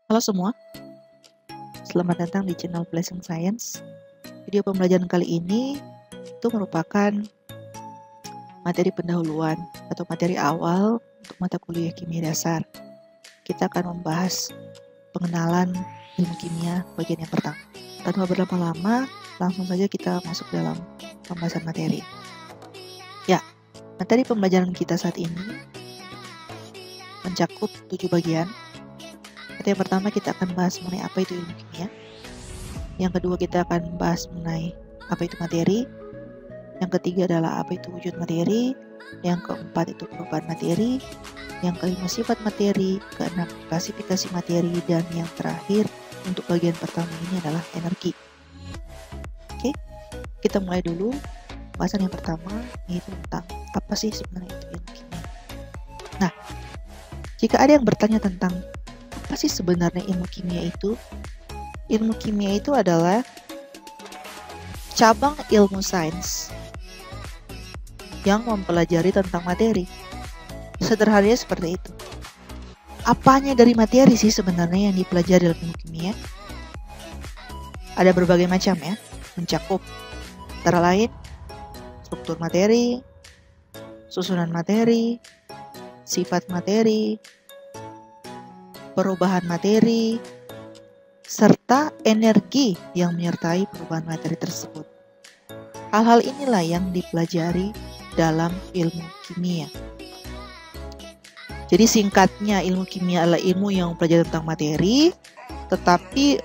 Halo semua, selamat datang di channel Blessing Science. Video pembelajaran kali ini itu merupakan materi pendahuluan atau materi awal untuk mata kuliah kimia dasar. Kita akan membahas pengenalan ilmu kimia bagian yang pertama. Tanpa berlama-lama, langsung saja kita masuk dalam pembahasan materi. Ya, materi pembelajaran kita saat ini mencakup 7 bagian. Yang pertama kita akan bahas mengenai apa itu ilmu kimia. Yang kedua kita akan bahas mengenai apa itu materi. Yang ketiga adalah apa itu wujud materi. Yang keempat itu perubahan materi. Yang kelima sifat materi. Keenam klasifikasi materi. Dan yang terakhir untuk bagian pertama ini adalah energi. Oke, kita mulai dulu. Bahasan yang pertama yaitu tentang apa sih sebenarnya itu ilmu kimia. Nah, jika ada yang bertanya tentang apa sih sebenarnya ilmu kimia itu? Ilmu kimia itu adalah cabang ilmu sains yang mempelajari tentang materi. Sederhananya seperti itu. Apanya dari materi sih sebenarnya yang dipelajari dalam ilmu kimia? Ada berbagai macam ya, mencakup antara lain struktur materi, susunan materi, sifat materi, perubahan materi, serta energi yang menyertai perubahan materi tersebut. Hal-hal inilah yang dipelajari dalam ilmu kimia. Jadi singkatnya ilmu kimia adalah ilmu yang mempelajari tentang materi, tetapi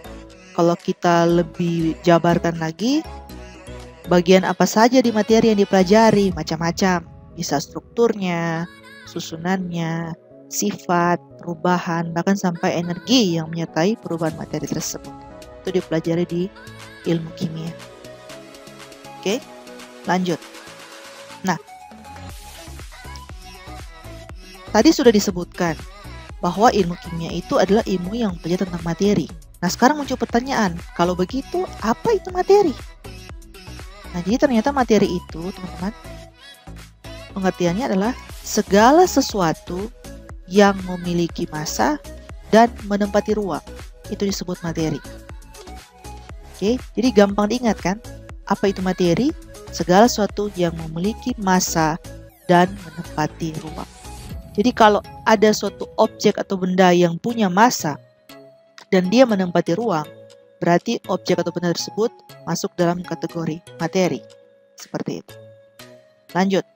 kalau kita lebih jabarkan lagi, bagian apa saja di materi yang dipelajari, macam-macam. Bisa strukturnya, susunannya, sifat, perubahan, bahkan sampai energi yang menyertai perubahan materi tersebut. Itu dipelajari di ilmu kimia. Oke, lanjut. Nah, tadi sudah disebutkan bahwa ilmu kimia itu adalah ilmu yang mempelajari tentang materi. Nah, sekarang muncul pertanyaan, kalau begitu, apa itu materi? Nah, jadi ternyata materi itu, teman-teman, pengertiannya adalah segala sesuatu yang memiliki massa dan menempati ruang. Itu disebut materi. Oke, jadi gampang diingat kan? Apa itu materi? Segala sesuatu yang memiliki massa dan menempati ruang. Jadi kalau ada suatu objek atau benda yang punya massa dan dia menempati ruang, berarti objek atau benda tersebut masuk dalam kategori materi. Seperti itu. Lanjut.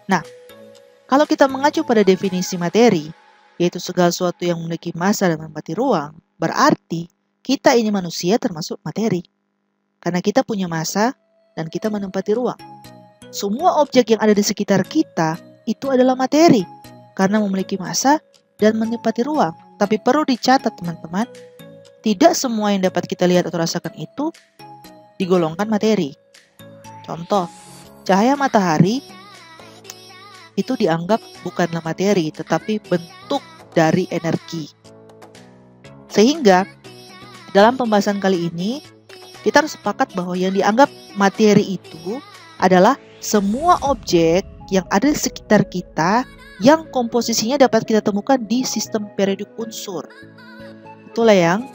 Nah, kalau kita mengacu pada definisi materi, yaitu segala sesuatu yang memiliki massa dan menempati ruang, berarti kita ini manusia termasuk materi. Karena kita punya massa dan kita menempati ruang. Semua objek yang ada di sekitar kita itu adalah materi, karena memiliki massa dan menempati ruang. Tapi perlu dicatat teman-teman, tidak semua yang dapat kita lihat atau rasakan itu digolongkan materi. Contoh, cahaya matahari itu dianggap bukanlah materi, tetapi bentuk dari energi. Sehingga, dalam pembahasan kali ini, kita harus sepakat bahwa yang dianggap materi itu adalah semua objek yang ada di sekitar kita yang komposisinya dapat kita temukan di sistem periodik unsur. Itulah yang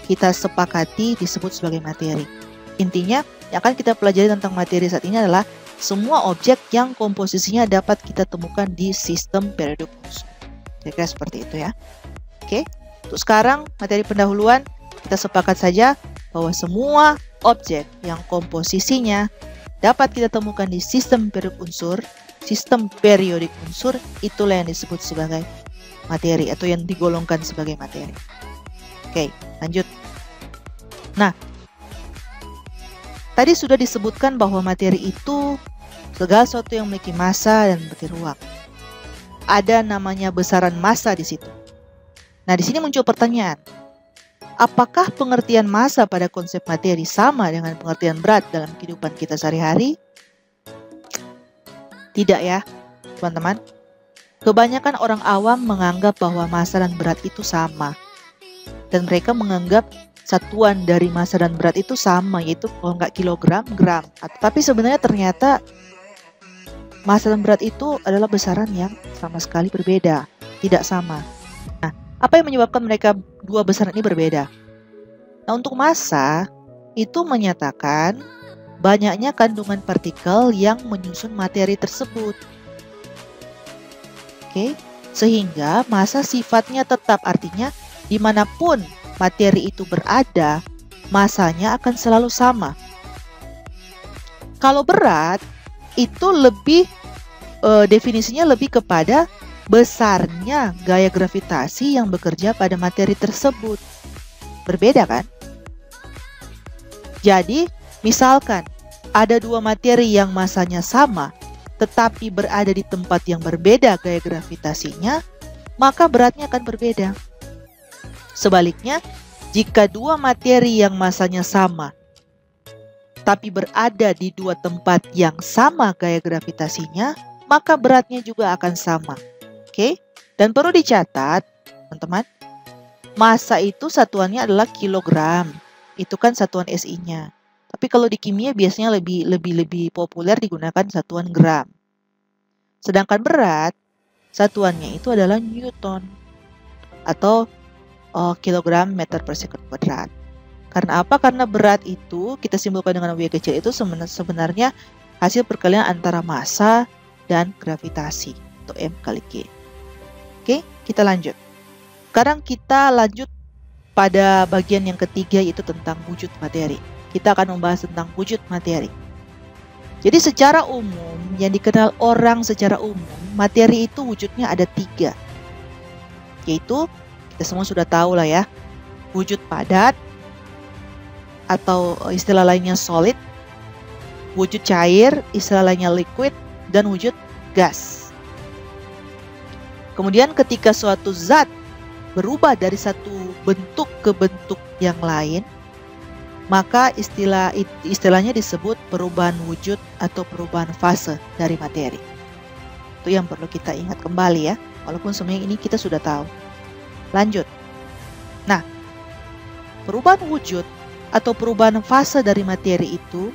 kita sepakati disebut sebagai materi. Intinya, yang akan kita pelajari tentang materi saat ini adalah semua objek yang komposisinya dapat kita temukan di sistem periodik unsur. Kira-kira seperti itu ya. Oke, untuk sekarang materi pendahuluan kita sepakat saja bahwa semua objek yang komposisinya dapat kita temukan di sistem periodik unsur, itulah yang disebut sebagai materi atau yang digolongkan sebagai materi. Oke, lanjut. Nah, tadi sudah disebutkan bahwa materi itu segala sesuatu yang memiliki massa dan menempati ruang. Ada namanya besaran massa di situ. Nah, di sini muncul pertanyaan. Apakah pengertian massa pada konsep materi sama dengan pengertian berat dalam kehidupan kita sehari-hari? Tidak ya, teman-teman. Kebanyakan orang awam menganggap bahwa massa dan berat itu sama. Dan mereka menganggap satuan dari massa dan berat itu sama, yaitu kalau nggak kilogram, gram. Tapi sebenarnya ternyata massa dan berat itu adalah besaran yang sama sekali berbeda, tidak sama. Nah, Apa yang menyebabkan mereka dua besaran ini berbeda? Nah, untuk massa itu menyatakan banyaknya kandungan partikel yang menyusun materi tersebut. Oke, sehingga massa sifatnya tetap, artinya dimanapun materi itu berada, massanya akan selalu sama. Kalau berat, itu lebih definisinya lebih kepada besarnya gaya gravitasi yang bekerja pada materi tersebut. Berbeda kan? Jadi, misalkan ada dua materi yang massanya sama, tetapi berada di tempat yang berbeda gaya gravitasinya, maka beratnya akan berbeda. Sebaliknya, jika dua materi yang massanya sama, tapi berada di dua tempat yang sama gaya gravitasinya, maka beratnya juga akan sama. Oke? Dan perlu dicatat, teman-teman, massa itu satuannya adalah kilogram. Itu kan satuan SI-nya. Tapi kalau di kimia biasanya lebih populer digunakan satuan gram. Sedangkan berat, satuannya itu adalah Newton atau kilogram meter per second kuadrat. Karena apa? Karena berat itu kita simpulkan dengan W kecil itu sebenarnya hasil perkalian antara massa dan gravitasi atau M kali G. Oke, kita lanjut. Sekarang kita lanjut pada bagian yang ketiga, yaitu tentang wujud materi. Kita akan membahas tentang wujud materi. Jadi secara umum, yang dikenal orang secara umum, materi itu wujudnya ada 3. Yaitu, kita semua sudah tahu lah ya, wujud padat, atau istilah lainnya solid, wujud cair, istilah lainnya liquid, dan wujud gas. Kemudian ketika suatu zat berubah dari satu bentuk ke bentuk yang lain, maka istilahnya disebut perubahan wujud atau perubahan fase dari materi. Itu yang perlu kita ingat kembali ya, walaupun sebenarnya ini kita sudah tahu. Lanjut. Nah, perubahan wujud atau perubahan fase dari materi itu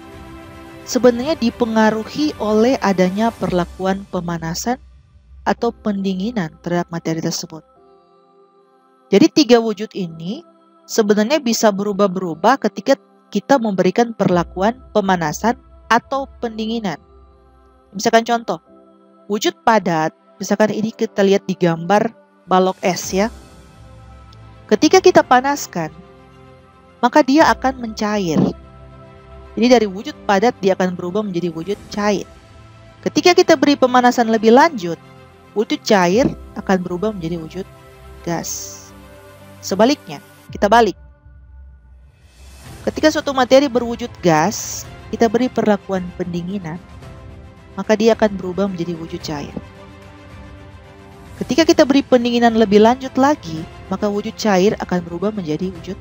sebenarnya dipengaruhi oleh adanya perlakuan pemanasan atau pendinginan terhadap materi tersebut. Jadi 3 wujud ini sebenarnya bisa berubah-berubah ketika kita memberikan perlakuan pemanasan atau pendinginan. Misalkan contoh, wujud padat, misalkan ini kita lihat di gambar balok es ya. Ketika kita panaskan, maka dia akan mencair. Jadi dari wujud padat dia akan berubah menjadi wujud cair. Ketika kita beri pemanasan lebih lanjut, wujud cair akan berubah menjadi wujud gas. Sebaliknya, kita balik. Ketika suatu materi berwujud gas, kita beri perlakuan pendinginan, maka dia akan berubah menjadi wujud cair. Ketika kita beri pendinginan lebih lanjut lagi, maka wujud cair akan berubah menjadi wujud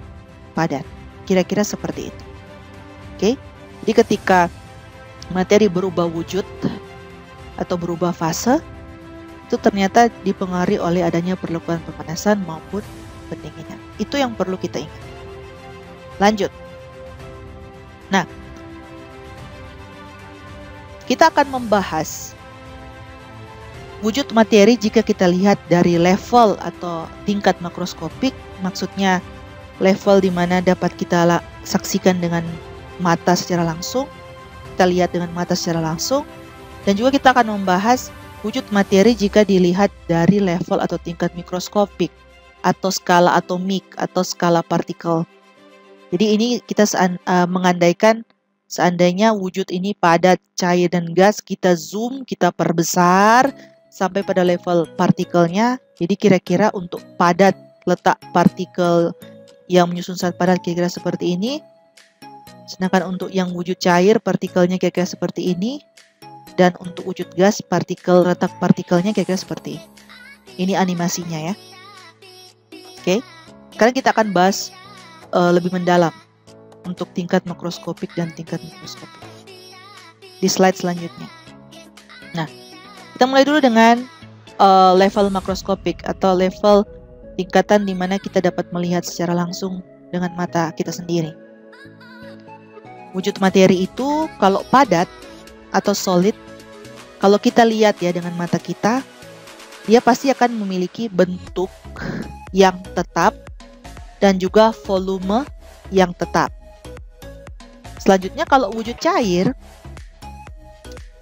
padat. Kira-kira seperti itu. Oke? Jadi ketika materi berubah wujud atau berubah fase, itu ternyata dipengaruhi oleh adanya perlakuan pemanasan maupun pendinginan. Itu yang perlu kita ingat. Lanjut. Nah, kita akan membahas wujud materi jika kita lihat dari level atau tingkat makroskopik, maksudnya level di mana dapat kita saksikan dengan mata secara langsung, kita lihat dengan mata secara langsung, dan juga kita akan membahas wujud materi jika dilihat dari level atau tingkat mikroskopik atau skala atomik atau skala partikel. Jadi ini kita mengandaikan seandainya wujud ini padat, cair, dan gas, kita zoom, kita perbesar sampai pada level partikelnya. Jadi kira-kira untuk padat, letak partikel yang menyusun zat padat kira-kira seperti ini. Sedangkan untuk yang wujud cair, partikelnya kira-kira seperti ini. Dan untuk wujud gas, letak partikelnya kira-kira seperti ini. Ini animasinya ya. Oke, sekarang kita akan bahas lebih mendalam untuk tingkat makroskopik dan tingkat mikroskopik di slide selanjutnya. Nah, kita mulai dulu dengan level makroskopik atau level tingkatan di mana kita dapat melihat secara langsung dengan mata kita sendiri. Wujud materi itu kalau padat atau solid, kalau kita lihat ya dengan mata kita, dia pasti akan memiliki bentuk yang tetap dan juga volume yang tetap. Selanjutnya kalau wujud cair,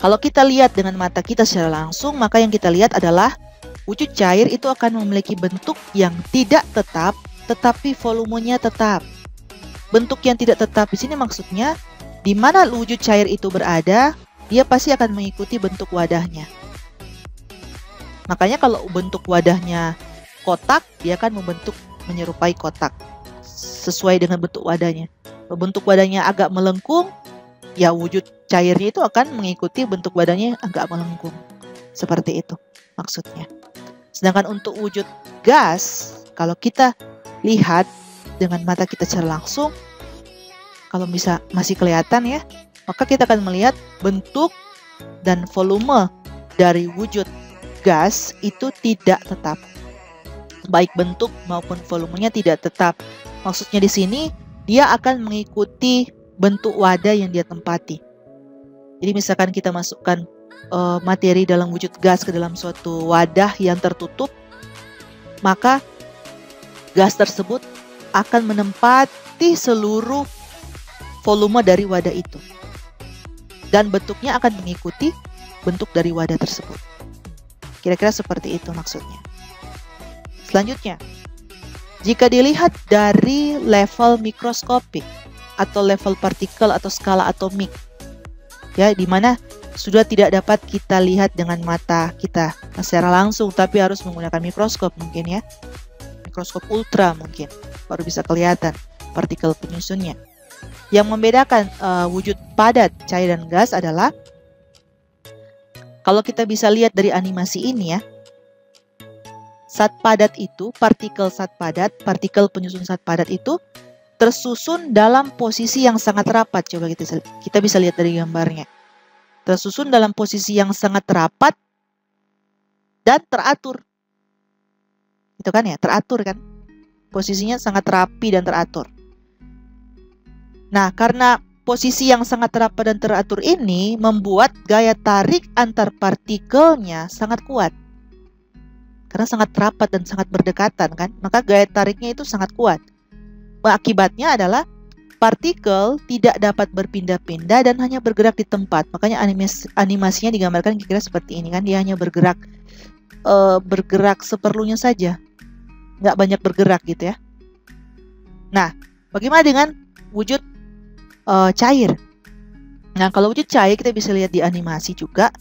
kalau kita lihat dengan mata kita secara langsung, maka yang kita lihat adalah wujud cair itu akan memiliki bentuk yang tidak tetap, tetapi volumenya tetap. Bentuk yang tidak tetap di sini maksudnya, di mana wujud cair itu berada, dia pasti akan mengikuti bentuk wadahnya. Makanya kalau bentuk wadahnya kotak, dia akan menyerupai kotak sesuai dengan bentuk wadahnya. Kalau bentuk wadahnya agak melengkung, ya wujud cairnya itu akan mengikuti bentuk wadahnya agak melengkung. Seperti itu maksudnya. Sedangkan untuk wujud gas, kalau kita lihat dengan mata kita secara langsung, kalau masih kelihatan ya, maka kita akan melihat bentuk dan volume dari wujud gas itu tidak tetap. Baik bentuk maupun volumenya tidak tetap. Maksudnya di sini dia akan mengikuti bentuk wadah yang dia tempati. Jadi misalkan kita masukkan materi dalam wujud gas ke dalam suatu wadah yang tertutup, maka gas tersebut akan menempati seluruh volume dari wadah itu. Dan bentuknya akan mengikuti bentuk dari wadah tersebut. Kira-kira seperti itu maksudnya. Selanjutnya, jika dilihat dari level mikroskopik atau level partikel atau skala atomik, ya, di mana sudah tidak dapat kita lihat dengan mata kita secara langsung, tapi harus menggunakan mikroskop mungkin ya, mikroskop ultra mungkin, baru bisa kelihatan partikel penyusunnya. Yang membedakan wujud padat, cair, dan gas adalah kalau kita bisa lihat dari animasi ini ya, zat padat itu, partikel zat padat, partikel penyusun zat padat itu tersusun dalam posisi yang sangat rapat. Coba kita bisa lihat dari gambarnya. Tersusun dalam posisi yang sangat rapat dan teratur. Itu kan ya, teratur kan? Posisinya sangat rapi dan teratur. Nah, karena posisi yang sangat rapat dan teratur ini membuat gaya tarik antar partikelnya sangat kuat. Karena sangat rapat dan sangat berdekatan kan, maka gaya tariknya itu sangat kuat. Akibatnya adalah partikel tidak dapat berpindah-pindah dan hanya bergerak di tempat. Makanya animasinya digambarkan kira-kira seperti ini kan, dia hanya bergerak seperlunya saja, nggak banyak bergerak gitu ya. Nah, bagaimana dengan wujud cair? Nah, kalau wujud cair kita bisa lihat di animasi juga.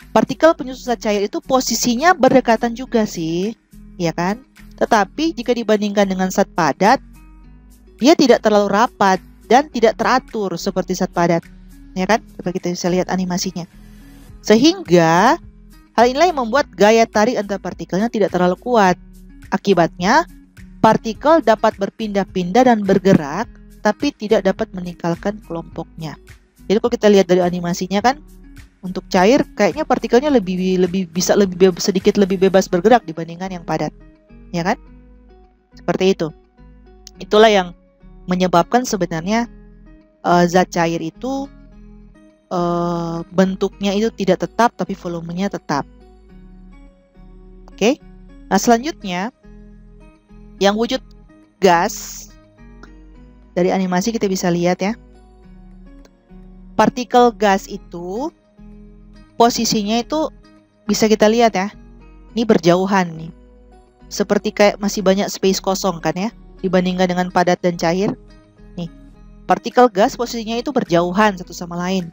Partikel penyusun zat cair itu posisinya berdekatan juga sih, ya kan? Tetapi jika dibandingkan dengan zat padat, dia tidak terlalu rapat dan tidak teratur seperti zat padat, ya kan? Coba kita bisa lihat animasinya. Sehingga hal inilah yang membuat gaya tarik antar partikelnya tidak terlalu kuat. Akibatnya, partikel dapat berpindah-pindah dan bergerak, tapi tidak dapat meninggalkan kelompoknya. Jadi kalau kita lihat dari animasinya kan, untuk cair kayaknya partikelnya sedikit lebih bebas bergerak dibandingkan yang padat, ya kan? Seperti itu. Itulah yang menyebabkan sebenarnya zat cair itu bentuknya itu tidak tetap tapi volumenya tetap. Oke. Nah, selanjutnya yang wujud gas, dari animasi kita bisa lihat ya. Partikel gas itu posisinya itu bisa kita lihat ya. Ini berjauhan nih. Seperti kayak masih banyak space kosong kan ya, dibandingkan dengan padat dan cair. Nih, partikel gas posisinya itu berjauhan satu sama lain.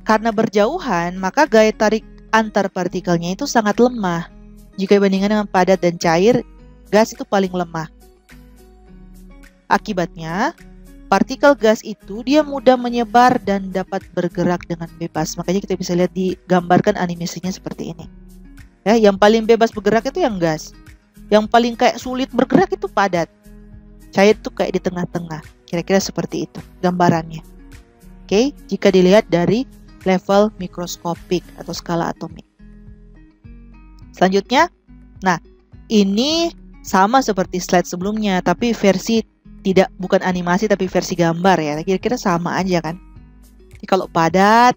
Karena berjauhan, maka gaya tarik antar partikelnya itu sangat lemah. Jika dibandingkan dengan padat dan cair, gas itu paling lemah. Akibatnya, partikel gas itu dia mudah menyebar dan dapat bergerak dengan bebas. Makanya kita bisa lihat digambarkan animasinya seperti ini. Ya, yang paling bebas bergerak itu yang gas. Yang paling kayak sulit bergerak itu padat. Cair itu kayak di tengah-tengah. Kira-kira seperti itu gambarannya. Oke, jika dilihat dari level mikroskopik atau skala atomik. Selanjutnya, nah ini sama seperti slide sebelumnya, tapi versi bukan animasi tapi versi gambar ya. Kira-kira sama aja kan. Jadi kalau padat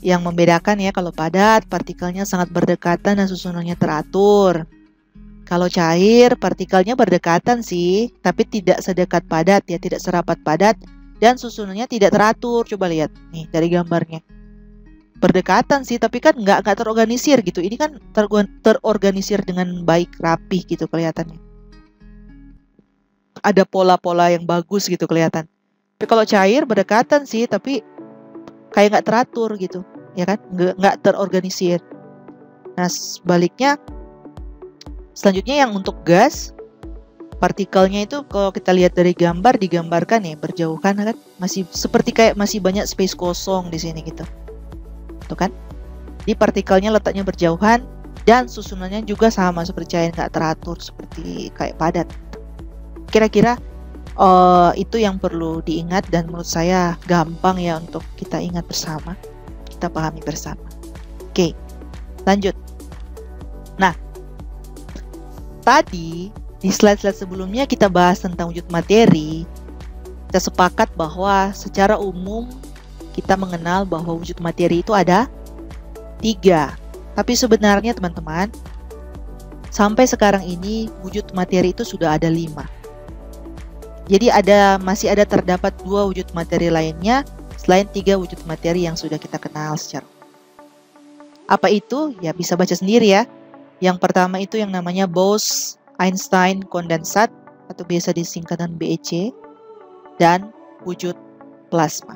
yang membedakan ya, kalau padat partikelnya sangat berdekatan dan susunannya teratur. Kalau cair partikelnya berdekatan sih, tapi tidak sedekat padat ya, tidak serapat padat dan susunannya tidak teratur. Coba lihat nih dari gambarnya. Berdekatan sih, tapi kan nggak terorganisir gitu. Ini kan terorganisir dengan baik, rapih gitu kelihatannya. Ada pola-pola yang bagus gitu kelihatan. Tapi kalau cair berdekatan sih, tapi kayak nggak teratur gitu, ya kan? Nggak terorganisir. Nah, sebaliknya, selanjutnya yang untuk gas, partikelnya itu kalau kita lihat dari gambar, digambarkan ya berjauhan kan, masih seperti kayak masih banyak space kosong di sini gitu. Tuh kan? Di partikelnya letaknya berjauhan dan susunannya juga sama seperti cair, nggak teratur seperti kayak padat. Kira-kira itu yang perlu diingat dan menurut saya gampang ya untuk kita ingat bersama, kita pahami bersama. Oke, lanjut. Nah, tadi di slide-slide sebelumnya kita bahas tentang wujud materi. Kita sepakat bahwa secara umum kita mengenal bahwa wujud materi itu ada 3. Tapi sebenarnya teman-teman, sampai sekarang ini wujud materi itu sudah ada 5. Jadi masih ada terdapat 2 wujud materi lainnya selain 3 wujud materi yang sudah kita kenal secara. Apa itu? Ya bisa baca sendiri ya. Yang pertama itu yang namanya Bose-Einstein kondensat atau biasa disingkatan BEC dan wujud plasma.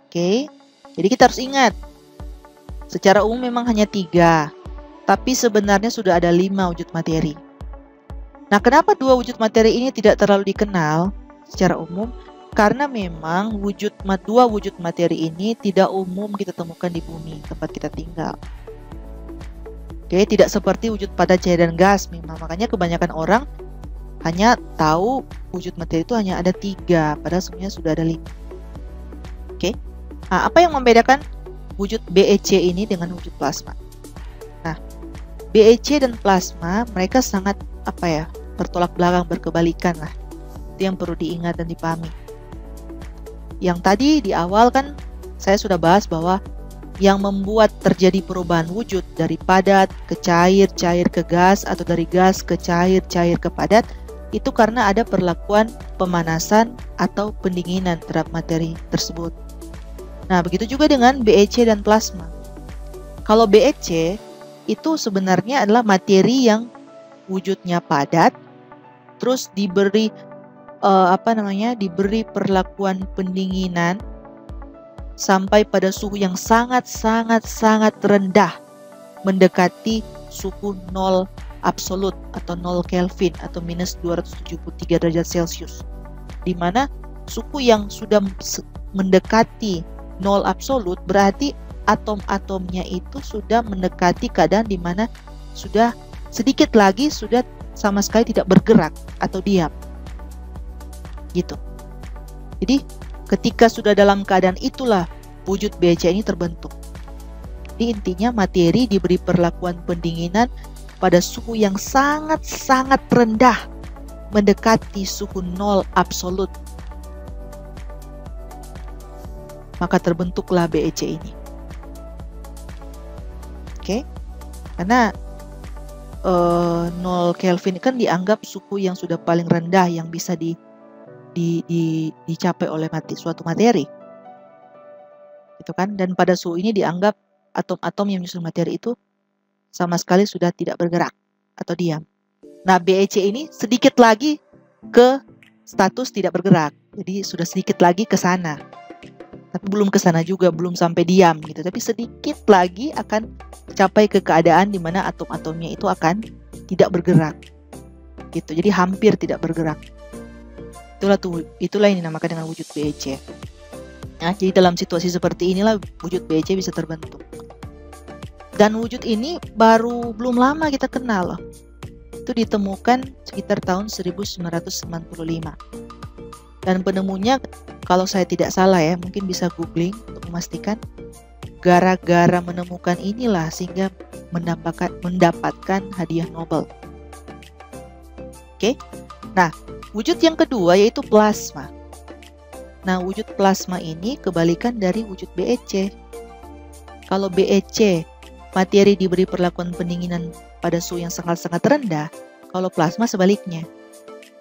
Oke, jadi kita harus ingat secara umum memang hanya 3, tapi sebenarnya sudah ada 5 wujud materi. Nah, kenapa 2 wujud materi ini tidak terlalu dikenal secara umum? Karena memang 2 wujud materi ini tidak umum kita temukan di bumi tempat kita tinggal. Oke, tidak seperti wujud padat, cair, dan gas memang. Makanya kebanyakan orang hanya tahu wujud materi itu hanya ada 3, padahal sebenarnya sudah ada 5. Oke, nah, apa yang membedakan wujud BEC ini dengan wujud plasma? Nah, BEC dan plasma mereka sangat bertolak belakang, berkebalikan lah. Itu yang perlu diingat dan dipahami. Yang tadi di awal kan saya sudah bahas bahwa yang membuat terjadi perubahan wujud dari padat ke cair, cair ke gas, atau dari gas ke cair, cair ke padat, itu karena ada perlakuan pemanasan atau pendinginan terhadap materi tersebut. Nah, begitu juga dengan BEC dan plasma. Kalau BEC itu sebenarnya adalah materi yang wujudnya padat, terus diberi diberi perlakuan pendinginan sampai pada suhu yang sangat rendah, mendekati suhu 0 absolut atau 0 Kelvin atau minus 273 derajat Celcius, di mana suhu yang sudah mendekati 0 absolut berarti atom-atomnya itu sudah mendekati keadaan di mana sudah sedikit lagi sudah sama sekali tidak bergerak atau diam. Gitu. Jadi ketika sudah dalam keadaan itulah wujud BEC ini terbentuk. Jadi intinya materi diberi perlakuan pendinginan pada suhu yang sangat rendah, mendekati suhu 0 absolut. Maka terbentuklah BEC ini. Oke? Karena 0 Kelvin kan dianggap suhu yang sudah paling rendah yang bisa dicapai oleh suatu materi. Gitu kan? Dan pada suhu ini dianggap atom-atom yang menyusun materi itu sama sekali sudah tidak bergerak atau diam. Nah, BEC ini sedikit lagi ke status tidak bergerak. Jadi sudah sedikit lagi ke sana. Tapi belum ke sana juga, belum sampai diam gitu. Tapi sedikit lagi akan capai ke keadaan di mana atom-atomnya itu akan tidak bergerak. Gitu. Jadi hampir tidak bergerak. Itulah yang dinamakan dengan wujud BEC. Nah, jadi dalam situasi seperti inilah wujud BEC bisa terbentuk. Dan wujud ini belum lama kita kenal loh. Itu ditemukan sekitar tahun 1995. Dan penemunya, kalau saya tidak salah ya, mungkin bisa googling untuk memastikan. Gara-gara menemukan inilah sehingga mendapatkan hadiah Nobel. Oke. Nah, wujud yang kedua yaitu plasma. Nah, wujud plasma ini kebalikan dari wujud BEC. Kalau BeC, materi diberi perlakuan pendinginan pada suhu yang sangat-sangat rendah. Kalau plasma sebaliknya,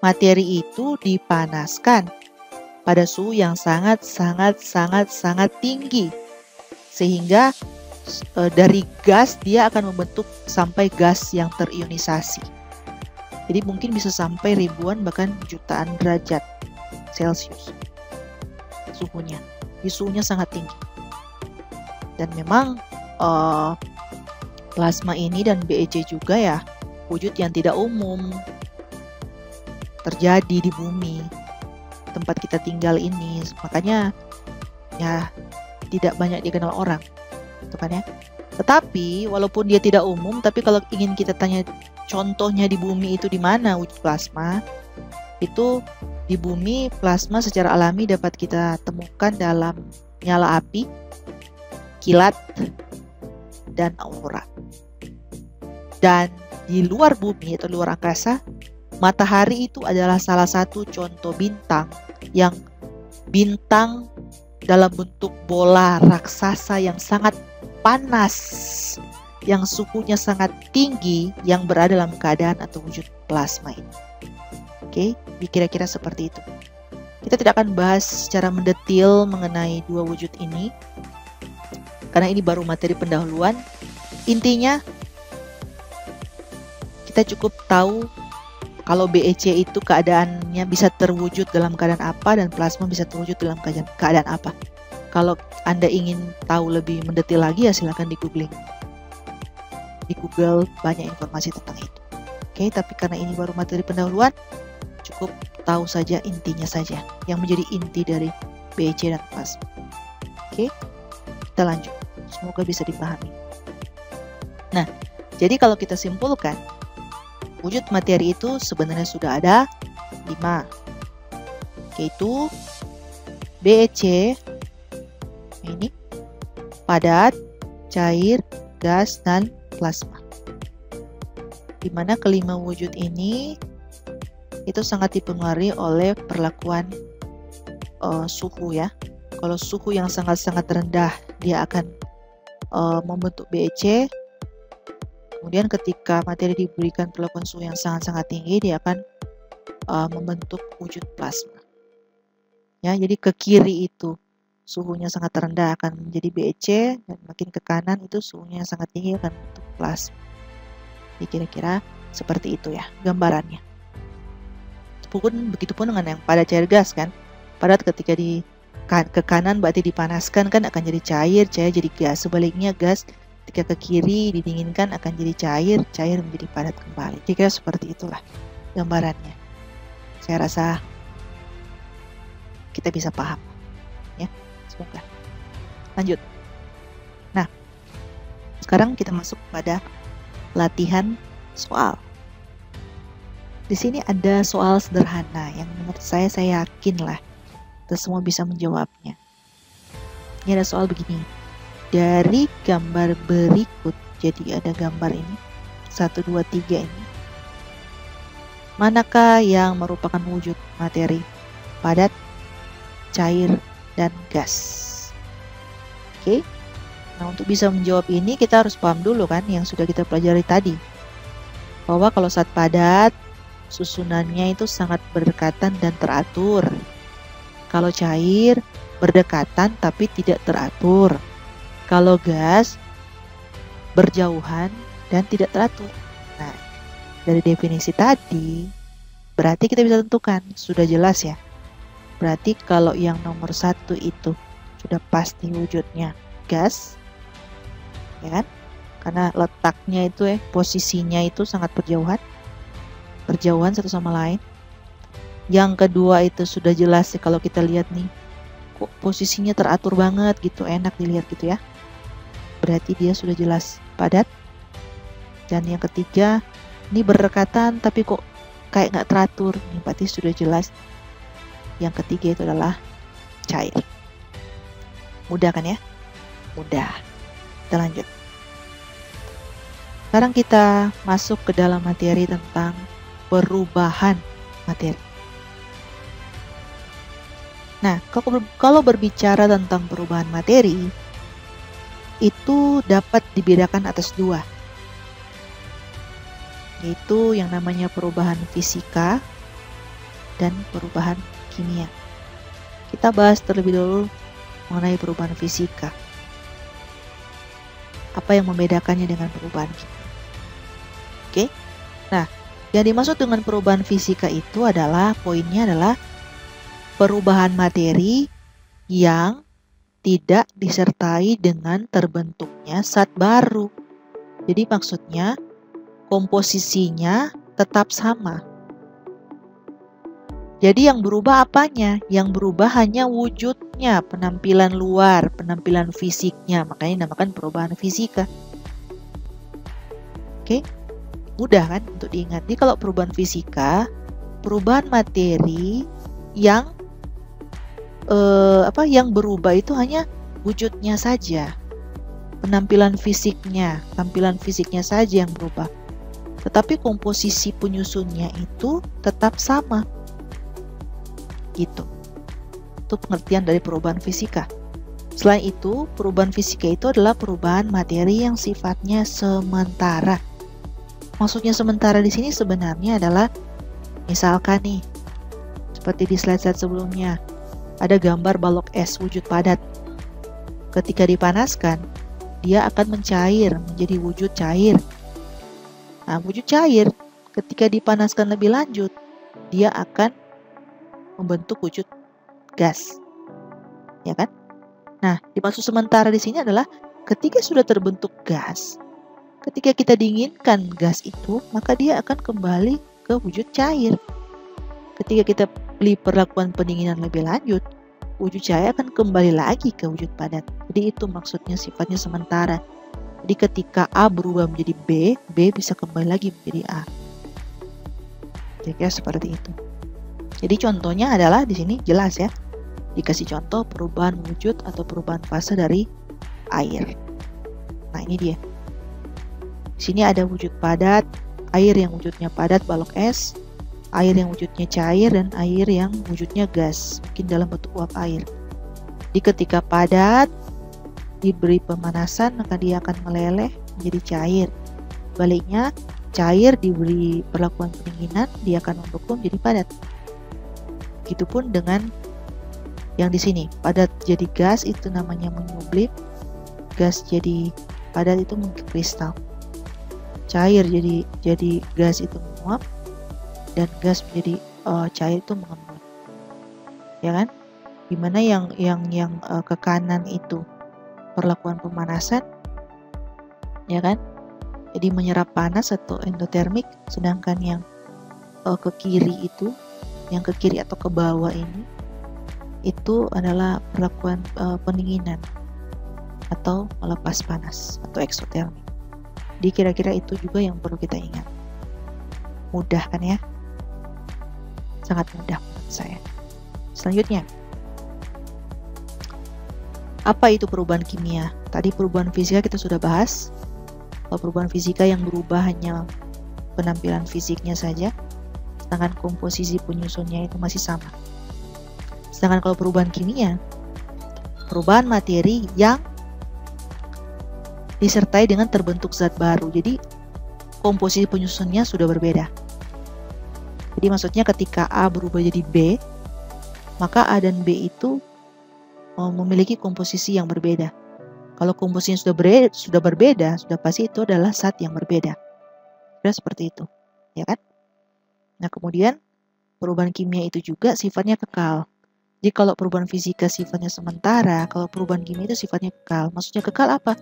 materi itu dipanaskan pada suhu yang sangat-sangat tinggi. Sehingga dari gas dia akan membentuk sampai gas yang terionisasi. Jadi mungkin bisa sampai ribuan bahkan jutaan derajat Celcius suhunya. Di suhunya sangat tinggi. Dan memang plasma ini dan BeC juga ya wujud yang tidak umum terjadi di bumi tempat kita tinggal ini. Makanya ya tidak banyak dikenal orang, gitu kan ya. Tetapi walaupun dia tidak umum, tapi kalau ingin kita tanya contohnya di bumi itu di mana wujud plasma, itu di bumi plasma secara alami dapat kita temukan dalam nyala api, kilat, dan aurora. Dan di luar bumi atau luar angkasa, matahari itu adalah salah satu contoh bintang yang bintang dalam bentuk bola raksasa yang sangat panas, yang suhunya sangat tinggi, yang berada dalam keadaan atau wujud plasma ini. Oke, kira-kira seperti itu. Kita tidak akan bahas secara mendetil mengenai dua wujud ini, karena ini baru materi pendahuluan. Intinya, kita cukup tahu kalau BeC itu keadaannya bisa terwujud dalam keadaan apa dan plasma bisa terwujud dalam keadaan apa. Kalau Anda ingin tahu lebih mendetil lagi ya silakan di googling. Di Google banyak informasi tentang itu. Oke, tapi karena ini baru materi pendahuluan, cukup tahu saja intinya saja yang menjadi inti dari BeC dan plasma. Oke, kita lanjut. Semoga bisa dipahami. Nah, jadi kalau kita simpulkan, wujud materi itu sebenarnya sudah ada 5, yaitu BeC, ini padat, cair, gas, dan plasma. Dimana kelima wujud ini itu sangat dipengaruhi oleh perlakuan suhu ya. Kalau suhu yang sangat-sangat rendah dia akan membentuk BeC. Kemudian ketika materi diberikan perlakuan suhu yang sangat-sangat tinggi, dia akan membentuk wujud plasma. Ya, jadi ke kiri itu suhunya sangat rendah akan menjadi BeC, dan makin ke kanan itu suhunya sangat tinggi akan membentuk plasma. Jadi kira-kira seperti itu ya gambarannya. Begitupun dengan yang padat cair gas kan. Padat ketika ke kanan berarti dipanaskan kan akan jadi cair, cair jadi gas. Sebaliknya gas ketika ke kiri didinginkan akan jadi cair, cair menjadi padat kembali. Kira-kira seperti itulah gambarannya. Saya rasa kita bisa paham ya, semoga. Lanjut. Nah, sekarang kita masuk pada latihan soal. Di sini ada soal sederhana yang menurut saya yakin lah kita semua bisa menjawabnya. Ini ada soal begini. Dari gambar berikut, jadi ada gambar ini 1, 2, 3 ini, manakah yang merupakan wujud materi? Padat, cair, dan gas. Oke. Nah, untuk bisa menjawab ini kita harus paham dulu kan yang sudah kita pelajari tadi, bahwa kalau saat padat susunannya itu sangat berdekatan dan teratur. Kalau cair berdekatan tapi tidak teratur. Kalau gas berjauhan dan tidak teratur. Nah, dari definisi tadi berarti kita bisa tentukan, sudah jelas ya. Berarti kalau yang nomor 1 itu sudah pasti wujudnya gas, ya kan? Karena letaknya itu posisinya itu sangat berjauhan satu sama lain. Yang kedua itu sudah jelas ya, kalau kita lihat nih, kok posisinya teratur banget gitu, enak dilihat gitu ya. Berarti dia sudah jelas padat. Dan yang ketiga, ini berdekatan tapi kok kayak nggak teratur, ini berarti sudah jelas. Yang ketiga itu adalah cair. Mudah kan ya? Mudah. Kita lanjut. Sekarang kita masuk ke dalam materi tentang perubahan materi. Nah, kalau berbicara tentang perubahan materi, itu dapat dibedakan atas dua, yaitu yang namanya perubahan fisika dan perubahan kimia. Kita bahas terlebih dahulu mengenai perubahan fisika. Apa yang membedakannya dengan perubahan kimia? Oke. Nah, yang dimaksud dengan perubahan fisika itu adalah, poinnya adalah perubahan materi yang tidak disertai dengan terbentuknya zat baru. Jadi maksudnya komposisinya tetap sama. Jadi yang berubah apanya? Yang berubah hanya wujudnya, penampilan luar, penampilan fisiknya. Makanya dinamakan perubahan fisika. Oke, mudah kan untuk diingat. Jadi kalau perubahan fisika, perubahan materi yang yang berubah itu hanya wujudnya saja, penampilan fisiknya, tampilan fisiknya saja yang berubah. Tetapi komposisi penyusunnya itu tetap sama. Gitu. Itu pengertian dari perubahan fisika. Selain itu, perubahan fisika itu adalah perubahan materi yang sifatnya sementara. Maksudnya sementara di sini sebenarnya adalah, misalkan nih, seperti di slide-slide sebelumnya, ada gambar balok es wujud padat. Ketika dipanaskan, dia akan mencair menjadi wujud cair. Nah, wujud cair ketika dipanaskan lebih lanjut, dia akan membentuk wujud gas. Ya kan? Nah, dimaksud sementara di sini adalah ketika sudah terbentuk gas, ketika kita dinginkan gas itu, maka dia akan kembali ke wujud cair. Ketika kita perlakuan pendinginan lebih lanjut, wujud cair akan kembali lagi ke wujud padat. Jadi itu maksudnya sifatnya sementara. Jadi ketika A berubah menjadi B, B bisa kembali lagi menjadi A. Jadi seperti itu. Jadi contohnya adalah di sini jelas ya. Dikasih contoh perubahan wujud atau perubahan fase dari air. Nah, ini dia. Di sini ada wujud padat, air yang wujudnya padat balok es, air yang wujudnya cair, dan air yang wujudnya gas, mungkin dalam bentuk uap air. Jadi ketika padat diberi pemanasan, maka dia akan meleleh menjadi cair. Baliknya, cair diberi perlakuan pendinginan, dia akan membeku menjadi padat. Begitupun dengan yang di sini, padat jadi gas itu namanya menyublim, gas jadi padat itu mengkristal, cair jadi gas itu menguap, dan gas menjadi cair itu mengembun. Ya kan? Dimana yang ke kanan itu perlakuan pemanasan, ya kan? Jadi menyerap panas atau endotermik, sedangkan yang ke kiri itu, yang ke kiri atau ke bawah ini, itu adalah perlakuan pendinginan atau melepas panas atau eksotermik. Jadi kira-kira itu juga yang perlu kita ingat. Mudah kan ya? Sangat mudah menurut saya. Selanjutnya, apa itu perubahan kimia? Tadi perubahan fisika kita sudah bahas. Kalau perubahan fisika yang berubah hanya penampilan fisiknya saja, sedangkan komposisi penyusunnya itu masih sama. Sedangkan kalau perubahan kimia, perubahan materi yang disertai dengan terbentuk zat baru. Jadi komposisi penyusunnya sudah berbeda. Jadi maksudnya ketika A berubah jadi B, maka A dan B itu memiliki komposisi yang berbeda. Kalau komposisinya sudah berbeda, sudah pasti itu adalah zat yang berbeda. Sudah seperti itu, ya kan? Nah, kemudian perubahan kimia itu juga sifatnya kekal. Jadi kalau perubahan fisika sifatnya sementara, kalau perubahan kimia itu sifatnya kekal. Maksudnya kekal apa?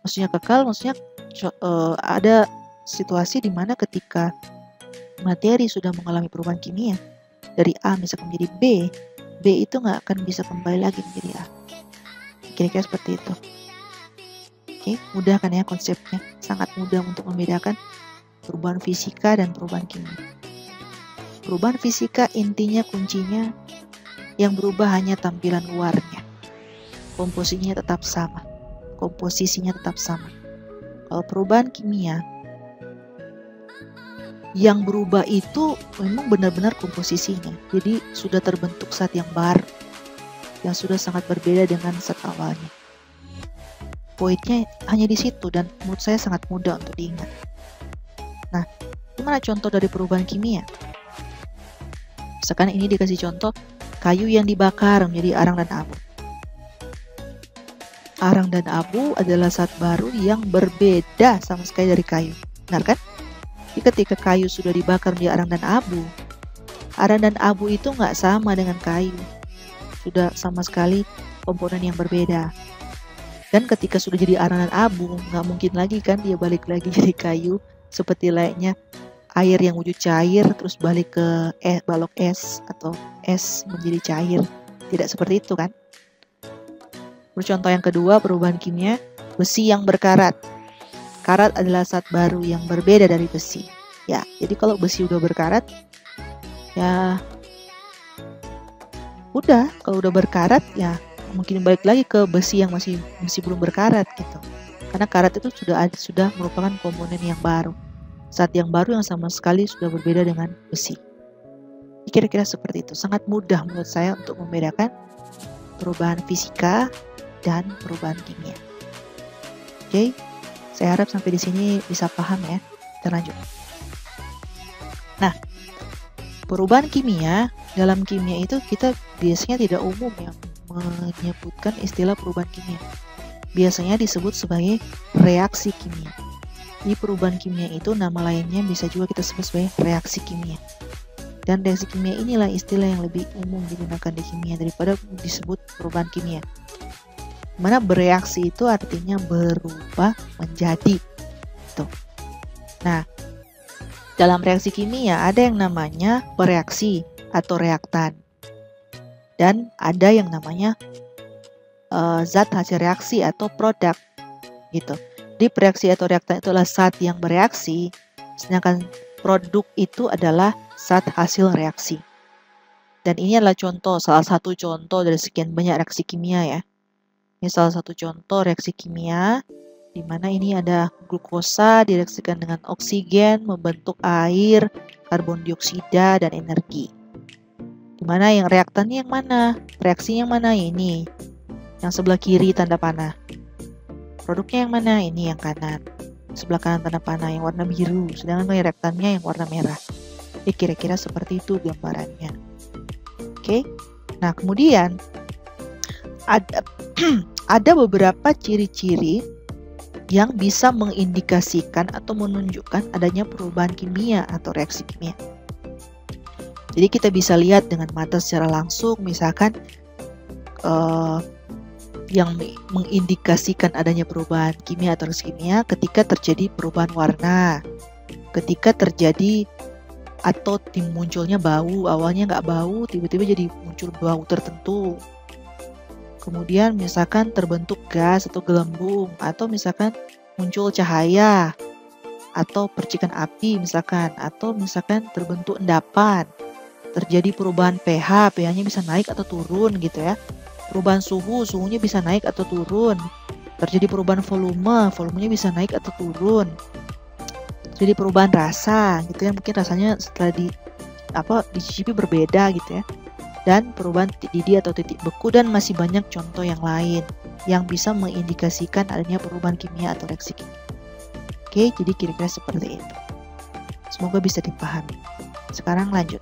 Maksudnya kekal, maksudnya ada situasi di mana ketika materi sudah mengalami perubahan kimia, dari A misalkan menjadi B, B itu nggak akan bisa kembali lagi menjadi A. Kira-kira seperti itu. Oke, mudah kan ya konsepnya? Sangat mudah untuk membedakan perubahan fisika dan perubahan kimia. Perubahan fisika intinya kuncinya yang berubah hanya tampilan luarnya. Komposisinya tetap sama. Kalau perubahan kimia, yang berubah itu memang benar-benar komposisinya. Jadi sudah terbentuk zat yang baru, yang sudah sangat berbeda dengan zat awalnya. Poinnya hanya di situ dan menurut saya sangat mudah untuk diingat. Nah, gimana contoh dari perubahan kimia? Misalkan ini dikasih contoh kayu yang dibakar menjadi arang dan abu. Arang dan abu adalah zat baru yang berbeda sama sekali dari kayu. Benar kan? Jadi ketika kayu sudah dibakar menjadi arang dan abu itu nggak sama dengan kayu. Sudah sama sekali komponen yang berbeda. Dan ketika sudah jadi arang dan abu, nggak mungkin lagi kan dia balik lagi jadi kayu, seperti layaknya air yang wujud cair terus balik ke balok es atau es menjadi cair. Tidak seperti itu kan? Contoh yang kedua, perubahan kimia, besi yang berkarat. Karat adalah zat baru yang berbeda dari besi. Ya, jadi kalau besi udah berkarat, ya udah, kalau udah berkarat ya mungkin balik lagi ke besi yang masih belum berkarat gitu. Karena karat itu sudah merupakan komponen yang baru. Zat yang baru yang sama sekali sudah berbeda dengan besi. Kira-kira seperti itu. Sangat mudah menurut saya untuk membedakan perubahan fisika dan perubahan kimia. Oke, saya harap sampai di sini bisa paham ya. Kita lanjut. Nah, perubahan kimia, dalam kimia itu kita biasanya tidak umum ya menyebutkan istilah perubahan kimia. Biasanya disebut sebagai reaksi kimia. Di perubahan kimia itu nama lainnya bisa juga kita sebut sebagai reaksi kimia. Dan reaksi kimia inilah istilah yang lebih umum digunakan di kimia daripada disebut perubahan kimia. Mana bereaksi itu artinya berubah menjadi. Tuh. Nah, dalam reaksi kimia ada yang namanya bereaksi atau reaktan. Dan ada yang namanya zat hasil reaksi atau produk gitu. Di bereaksi atau reaktan itulah zat yang bereaksi, sedangkan produk itu adalah zat hasil reaksi. Dan ini adalah salah satu contoh dari sekian banyak reaksi kimia ya. Ini salah satu contoh reaksi kimia di mana ini ada glukosa direaksikan dengan oksigen membentuk air, karbon dioksida dan energi. Dimana yang reaktannya yang mana? Reaksinya yang mana? Ini. Yang sebelah kiri tanda panah. Produknya yang mana? Ini yang kanan. Sebelah kanan tanda panah yang warna biru. Sedangkan reaktannya yang warna merah. Jadi kira-kira seperti itu gambarannya. Oke. Nah, kemudian ada beberapa ciri-ciri yang bisa mengindikasikan atau menunjukkan adanya perubahan kimia atau reaksi kimia. Jadi kita bisa lihat dengan mata secara langsung, misalkan yang mengindikasikan adanya perubahan kimia atau reaksi kimia ketika terjadi perubahan warna, ketika terjadi atau munculnya bau, awalnya nggak bau, tiba-tiba jadi muncul bau tertentu. Kemudian misalkan terbentuk gas atau gelembung, atau misalkan muncul cahaya, atau percikan api misalkan, atau misalkan terbentuk endapan. Terjadi perubahan pH, pH-nya bisa naik atau turun gitu ya. Perubahan suhu, suhunya bisa naik atau turun. Terjadi perubahan volume, volumenya bisa naik atau turun. Terjadi perubahan rasa gitu ya, mungkin rasanya setelah dicicipi berbeda gitu ya. Dan perubahan didih atau titik beku dan masih banyak contoh yang lain yang bisa mengindikasikan adanya perubahan kimia atau reaksi kimia. Oke, jadi kira-kira seperti itu. Semoga bisa dipahami. Sekarang lanjut.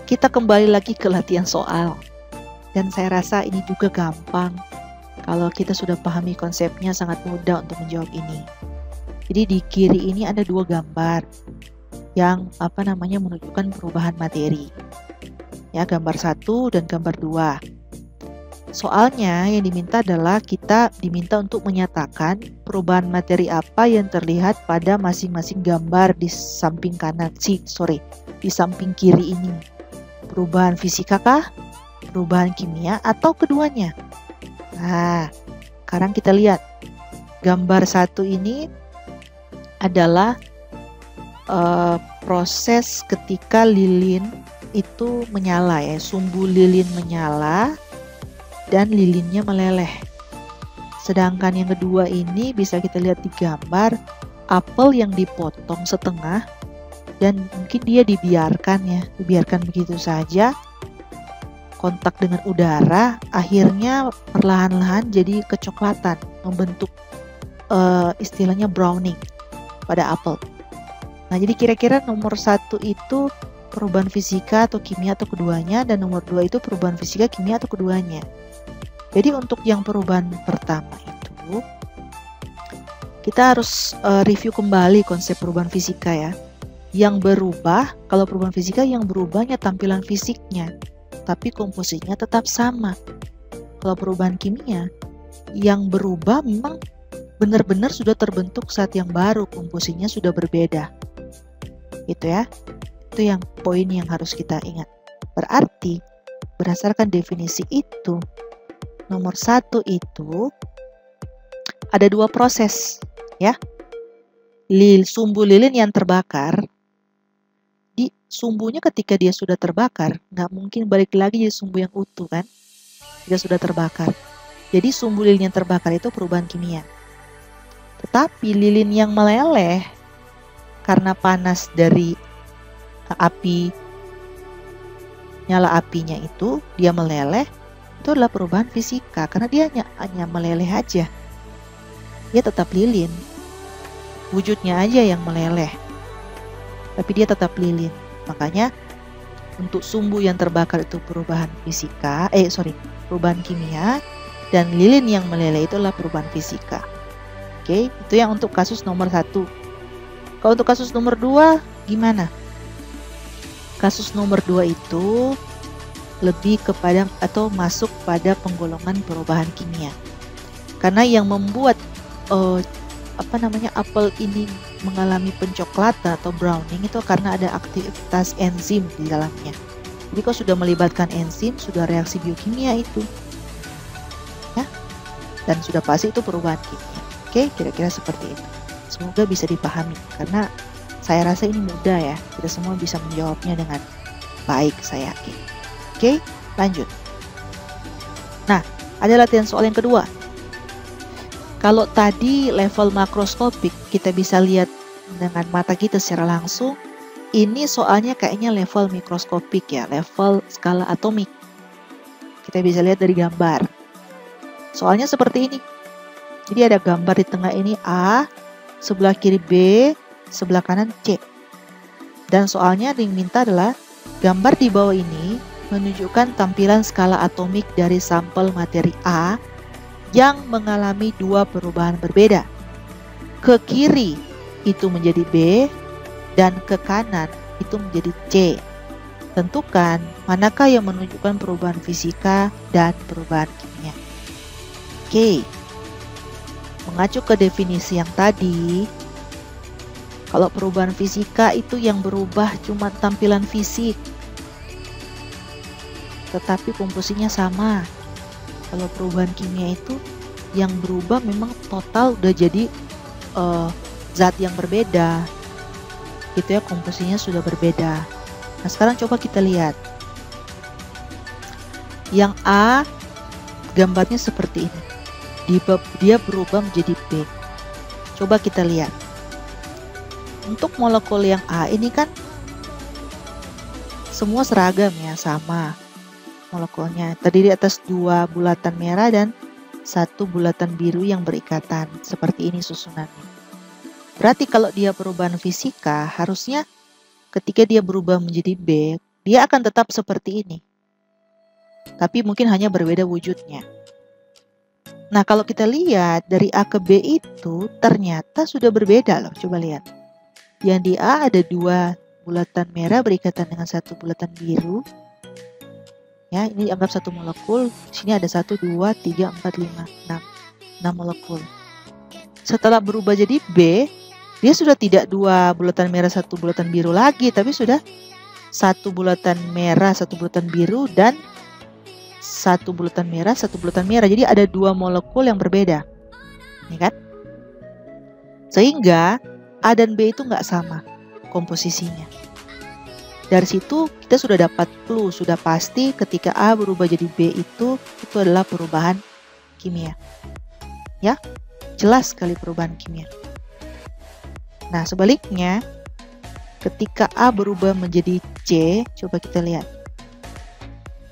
Kita kembali lagi ke latihan soal. Dan saya rasa ini juga gampang. Kalau kita sudah pahami konsepnya, sangat mudah untuk menjawab ini. Jadi di kiri ini ada dua gambar yang menunjukkan perubahan materi. Ya, gambar 1 dan gambar 2. Soalnya yang diminta adalah kita diminta untuk menyatakan perubahan materi apa yang terlihat pada masing-masing gambar di samping di samping kiri ini. Perubahan fisika kah? Perubahan kimia atau keduanya? Nah, sekarang kita lihat. Gambar 1 ini adalah proses ketika lilin itu menyala ya, sumbu lilin menyala dan lilinnya meleleh. Sedangkan yang kedua ini bisa kita lihat di gambar apel yang dipotong setengah dan mungkin dia dibiarkan begitu saja. kontak dengan udara, akhirnya perlahan-lahan jadi kecoklatan, membentuk istilahnya browning pada apel. Nah, jadi kira-kira nomor 1 itu perubahan fisika atau kimia atau keduanya, dan nomor 2 itu perubahan fisika, kimia atau keduanya. Jadi untuk yang perubahan pertama itu, kita harus review kembali konsep perubahan fisika ya. Yang berubah, kalau perubahan fisika yang berubahnya tampilan fisiknya, tapi komposisinya tetap sama. Kalau perubahan kimia, yang berubah memang benar-benar sudah terbentuk saat yang baru, komposisinya sudah berbeda. Gitu ya. Itu yang poin yang harus kita ingat. Berarti, berdasarkan definisi itu, nomor 1 itu ada 2 proses ya. Sumbu lilin yang terbakar, di sumbunya ketika dia sudah terbakar, nggak mungkin balik lagi jadi sumbu yang utuh kan, jika sudah terbakar. Jadi sumbu lilin yang terbakar itu perubahan kimia. Tetapi lilin yang meleleh karena panas dari api, nyala apinya itu, dia meleleh, itu adalah perubahan fisika, karena dia hanya meleleh aja. Dia tetap lilin, wujudnya aja yang meleleh, tapi dia tetap lilin. Makanya untuk sumbu yang terbakar itu perubahan fisika, perubahan kimia, dan lilin yang meleleh itu adalah perubahan fisika. Oke, itu yang untuk kasus nomor 1. Kalau untuk kasus nomor 2 gimana? Kasus nomor 2 itu lebih kepada atau masuk pada penggolongan perubahan kimia. Karena yang membuat apel ini mengalami pencoklatan atau browning itu karena ada aktivitas enzim di dalamnya. Jadi kalau sudah melibatkan enzim, sudah reaksi biokimia itu, ya, dan sudah pasti itu perubahan kimia. Oke, kira-kira seperti itu. Semoga bisa dipahami, karena saya rasa ini mudah ya. Kita semua bisa menjawabnya dengan baik, saya yakin. Oke, lanjut. Nah, ada latihan soal yang kedua. Kalau tadi level makroskopik kita bisa lihat dengan mata kita secara langsung, ini soalnya kayaknya level mikroskopik ya, level skala atomik. Kita bisa lihat dari gambar. Soalnya seperti ini. Jadi ada gambar di tengah ini A, sebelah kiri B, sebelah kanan C. Dan soalnya yang diminta adalah gambar di bawah ini menunjukkan tampilan skala atomik dari sampel materi A yang mengalami 2 perubahan berbeda. Ke kiri itu menjadi B, dan ke kanan itu menjadi C. Tentukan manakah yang menunjukkan perubahan fisika dan perubahan kimia. Oke, mengacu ke definisi yang tadi, kalau perubahan fisika itu yang berubah cuma tampilan fisik, tetapi komposisinya sama. Kalau perubahan kimia itu yang berubah memang total udah jadi zat yang berbeda, gitu ya, komposisinya sudah berbeda. Nah, sekarang coba kita lihat yang A, gambarnya seperti ini, dia berubah menjadi B. Coba kita lihat untuk molekul yang A ini kan semua seragam ya, sama molekulnya, terdiri atas 2 bulatan merah dan 1 bulatan biru yang berikatan. Seperti ini susunannya. Berarti kalau dia perubahan fisika, harusnya ketika dia berubah menjadi B, dia akan tetap seperti ini. Tapi mungkin hanya berbeda wujudnya. Nah, kalau kita lihat dari A ke B itu ternyata sudah berbeda loh. Coba lihat. Yang di A ada 2 bulatan merah berikatan dengan 1 bulatan biru. Ya, ini anggap 1 molekul. Di sini ada 1, 2, 3, 4, 5, 6 molekul. Setelah berubah jadi B, dia sudah tidak 2 bulatan merah, 1 bulatan biru lagi, tapi sudah 1 bulatan merah, 1 bulatan biru, dan 1 bulatan merah, 1 bulatan merah. Jadi ada 2 molekul yang berbeda. Ini kan? Sehingga A dan B itu nggak sama komposisinya. Dari situ kita sudah dapat clue, sudah pasti ketika A berubah jadi B itu adalah perubahan kimia. Ya, jelas sekali perubahan kimia. Nah, sebaliknya ketika A berubah menjadi C, coba kita lihat.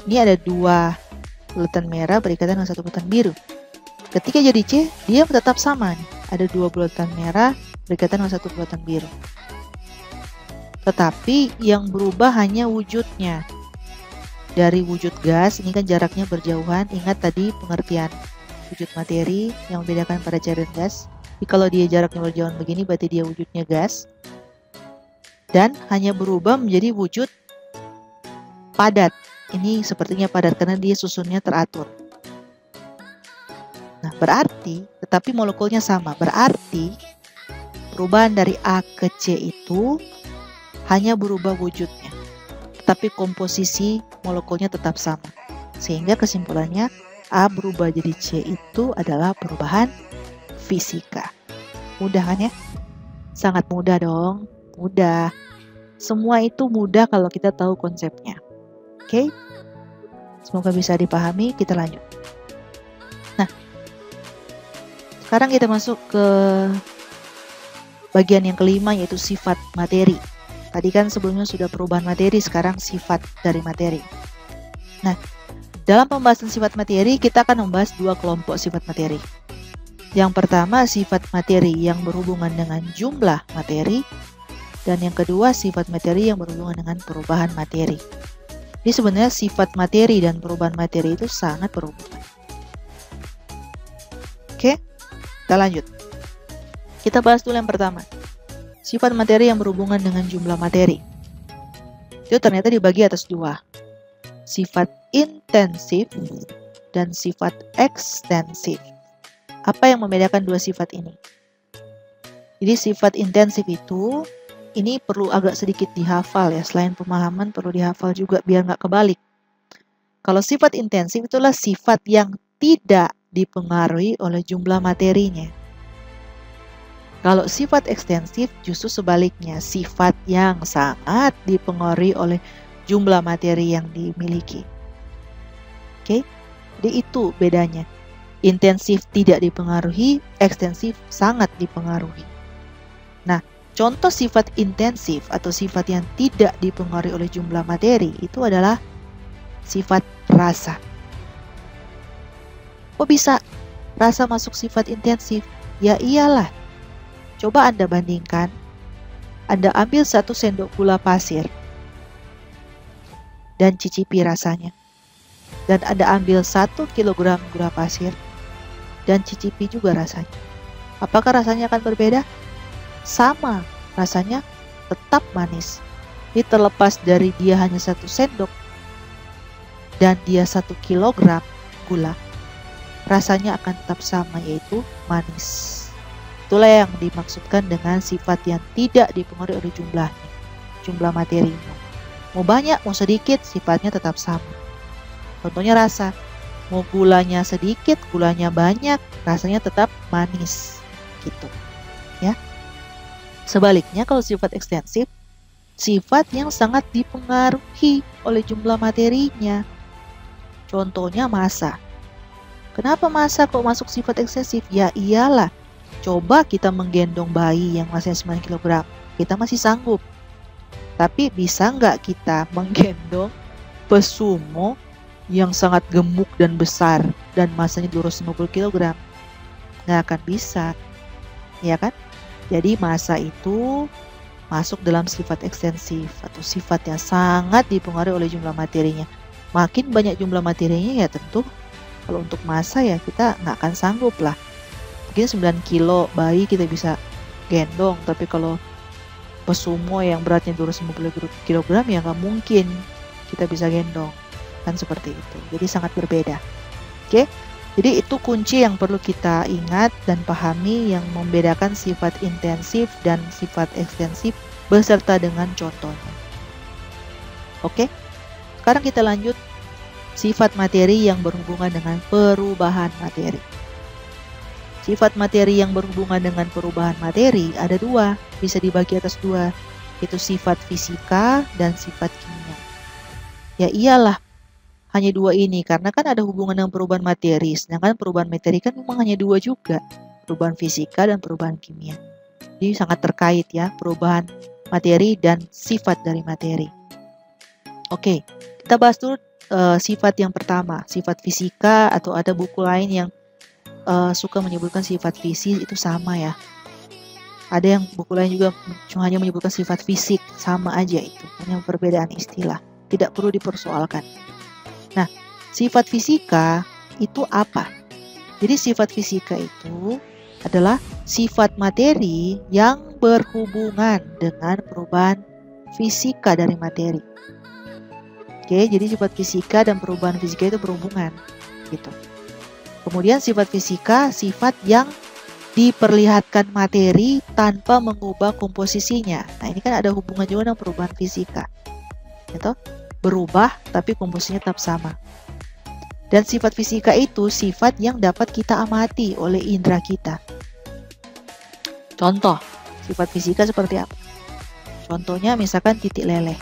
Ini ada 2 bulatan merah berikatan dengan 1 bulatan biru. Ketika jadi C, dia tetap sama nih. Ada 2 bulatan merah berikatan dengan 1 bulatan biru. Tetapi yang berubah hanya wujudnya. Dari wujud gas, ini kan jaraknya berjauhan. Ingat tadi pengertian wujud materi yang membedakan pada cair dan gas. Jadi kalau dia jaraknya berjauhan begini, berarti dia wujudnya gas. Dan hanya berubah menjadi wujud padat. Ini sepertinya padat karena dia susunnya teratur. Nah, berarti, tetapi molekulnya sama. Berarti, perubahan dari A ke C itu hanya berubah wujudnya. Tetapi komposisi molekulnya tetap sama. Sehingga kesimpulannya, A berubah jadi C itu adalah perubahan fisika. Mudah kan ya? Sangat mudah dong. Mudah. Semua itu mudah kalau kita tahu konsepnya. Oke? Semoga bisa dipahami. Kita lanjut. Nah, sekarang kita masuk ke bagian yang kelima, yaitu sifat materi. Tadi kan sebelumnya sudah perubahan materi, sekarang sifat dari materi. Nah, dalam pembahasan sifat materi, kita akan membahas 2 kelompok sifat materi. Yang pertama, sifat materi yang berhubungan dengan jumlah materi. Dan yang kedua, sifat materi yang berhubungan dengan perubahan materi. Jadi sebenarnya sifat materi dan perubahan materi itu sangat berhubungan. Oke, kita lanjut. Kita bahas dulu yang pertama. Sifat materi yang berhubungan dengan jumlah materi. Itu ternyata dibagi atas 2. Sifat intensif dan sifat ekstensif. Apa yang membedakan 2 sifat ini? Jadi sifat intensif itu, ini perlu agak sedikit dihafal ya. Selain pemahaman perlu dihafal juga biar nggak kebalik. Kalau sifat intensif itulah sifat yang tidak dipengaruhi oleh jumlah materinya. Kalau sifat ekstensif justru sebaliknya, sifat yang sangat dipengaruhi oleh jumlah materi yang dimiliki. Oke, jadi itu bedanya. Intensif tidak dipengaruhi, ekstensif sangat dipengaruhi. Nah, contoh sifat intensif atau sifat yang tidak dipengaruhi oleh jumlah materi itu adalah sifat rasa. Kok bisa rasa masuk sifat intensif? Ya iyalah. Coba Anda bandingkan. Anda ambil 1 sendok gula pasir dan cicipi rasanya. Dan Anda ambil 1 kilogram gula pasir dan cicipi juga rasanya. Apakah rasanya akan berbeda? Sama, rasanya tetap manis. Ini terlepas dari dia hanya 1 sendok dan dia 1 kilogram gula, rasanya akan tetap sama, yaitu manis. Itulah yang dimaksudkan dengan sifat yang tidak dipengaruhi oleh jumlah materinya. Mau banyak, mau sedikit, sifatnya tetap sama. Contohnya rasa. Mau gulanya sedikit, gulanya banyak, rasanya tetap manis. Gitu. Ya. Sebaliknya kalau sifat ekstensif, sifat yang sangat dipengaruhi oleh jumlah materinya. Contohnya massa. Kenapa massa kok masuk sifat ekstensif? Ya iyalah. Coba kita menggendong bayi yang masih 9 kg. Kita masih sanggup. Tapi bisa nggak kita menggendong pesumo yang sangat gemuk dan besar dan masanya 250 kg? Nggak akan bisa. Ya kan? Jadi massa itu masuk dalam sifat ekstensif atau sifat yang sangat dipengaruhi oleh jumlah materinya. Makin banyak jumlah materinya ya tentu kalau untuk massa ya kita nggak akan sanggup lah. Mungkin 9 kilo bayi kita bisa gendong, tapi kalau pesumo yang beratnya 250 kg ya nggak mungkin kita bisa gendong. Kan seperti itu. Jadi sangat berbeda. Oke? Jadi itu kunci yang perlu kita ingat dan pahami yang membedakan sifat intensif dan sifat ekstensif beserta dengan contohnya. Oke? Sekarang kita lanjut sifat materi yang berhubungan dengan perubahan materi. Sifat materi yang berhubungan dengan perubahan materi ada 2, bisa dibagi atas 2, yaitu sifat fisika dan sifat kimia. Ya iyalah, hanya 2 ini karena kan ada hubungan dengan perubahan materi, sedangkan perubahan materi kan memang hanya 2 juga, perubahan fisika dan perubahan kimia. Jadi sangat terkait ya, perubahan materi dan sifat dari materi. Oke, kita bahas dulu sifat yang pertama, sifat fisika, atau ada buku lain yang suka menyebutkan sifat fisik itu sama ya. Ada yang buku lain juga hanya menyebutkan sifat fisik, sama aja itu, hanya perbedaan istilah, tidak perlu dipersoalkan. Nah, sifat fisika itu apa? Jadi sifat fisika itu adalah sifat materi yang berhubungan dengan perubahan fisika dari materi. Oke, jadi sifat fisika dan perubahan fisika itu berhubungan, gitu. Kemudian sifat fisika, sifat yang diperlihatkan materi tanpa mengubah komposisinya. Nah, ini kan ada hubungan juga dengan perubahan fisika, gitu. Berubah tapi komposisinya tetap sama. Dan sifat fisika itu sifat yang dapat kita amati oleh indera kita. Contoh, sifat fisika seperti apa? Contohnya misalkan titik leleh.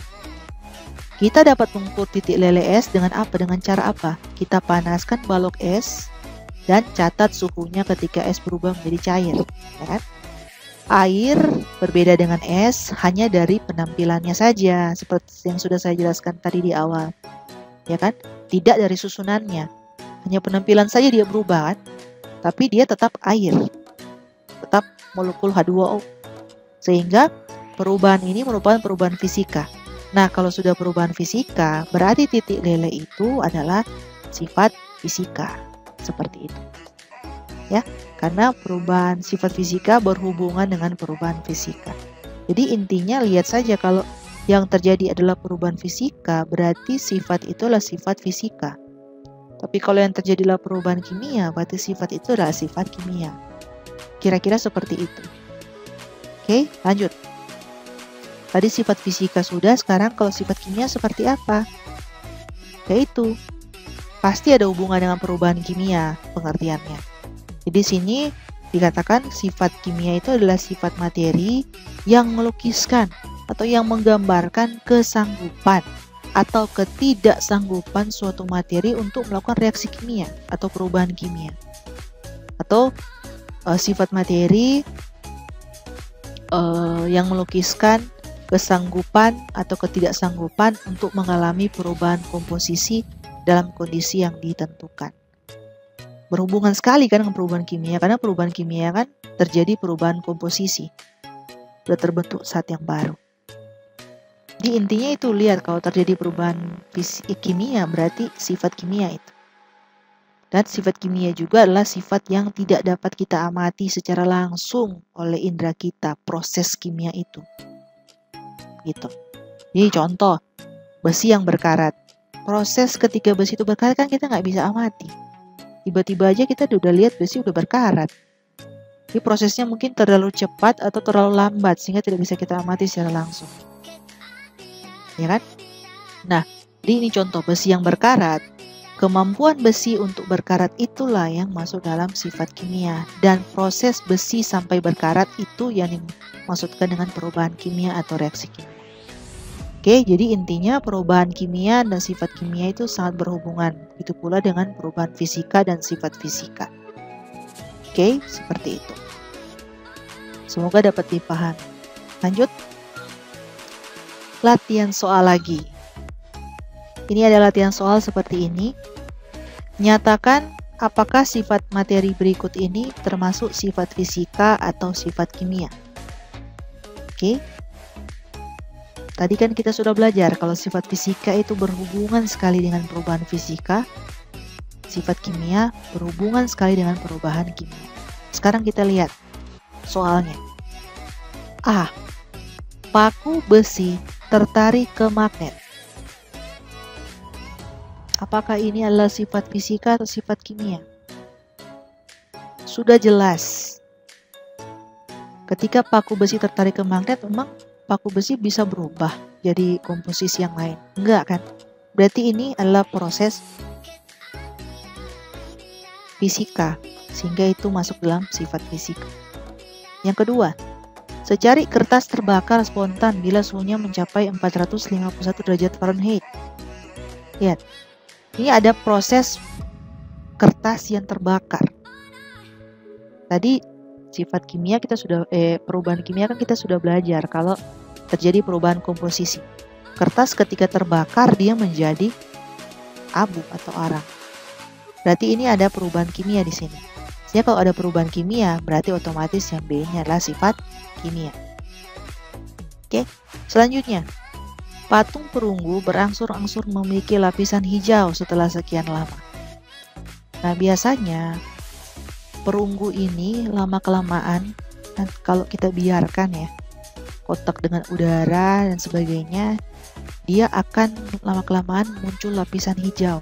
Kita dapat mengukur titik leleh es dengan apa? Dengan cara apa? Kita panaskan balok es dan catat suhunya ketika es berubah menjadi cair. Ya kan? Air berbeda dengan es hanya dari penampilannya saja, seperti yang sudah saya jelaskan tadi di awal. Ya kan? Tidak dari susunannya, hanya penampilan saja dia berubah kan, tapi dia tetap air, tetap molekul H2O, sehingga perubahan ini merupakan perubahan fisika. Nah, kalau sudah perubahan fisika, berarti titik leleh itu adalah sifat fisika, seperti itu ya, karena perubahan sifat fisika berhubungan dengan perubahan fisika. Jadi intinya lihat saja, kalau yang terjadi adalah perubahan fisika, berarti sifat itu adalah sifat fisika. Tapi kalau yang terjadi adalah perubahan kimia, berarti sifat itu adalah sifat kimia. Kira-kira seperti itu. Oke, lanjut. Tadi sifat fisika sudah, sekarang kalau sifat kimia seperti apa? Yaitu, pasti ada hubungan dengan perubahan kimia pengertiannya. Jadi sini dikatakan sifat kimia itu adalah sifat materi yang melukiskan atau yang menggambarkan kesanggupan atau ketidaksanggupan suatu materi untuk melakukan reaksi kimia atau perubahan kimia. Atau sifat materi yang melukiskan kesanggupan atau ketidaksanggupan untuk mengalami perubahan komposisi dalam kondisi yang ditentukan. Berhubungan sekali kan dengan perubahan kimia, karena perubahan kimia kan terjadi perubahan komposisi, sudah terbentuk zat yang baru. Jadi intinya itu, lihat kalau terjadi perubahan kimia berarti sifat kimia itu. Dan sifat kimia juga adalah sifat yang tidak dapat kita amati secara langsung oleh indera kita, proses kimia itu. Gitu. Jadi contoh, besi yang berkarat. Proses ketika besi itu berkarat kan kita nggak bisa amati. Tiba-tiba aja kita udah lihat besi udah berkarat. Jadi prosesnya mungkin terlalu cepat atau terlalu lambat sehingga tidak bisa kita amati secara langsung. Ya kan? Nah, ini contoh besi yang berkarat. Kemampuan besi untuk berkarat itulah yang masuk dalam sifat kimia. Dan proses besi sampai berkarat itu yang dimaksudkan dengan perubahan kimia atau reaksi kimia. Oke, jadi intinya perubahan kimia dan sifat kimia itu sangat berhubungan. Itu pula dengan perubahan fisika dan sifat fisika. Oke, seperti itu. Semoga dapat dipahami. Lanjut. Latihan soal lagi. Ini ada latihan soal seperti ini. Nyatakan apakah sifat materi berikut ini termasuk sifat fisika atau sifat kimia. Oke. Tadi kan kita sudah belajar kalau sifat fisika itu berhubungan sekali dengan perubahan fisika. Sifat kimia berhubungan sekali dengan perubahan kimia. Sekarang kita lihat soalnya. A. Paku besi tertarik ke magnet. Apakah ini adalah sifat fisika atau sifat kimia? Sudah jelas. Ketika paku besi tertarik ke magnet, memang paku besi bisa berubah jadi komposisi yang lain. Enggak kan? Berarti ini adalah proses fisika, sehingga itu masuk dalam sifat fisika. Yang kedua, secari kertas terbakar spontan bila suhunya mencapai 451 derajat Fahrenheit. Lihat, ini ada proses kertas yang terbakar. Tadi sifat kimia kita sudah perubahan kimia kan kita sudah belajar kalau terjadi perubahan komposisi. Kertas ketika terbakar dia menjadi abu atau arang. Berarti ini ada perubahan kimia di sini. Jadi kalau ada perubahan kimia, berarti otomatis yang B-nya adalah sifat kimia. Oke, selanjutnya. Patung perunggu berangsur-angsur memiliki lapisan hijau setelah sekian lama. Nah, biasanya perunggu ini lama-kelamaan, dan kalau kita biarkan ya, kontak dengan udara dan sebagainya, dia akan lama-kelamaan muncul lapisan hijau.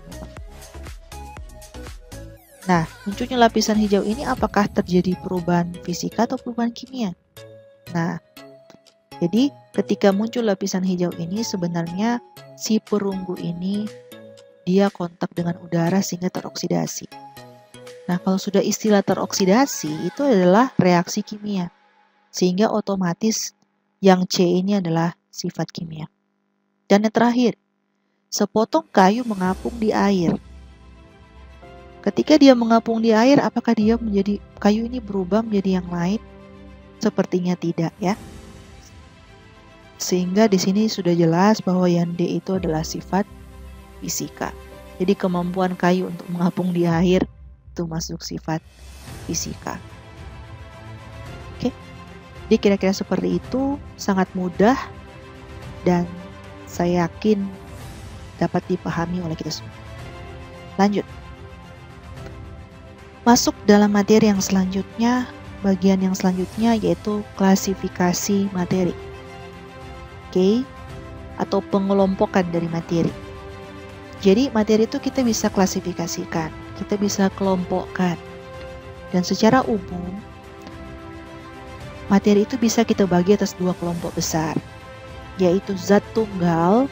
Nah, munculnya lapisan hijau ini apakah terjadi perubahan fisika atau perubahan kimia? Nah, jadi ketika muncul lapisan hijau ini sebenarnya si perunggu ini dia kontak dengan udara sehingga teroksidasi. Nah, kalau sudah istilah teroksidasi itu adalah reaksi kimia. Sehingga otomatis yang C ini adalah sifat kimia. Dan yang terakhir, sepotong kayu mengapung di air. Ketika dia mengapung di air, apakah dia menjadi kayu ini berubah menjadi yang lain? Sepertinya tidak ya. Sehingga di sini sudah jelas bahwa yang D itu adalah sifat fisika. Jadi kemampuan kayu untuk mengapung di air itu masuk sifat fisika. Oke. Jadi kira-kira seperti itu, sangat mudah dan saya yakin dapat dipahami oleh kita semua. Lanjut. Masuk dalam materi yang selanjutnya, bagian yang selanjutnya yaitu klasifikasi materi. Oke, atau pengelompokan dari materi. Jadi materi itu kita bisa klasifikasikan, kita bisa kelompokkan. Dan secara umum, materi itu bisa kita bagi atas dua kelompok besar, yaitu zat tunggal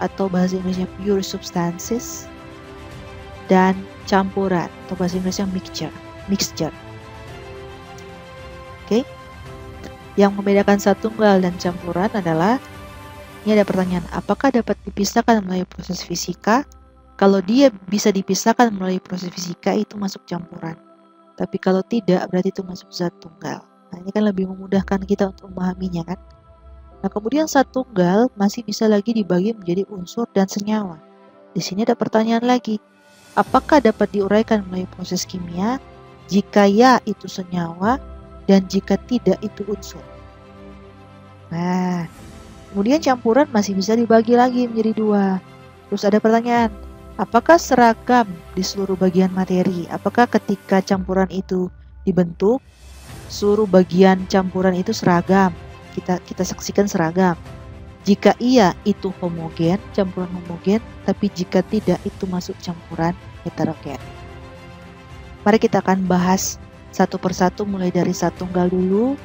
atau bahasa Inggrisnya pure substances, dan campuran atau bahasa Inggrisnya mixture. Oke. Yang membedakan zat tunggal dan campuran adalah, ini ada pertanyaan, apakah dapat dipisahkan melalui proses fisika? Kalau dia bisa dipisahkan melalui proses fisika, itu masuk campuran. Tapi kalau tidak, berarti itu masuk zat tunggal. Nah, ini kan lebih memudahkan kita untuk memahaminya kan. Nah, kemudian zat tunggal masih bisa lagi dibagi menjadi unsur dan senyawa. Di sini ada pertanyaan lagi, apakah dapat diuraikan melalui proses kimia? Jika ya, itu senyawa, dan jika tidak itu unsur. Nah, kemudian campuran masih bisa dibagi lagi menjadi dua. Terus ada pertanyaan, apakah seragam di seluruh bagian materi? Apakah ketika campuran itu dibentuk, seluruh bagian campuran itu seragam? Kita saksikan seragam. Jika iya, itu homogen, campuran homogen, tapi jika tidak, itu masuk campuran heterogen. Mari kita akan bahas satu persatu mulai dari zat tunggal dulu,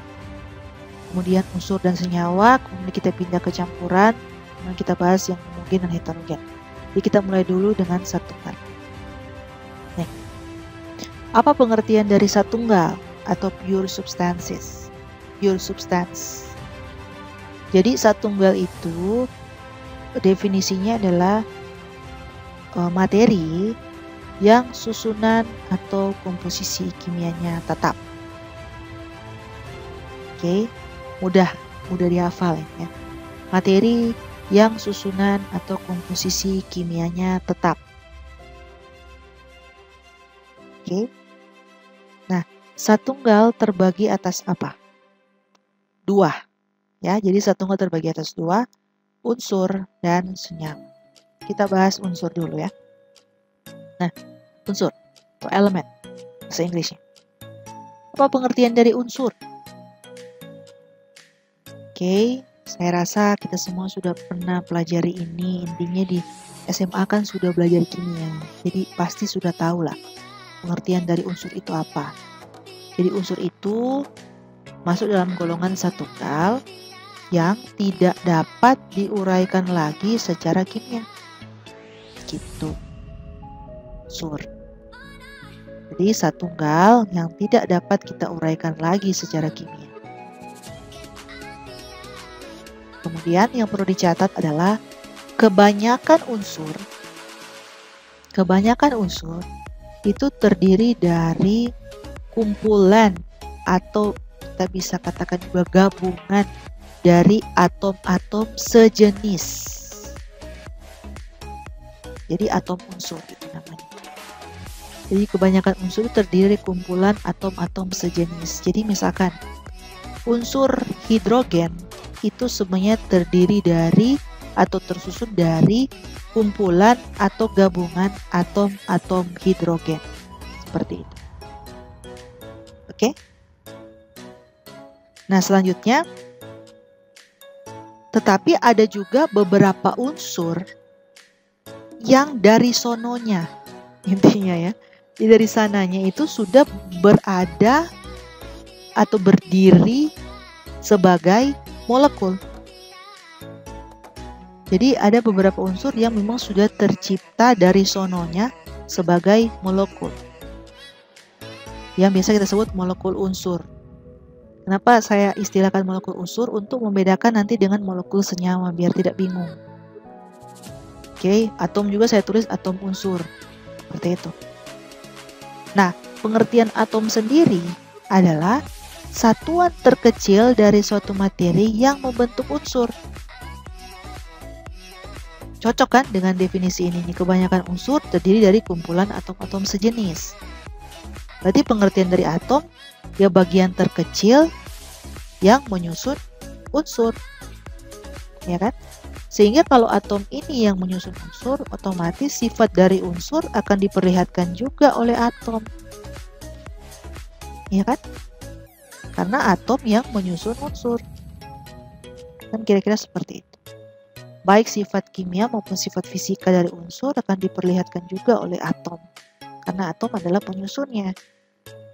kemudian unsur dan senyawa, kemudian kita pindah ke campuran, kemudian kita bahas yang homogen dan heterogen. Jadi kita mulai dulu dengan zat tunggal. Nih, apa pengertian dari zat tunggal atau pure substances? Pure substance. Jadi zat tunggal itu definisinya adalah materi yang susunan atau komposisi kimianya tetap. Oke, mudah dihafal ya. Materi yang susunan atau komposisi kimianya tetap. Oke. Nah, zat tunggal terbagi atas apa? Dua. Ya, jadi zat tunggal terbagi atas dua, unsur dan senyawa. Kita bahas unsur dulu ya. Nah, unsur atau elemen bahasa Inggrisnya. Apa pengertian dari unsur? Oke, saya rasa kita semua sudah pernah pelajari ini. Intinya di SMA kan sudah belajar kimia, jadi pasti sudah tahu lah pengertian dari unsur itu apa. Jadi unsur itu masuk dalam golongan zat tunggal yang tidak dapat diuraikan lagi secara kimia. Gitu. Unsur. Jadi zat tunggal yang tidak dapat kita uraikan lagi secara kimia. Kemudian yang perlu dicatat adalah kebanyakan unsur itu terdiri dari kumpulan atau kita bisa katakan juga gabungan dari atom-atom sejenis. Jadi atom unsur itu namanya. Jadi kebanyakan unsur itu terdiri dari kumpulan atom-atom sejenis. Jadi misalkan unsur hidrogen itu sebenarnya terdiri dari atau tersusun dari kumpulan atau gabungan atom-atom hidrogen. Seperti itu. Oke? Nah, selanjutnya, tetapi ada juga beberapa unsur yang dari sononya, intinya ya. Jadi dari sananya itu sudah berada atau berdiri sebagai molekul. Jadi ada beberapa unsur yang memang sudah tercipta dari sononya sebagai molekul. Yang biasa kita sebut molekul unsur. Kenapa saya istilahkan molekul unsur? Untuk membedakan nanti dengan molekul senyawa biar tidak bingung. Oke, atom juga saya tulis atom unsur. Seperti itu. Nah, pengertian atom sendiri adalah satuan terkecil dari suatu materi yang membentuk unsur. Cocok kan dengan definisi ini? Kebanyakan unsur terdiri dari kumpulan atom-atom sejenis. Berarti pengertian dari atom, ya bagian terkecil yang menyusun unsur. Ya kan? Sehingga kalau atom ini yang menyusun unsur, otomatis sifat dari unsur akan diperlihatkan juga oleh atom. Ya kan? Karena atom yang menyusun unsur. Kan kira-kira seperti itu. Baik sifat kimia maupun sifat fisika dari unsur akan diperlihatkan juga oleh atom. Karena atom adalah penyusunnya.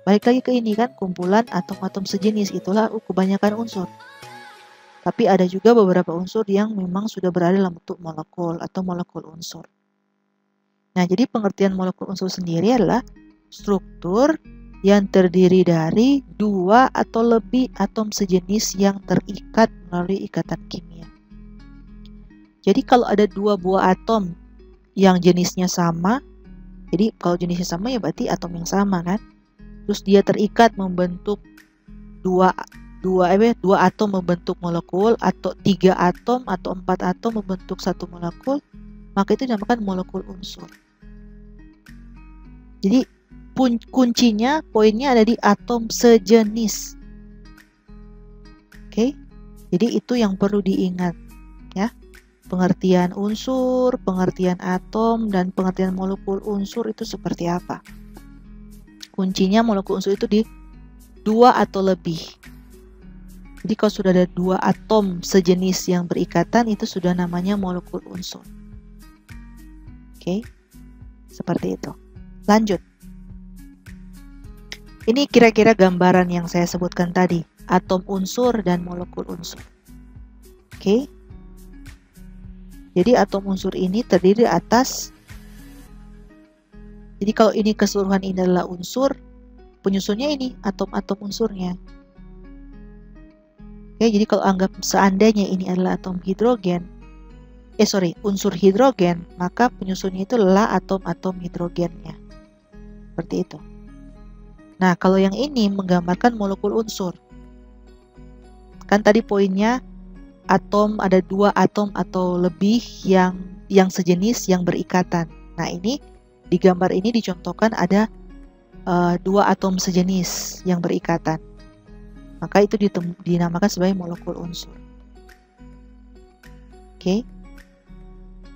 Balik lagi ke ini kan, kumpulan atom-atom sejenis, itulah kebanyakan unsur. Tapi ada juga beberapa unsur yang memang sudah berada dalam bentuk molekul atau molekul unsur. Nah, jadi pengertian molekul unsur sendiri adalah struktur yang terdiri dari dua atau lebih atom sejenis yang terikat melalui ikatan kimia. Jadi kalau ada dua buah atom yang jenisnya sama, jadi kalau jenisnya sama ya berarti atom yang sama kan. Terus dia terikat membentuk dua atom membentuk molekul, atau 3 atom atau 4 atom membentuk satu molekul, maka itu dinamakan molekul unsur. Jadi kuncinya, poinnya ada di atom sejenis. Oke, jadi itu yang perlu diingat ya. Pengertian unsur, pengertian atom, dan pengertian molekul unsur itu seperti apa. Kuncinya molekul unsur itu di 2 atau lebih. Jadi kalau sudah ada 2 atom sejenis yang berikatan, itu sudah namanya molekul unsur. Oke, seperti itu. Lanjut. Ini kira-kira gambaran yang saya sebutkan tadi, atom unsur dan molekul unsur. Oke. Jadi atom unsur ini terdiri atas, jadi kalau ini keseluruhan ini adalah unsur, penyusunnya ini atom-atom unsurnya. Oke, jadi kalau anggap seandainya ini adalah atom hidrogen, unsur hidrogen, maka penyusunnya itu adalah atom-atom hidrogennya. Seperti itu. Nah, kalau yang ini menggambarkan molekul unsur. Kan tadi poinnya atom, ada 2 atom atau lebih yang sejenis yang berikatan. Nah, ini di gambar ini dicontohkan ada 2 atom sejenis yang berikatan. Maka itu dinamakan sebagai molekul unsur. Oke.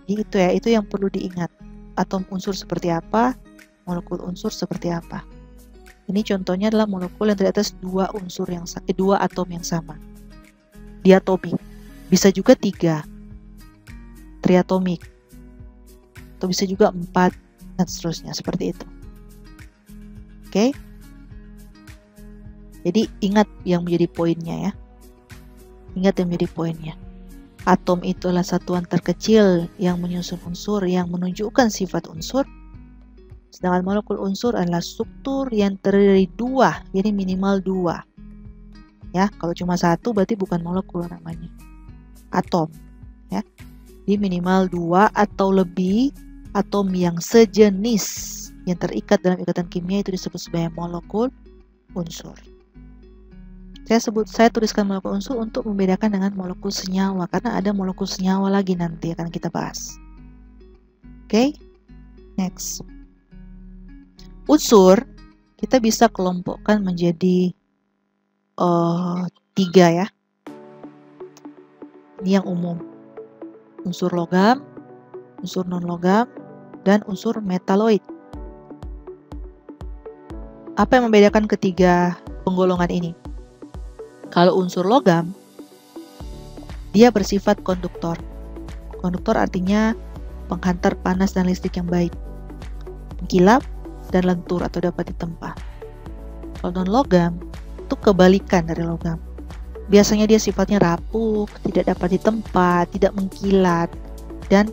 Jadi itu yang perlu diingat. Atom unsur seperti apa, molekul unsur seperti apa. Ini contohnya adalah molekul yang terdiri atas 2 atom yang sama. Diatomik. Bisa juga 3. Triatomik. Atau bisa juga 4 dan seterusnya, seperti itu. Oke. Jadi ingat yang menjadi poinnya ya. Ingat yang menjadi poinnya. Atom itu adalah satuan terkecil yang menyusun unsur yang menunjukkan sifat unsur. Sedangkan molekul unsur adalah struktur yang terdiri dari 2, jadi minimal 2. Ya, kalau cuma 1 berarti bukan molekul namanya. Atom, ya. Jadi minimal 2 atau lebih atom yang sejenis yang terikat dalam ikatan kimia itu disebut sebagai molekul unsur. Saya tuliskan molekul unsur untuk membedakan dengan molekul senyawa, karena ada molekul senyawa lagi nanti akan kita bahas. Oke, Next. Unsur kita bisa kelompokkan menjadi 3 ya. Ini yang umum. Unsur logam, unsur non-logam, dan unsur metaloid. Apa yang membedakan ketiga penggolongan ini? Kalau unsur logam, dia bersifat konduktor. Konduktor artinya penghantar panas dan listrik yang baik, mengkilap dan lentur atau dapat ditempa. Kalau non-logam, itu kebalikan dari logam. Biasanya dia sifatnya rapuh, tidak dapat ditempa, tidak mengkilat, dan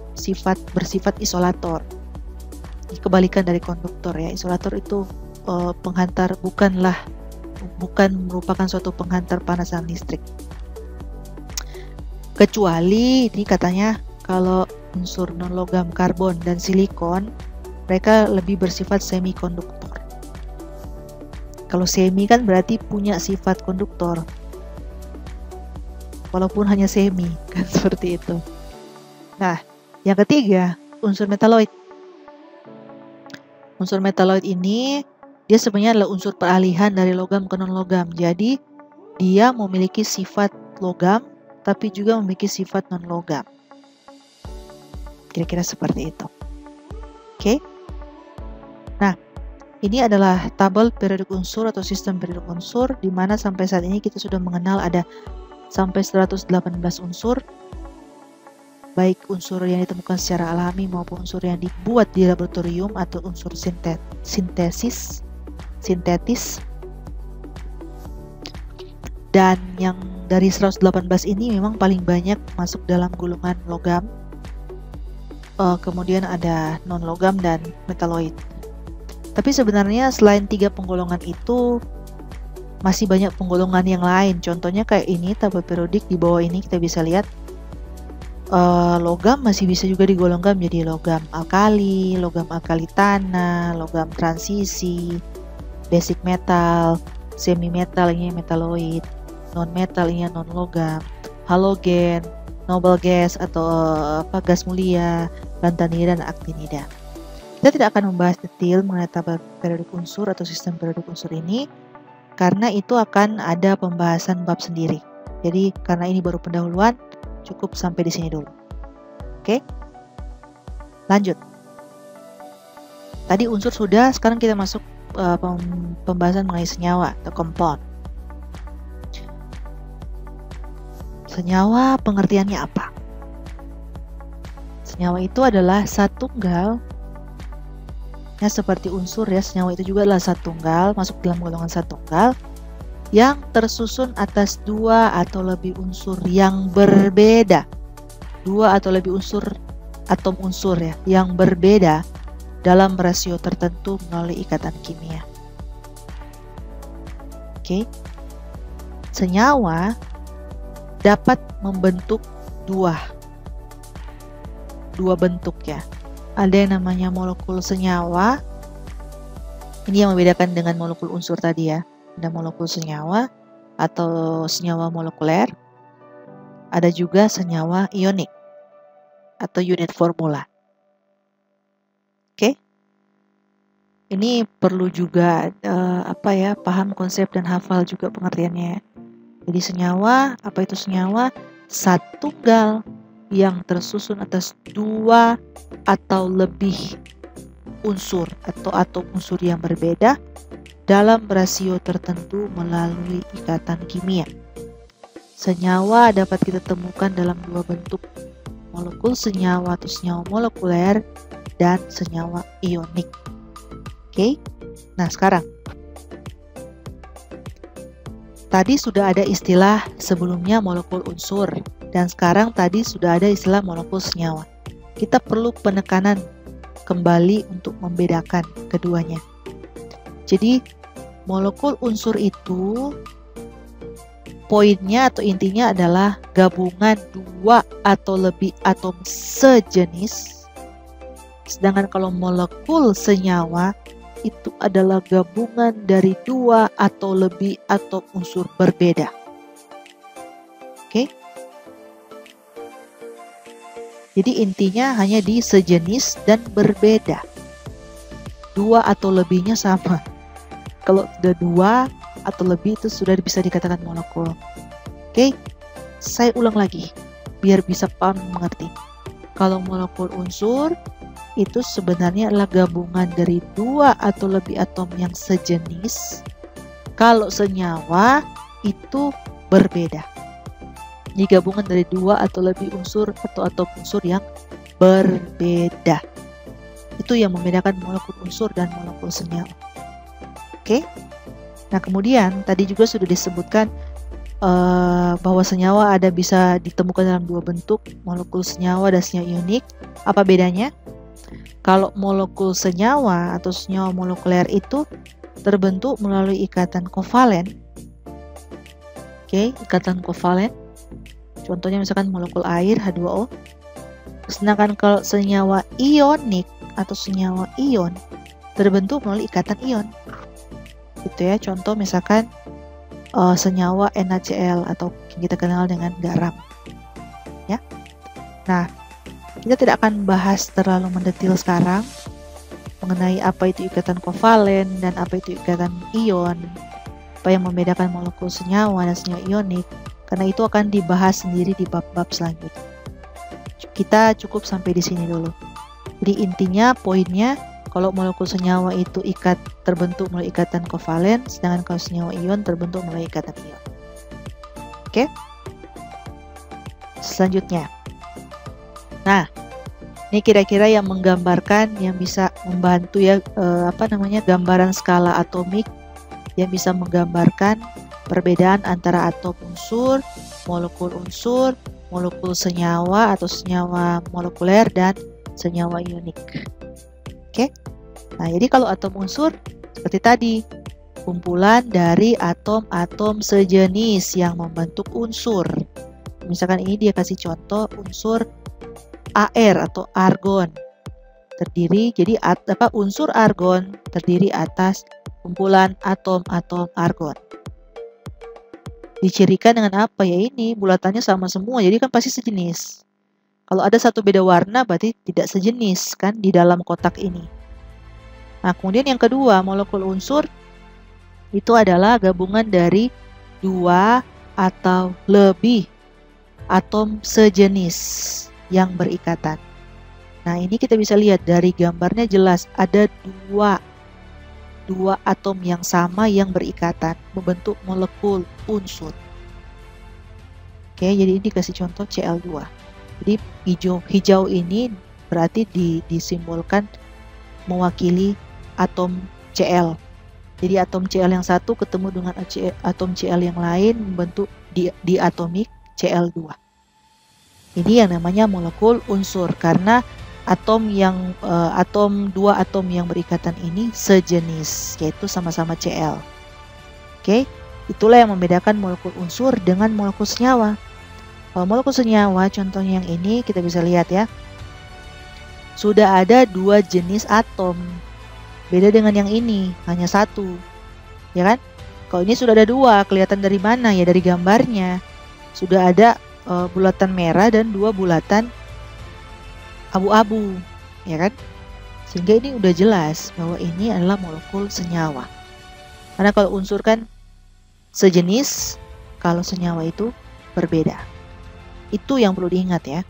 bersifat isolator. Ini kebalikan dari konduktor ya. Isolator itu penghantar, bukan merupakan suatu penghantar panas dan listrik. Kecuali ini katanya kalau unsur non-logam karbon dan silikon, mereka lebih bersifat semikonduktor. Kalau semi kan berarti punya sifat konduktor, walaupun hanya semi, kan seperti itu. Nah, yang ketiga, unsur metaloid. Unsur metaloid ini, dia sebenarnya adalah unsur peralihan dari logam ke non-logam. Jadi, dia memiliki sifat logam, tapi juga memiliki sifat non-logam. Kira-kira seperti itu. Oke? Nah, ini adalah tabel periodik unsur atau sistem periodik unsur, di mana sampai saat ini kita sudah mengenal ada sampai 118 unsur, baik unsur yang ditemukan secara alami maupun unsur yang dibuat di laboratorium atau unsur sintetis. Dan yang dari 118 ini memang paling banyak masuk dalam golongan logam. Kemudian ada non-logam dan metaloid. Tapi sebenarnya selain 3 penggolongan itu, masih banyak penggolongan yang lain. Contohnya kayak ini, tabel periodik di bawah ini kita bisa lihat logam masih bisa juga digolongkan menjadi logam alkali tanah, logam transisi, basic metal, semi metal ini metaloid, non metal ini non logam, halogen, noble gas atau gas mulia, lanthanida dan actinida. Kita tidak akan membahas detail mengenai tabel periodik unsur atau sistem periodik unsur ini, karena itu akan ada pembahasan bab sendiri. Jadi karena ini baru pendahuluan, cukup sampai di sini dulu. Oke? Lanjut. Tadi unsur sudah, sekarang kita masuk pembahasan mengenai senyawa atau compound. Senyawa pengertiannya apa? Senyawa itu adalah satu tunggal. Ya, seperti unsur ya, senyawa itu juga adalah satu tunggal, masuk dalam golongan satu tunggal yang tersusun atas 2 atau lebih unsur yang berbeda. 2 atau lebih atom unsur ya, yang berbeda dalam rasio tertentu melalui ikatan kimia. Oke. Senyawa dapat membentuk dua bentuk ya. Ada yang namanya molekul senyawa. Ini yang membedakan dengan molekul unsur tadi ya. Ada molekul senyawa atau senyawa molekuler. Ada juga senyawa ionik atau unit formula. Oke. Ini perlu juga paham konsep dan hafal juga pengertiannya. Jadi senyawa, apa itu senyawa? Satu tunggal yang tersusun atas 2 atau lebih unsur atau atom unsur yang berbeda dalam rasio tertentu melalui ikatan kimia. Senyawa dapat kita temukan dalam 2 bentuk, molekul senyawa atau senyawa molekuler dan senyawa ionik. Oke, nah sekarang tadi sudah ada istilah sebelumnya molekul unsur, dan sekarang tadi sudah ada istilah molekul senyawa. Kita perlu penekanan kembali untuk membedakan keduanya. Jadi molekul unsur itu poinnya atau intinya adalah gabungan 2 atau lebih atom sejenis. Sedangkan kalau molekul senyawa itu adalah gabungan dari 2 atau lebih atom unsur berbeda. Oke? Jadi intinya hanya di sejenis dan berbeda. dua atau lebihnya sama. Kalau udah dua atau lebih itu sudah bisa dikatakan molekul. Oke, saya ulang lagi biar bisa paham mengerti. Kalau molekul unsur itu sebenarnya adalah gabungan dari dua atau lebih atom yang sejenis. Kalau senyawa itu berbeda. Ini gabungan dari dua atau lebih unsur atau atom unsur yang berbeda. Itu yang membedakan molekul unsur dan molekul senyawa. Oke. Nah, kemudian tadi juga sudah disebutkan bahwa senyawa ada bisa ditemukan dalam dua bentuk, molekul senyawa dan senyawa ionik. Apa bedanya? Kalau molekul senyawa atau senyawa molekuler itu terbentuk melalui ikatan kovalen. Oke, ikatan kovalen. Contohnya misalkan molekul air H2O. Sedangkan kalau senyawa ionik atau senyawa ion terbentuk melalui ikatan ion. Gitu ya, contoh misalkan senyawa NaCl atau yang kita kenal dengan garam. Ya. Nah, kita tidak akan bahas terlalu mendetail sekarang mengenai apa itu ikatan kovalen dan apa itu ikatan ion, apa yang membedakan molekul senyawa dan senyawa ionik, karena itu akan dibahas sendiri di bab-bab selanjutnya. Kita cukup sampai di sini dulu. Jadi intinya, poinnya, kalau molekul senyawa itu terbentuk melalui ikatan kovalen, sedangkan kalau senyawa ion terbentuk melalui ikatan ion. Oke? Selanjutnya. Nah, ini kira-kira yang menggambarkan, yang bisa membantu ya, gambaran skala atomik yang bisa menggambarkan perbedaan antara atom unsur, molekul senyawa atau senyawa molekuler dan senyawa ionik. Oke? Nah, jadi kalau atom unsur seperti tadi, kumpulan dari atom-atom sejenis yang membentuk unsur. Misalkan ini dia kasih contoh unsur Ar atau argon. Unsur argon terdiri atas kumpulan atom-atom argon. Dicirikan dengan apa ya, ini bulatannya sama semua, jadi kan pasti sejenis. Kalau ada satu beda warna berarti tidak sejenis kan di dalam kotak ini. Nah, kemudian yang kedua, molekul unsur itu adalah gabungan dari dua atau lebih atom sejenis yang berikatan. Nah, ini kita bisa lihat dari gambarnya jelas ada dua atom yang sama yang berikatan membentuk molekul unsur. Oke, jadi ini dikasih contoh Cl2. Jadi hijau ini berarti disimbolkan mewakili atom Cl. Jadi atom Cl yang satu ketemu dengan atom Cl yang lain membentuk diatomik Cl2. Ini yang namanya molekul unsur karena dua atom yang berikatan ini sejenis, yaitu sama-sama Cl. Oke, itulah yang membedakan molekul unsur dengan molekul senyawa. Kalau molekul senyawa, contohnya yang ini kita bisa lihat ya, sudah ada dua jenis atom. Beda dengan yang ini, hanya satu. Ya kan? Kalau ini sudah ada dua, kelihatan dari mana? Ya dari gambarnya. Sudah ada bulatan merah dan dua bulatan abu-abu. Ya kan? Sehingga ini udah jelas bahwa ini adalah molekul senyawa. Karena kalau unsur kan sejenis, kalau senyawa itu berbeda. Itu yang perlu diingat ya.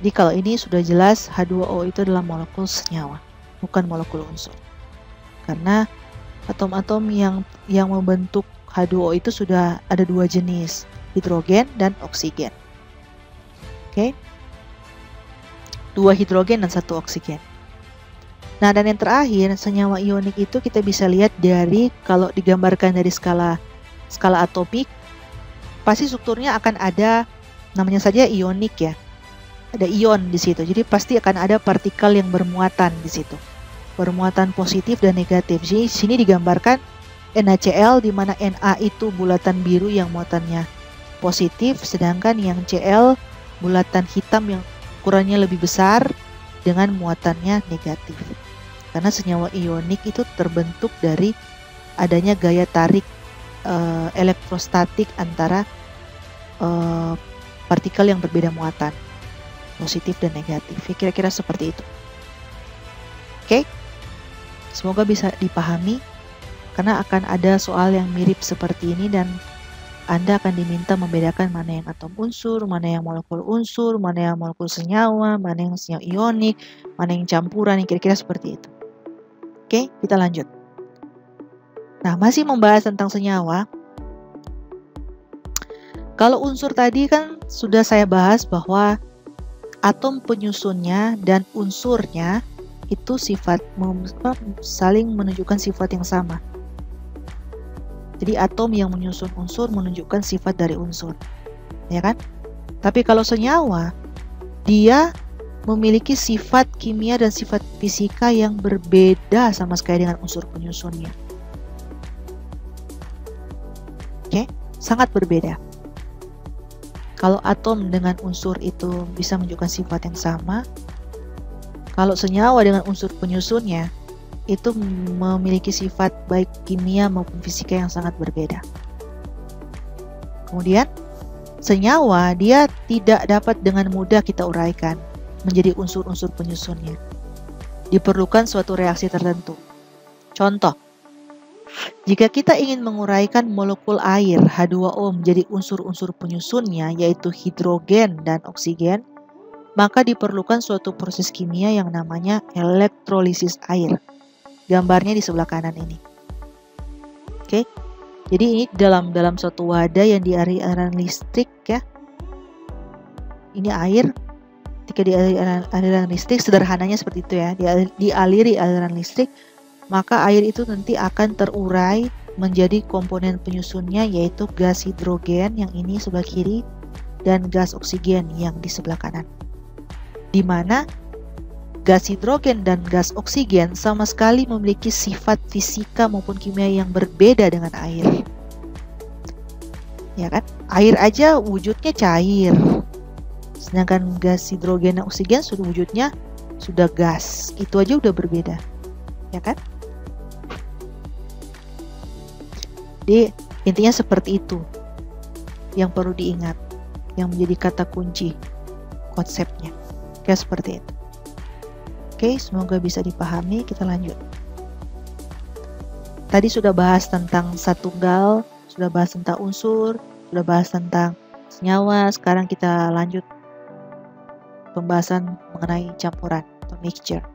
Jadi kalau ini sudah jelas H2O itu adalah molekul senyawa, bukan molekul unsur. Karena atom-atom yang membentuk H2O itu sudah ada dua jenis, hidrogen dan oksigen. Oke. Dua hidrogen dan satu oksigen. Nah, dan yang terakhir, senyawa ionik itu kita bisa lihat dari, kalau digambarkan dari skala atomik, pasti strukturnya akan ada, namanya saja ionik ya. Ada ion di situ, jadi pasti akan ada partikel yang bermuatan di situ, bermuatan positif dan negatif. Jadi sini digambarkan NaCl, di mana Na itu bulatan biru yang muatannya positif, sedangkan yang Cl bulatan hitam yang ukurannya lebih besar dengan muatannya negatif. Karena senyawa ionik itu terbentuk dari adanya gaya tarik elektrostatik antara partikel yang berbeda muatan, positif dan negatif. Kira-kira seperti itu. Oke. Semoga bisa dipahami, karena akan ada soal yang mirip seperti ini dan Anda akan diminta membedakan mana yang atom unsur, mana yang molekul unsur, mana yang molekul senyawa, mana yang senyawa ionik, mana yang campuran, yang kira-kira seperti itu. Oke, kita lanjut. Nah, masih membahas tentang senyawa. Kalau unsur tadi kan sudah saya bahas bahwa atom penyusunnya dan unsurnya itu saling menunjukkan sifat yang sama. Jadi atom yang menyusun unsur menunjukkan sifat dari unsur, ya kan? Tapi kalau senyawa, dia memiliki sifat kimia dan sifat fisika yang berbeda sama sekali dengan unsur penyusunnya. Oke, sangat berbeda. Kalau atom dengan unsur itu bisa menunjukkan sifat yang sama, kalau senyawa dengan unsur penyusunnya itu memiliki sifat baik kimia maupun fisika yang sangat berbeda. Kemudian, senyawa dia tidak dapat dengan mudah kita uraikan menjadi unsur-unsur penyusunnya. Diperlukan suatu reaksi tertentu. Contoh, jika kita ingin menguraikan molekul air H2O menjadi unsur-unsur penyusunnya, yaitu hidrogen dan oksigen, maka diperlukan suatu proses kimia yang namanya elektrolisis air. Gambarnya di sebelah kanan ini. Oke. Jadi ini dalam suatu wadah yang dialiri aliran listrik ya. Ini air. Ketika dialiri aliran listrik, sederhananya seperti itu ya. Dialiri aliran listrik, maka air itu nanti akan terurai menjadi komponen penyusunnya, yaitu gas hidrogen yang ini sebelah kiri dan gas oksigen yang di sebelah kanan. Di mana gas hidrogen dan gas oksigen sama sekali memiliki sifat fisika maupun kimia yang berbeda dengan air. Ya kan? Air aja wujudnya cair. Sedangkan gas hidrogen dan oksigen sudah wujudnya sudah gas. Itu aja udah berbeda. Ya kan? Jadi intinya seperti itu yang perlu diingat, yang menjadi kata kunci konsepnya. Kayak seperti itu. Oke, semoga bisa dipahami. Kita lanjut. Tadi sudah bahas tentang zat tunggal, sudah bahas tentang unsur, sudah bahas tentang senyawa. Sekarang kita lanjut pembahasan mengenai campuran atau mixture.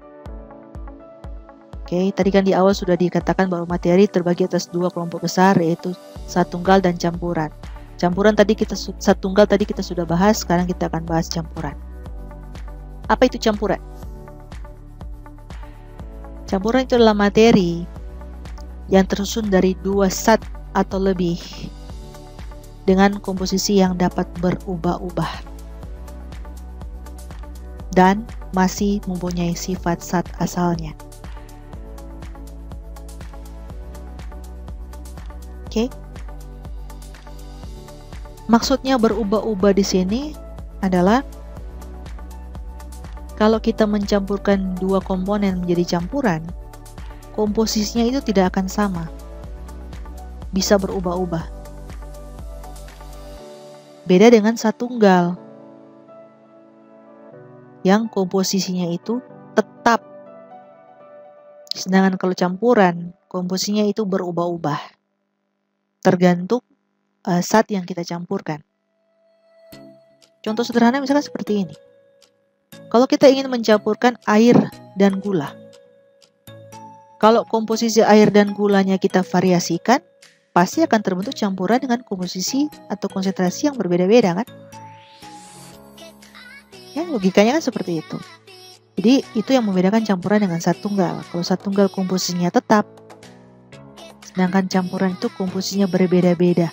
Oke, tadi kan di awal sudah dikatakan bahwa materi terbagi atas dua kelompok besar, yaitu zat tunggal dan campuran. Zat tunggal tadi kita sudah bahas, sekarang kita akan bahas campuran. Apa itu campuran? Campuran itu adalah materi yang tersusun dari dua zat atau lebih dengan komposisi yang dapat berubah-ubah dan masih mempunyai sifat zat asalnya. Oke. Maksudnya berubah-ubah di sini adalah kalau kita mencampurkan dua komponen menjadi campuran, komposisinya itu tidak akan sama. Bisa berubah-ubah. Beda dengan zat tunggal, yang komposisinya itu tetap. Sedangkan kalau campuran, komposisinya itu berubah-ubah. Tergantung zat yang kita campurkan. Contoh sederhana misalkan seperti ini. Kalau kita ingin mencampurkan air dan gula, kalau komposisi air dan gulanya kita variasikan, pasti akan terbentuk campuran dengan komposisi atau konsentrasi yang berbeda-beda kan? Ya, logikanya kan seperti itu. Jadi itu yang membedakan campuran dengan zat tunggal. Kalau zat tunggal komposisinya tetap, sedangkan campuran itu komposisinya berbeda-beda,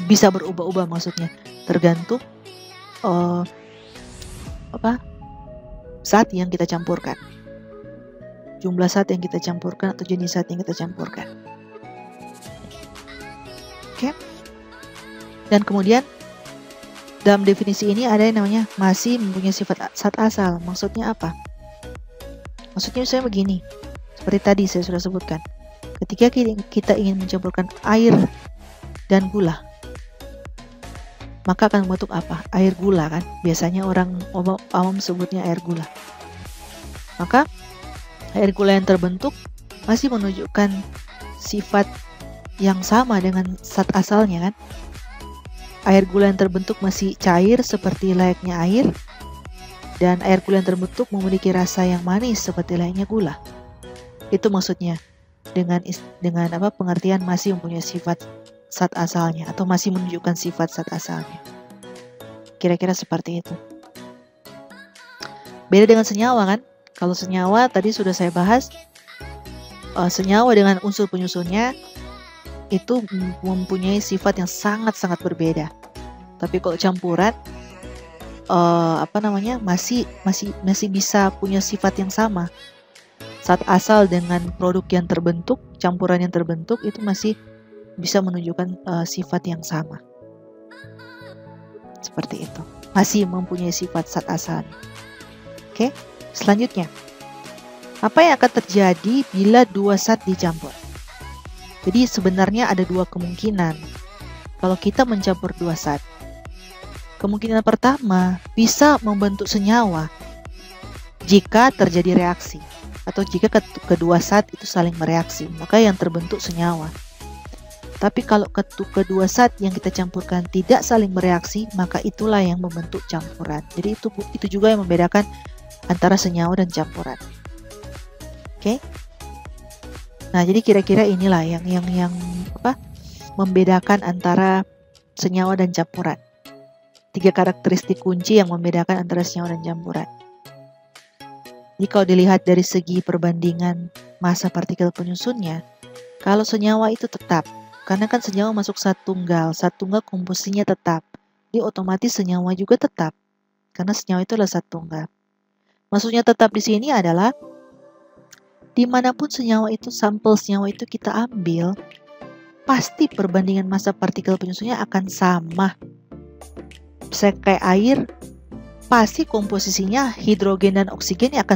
bisa berubah-ubah maksudnya, tergantung zat yang kita campurkan, jumlah zat yang kita campurkan atau jenis zat yang kita campurkan. Oke. Dan kemudian dalam definisi ini ada yang namanya masih mempunyai sifat zat asal. Maksudnya apa? Maksudnya misalnya begini, seperti tadi saya sudah sebutkan. Ketika kita ingin mencampurkan air dan gula, maka akan membentuk apa? Air gula kan? Biasanya orang awam sebutnya air gula. Maka air gula yang terbentuk masih menunjukkan sifat yang sama dengan zat asalnya kan. Air gula yang terbentuk masih cair seperti layaknya air, dan air gula yang terbentuk memiliki rasa yang manis seperti layaknya gula. Itu maksudnya dengan pengertian masih mempunyai sifat zat asalnya atau masih menunjukkan sifat zat asalnya. Kira-kira seperti itu. Beda dengan senyawa kan? Kalau senyawa tadi sudah saya bahas, senyawa dengan unsur penyusunnya itu mempunyai sifat yang sangat-sangat berbeda. Tapi kalau campuran masih bisa punya sifat yang sama. Zat asal dengan produk yang terbentuk, campuran yang terbentuk itu masih bisa menunjukkan sifat yang sama. Seperti itu. Masih mempunyai sifat zat asal. Oke, selanjutnya. Apa yang akan terjadi bila dua zat dicampur? Jadi sebenarnya ada dua kemungkinan kalau kita mencampur dua zat. Kemungkinan pertama bisa membentuk senyawa jika terjadi reaksi atau jika kedua zat itu saling bereaksi, maka yang terbentuk senyawa. Tapi kalau kedua zat yang kita campurkan tidak saling bereaksi, maka itulah yang membentuk campuran. Jadi itu juga yang membedakan antara senyawa dan campuran. Oke? Nah, jadi kira-kira inilah yang membedakan antara senyawa dan campuran. 3 karakteristik kunci yang membedakan antara senyawa dan campuran. Jadi kalau dilihat dari segi perbandingan massa partikel penyusunnya, kalau senyawa itu tetap, karena kan senyawa masuk zat tunggal komposisinya tetap, jadi otomatis senyawa juga tetap, karena senyawa itu adalah zat tunggal. Maksudnya tetap di sini adalah dimanapun sampel senyawa itu kita ambil, pasti perbandingan massa partikel penyusunnya akan sama. Misalnya kayak air, pasti komposisinya hidrogen dan oksigen akan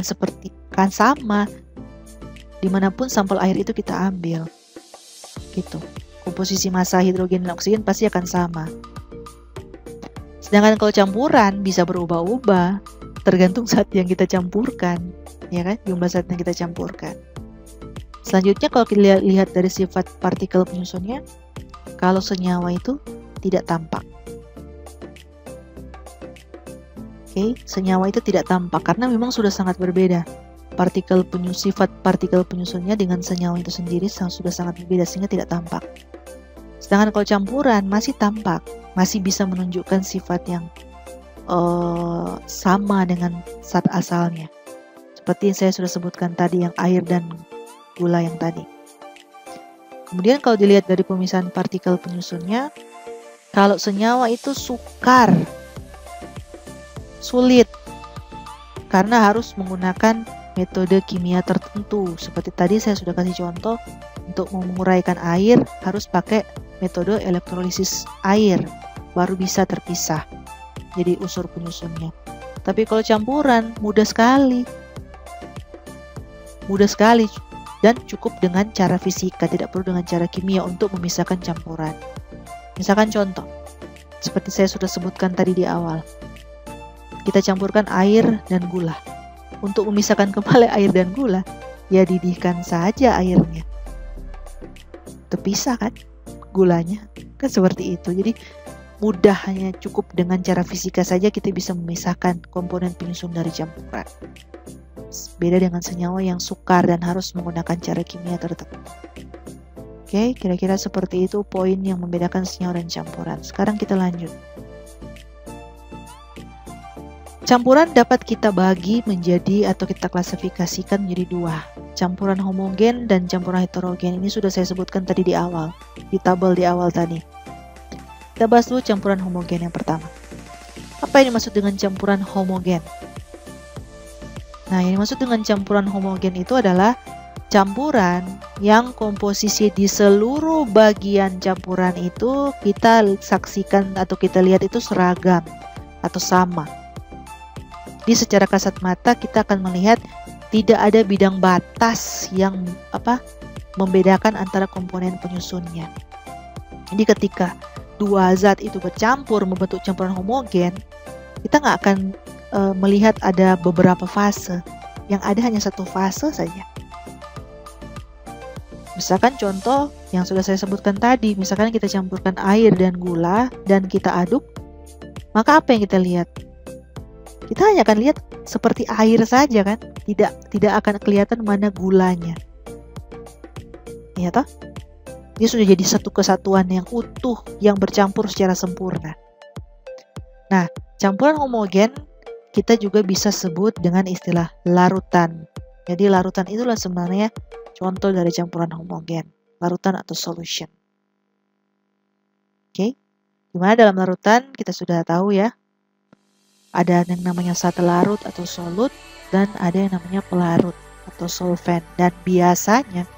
sama. Dimanapun sampel air itu kita ambil, gitu. Komposisi massa hidrogen dan oksigen pasti akan sama. Sedangkan kalau campuran bisa berubah-ubah, tergantung zat yang kita campurkan. Ya kan, jumlah zat yang kita campurkan. Selanjutnya kalau kita lihat dari sifat partikel penyusunnya, kalau senyawa itu tidak tampak. Oke, senyawa itu tidak tampak karena memang sudah sangat berbeda. Sifat partikel penyusunnya dengan senyawa itu sendiri sudah sangat berbeda sehingga tidak tampak. Sedangkan kalau campuran masih tampak, masih bisa menunjukkan sifat yang sama dengan zat asalnya. Seperti yang saya sudah sebutkan tadi, yang air dan gula yang tadi. Kemudian kalau dilihat dari pemisahan partikel penyusunnya, kalau senyawa itu sukar, sulit, karena harus menggunakan metode kimia tertentu. Seperti tadi saya sudah kasih contoh, untuk menguraikan air harus pakai metode elektrolisis air, baru bisa terpisah jadi unsur penyusunnya. Tapi kalau campuran mudah sekali dan cukup dengan cara fisika, tidak perlu dengan cara kimia untuk memisahkan campuran. Misalkan contoh, seperti saya sudah sebutkan tadi di awal, kita campurkan air dan gula. Untuk memisahkan kembali air dan gula, ya didihkan saja airnya, terpisah kan gulanya, kan seperti itu. Jadi mudah, hanya cukup dengan cara fisika saja kita bisa memisahkan komponen penyusun dari campuran. Beda dengan senyawa yang sukar dan harus menggunakan cara kimia tertentu. Oke, kira-kira seperti itu poin yang membedakan senyawa dan campuran. Sekarang kita lanjut. Campuran dapat kita bagi menjadi atau kita klasifikasikan menjadi 2. Campuran homogen dan campuran heterogen. Ini sudah saya sebutkan tadi di awal, di tabel di awal tadi. Kita bahas dulu campuran homogen yang pertama. Apa yang dimaksud dengan campuran homogen? Nah, yang dimaksud dengan campuran homogen itu adalah campuran yang komposisi di seluruh bagian campuran itu kita saksikan atau kita lihat itu seragam atau sama. Jadi secara kasat mata kita akan melihat tidak ada bidang batas yang membedakan antara komponen penyusunnya. Jadi ketika dua zat itu bercampur membentuk campuran homogen, kita nggak akan melihat ada beberapa fase. Yang ada hanya satu fase saja. Misalkan contoh yang sudah saya sebutkan tadi, misalkan kita campurkan air dan gula dan kita aduk, maka apa yang kita lihat? Kita hanya akan lihat seperti air saja kan, tidak akan kelihatan mana gulanya. Ya toh? Dia sudah jadi satu kesatuan yang utuh, yang bercampur secara sempurna. Nah, campuran homogen kita juga bisa sebut dengan istilah larutan. Jadi larutan itulah sebenarnya contoh dari campuran homogen, larutan atau solution. Oke, dimana dalam larutan kita sudah tahu ya, ada yang namanya zat larut atau solut, dan ada yang namanya pelarut atau solvent. Dan biasanya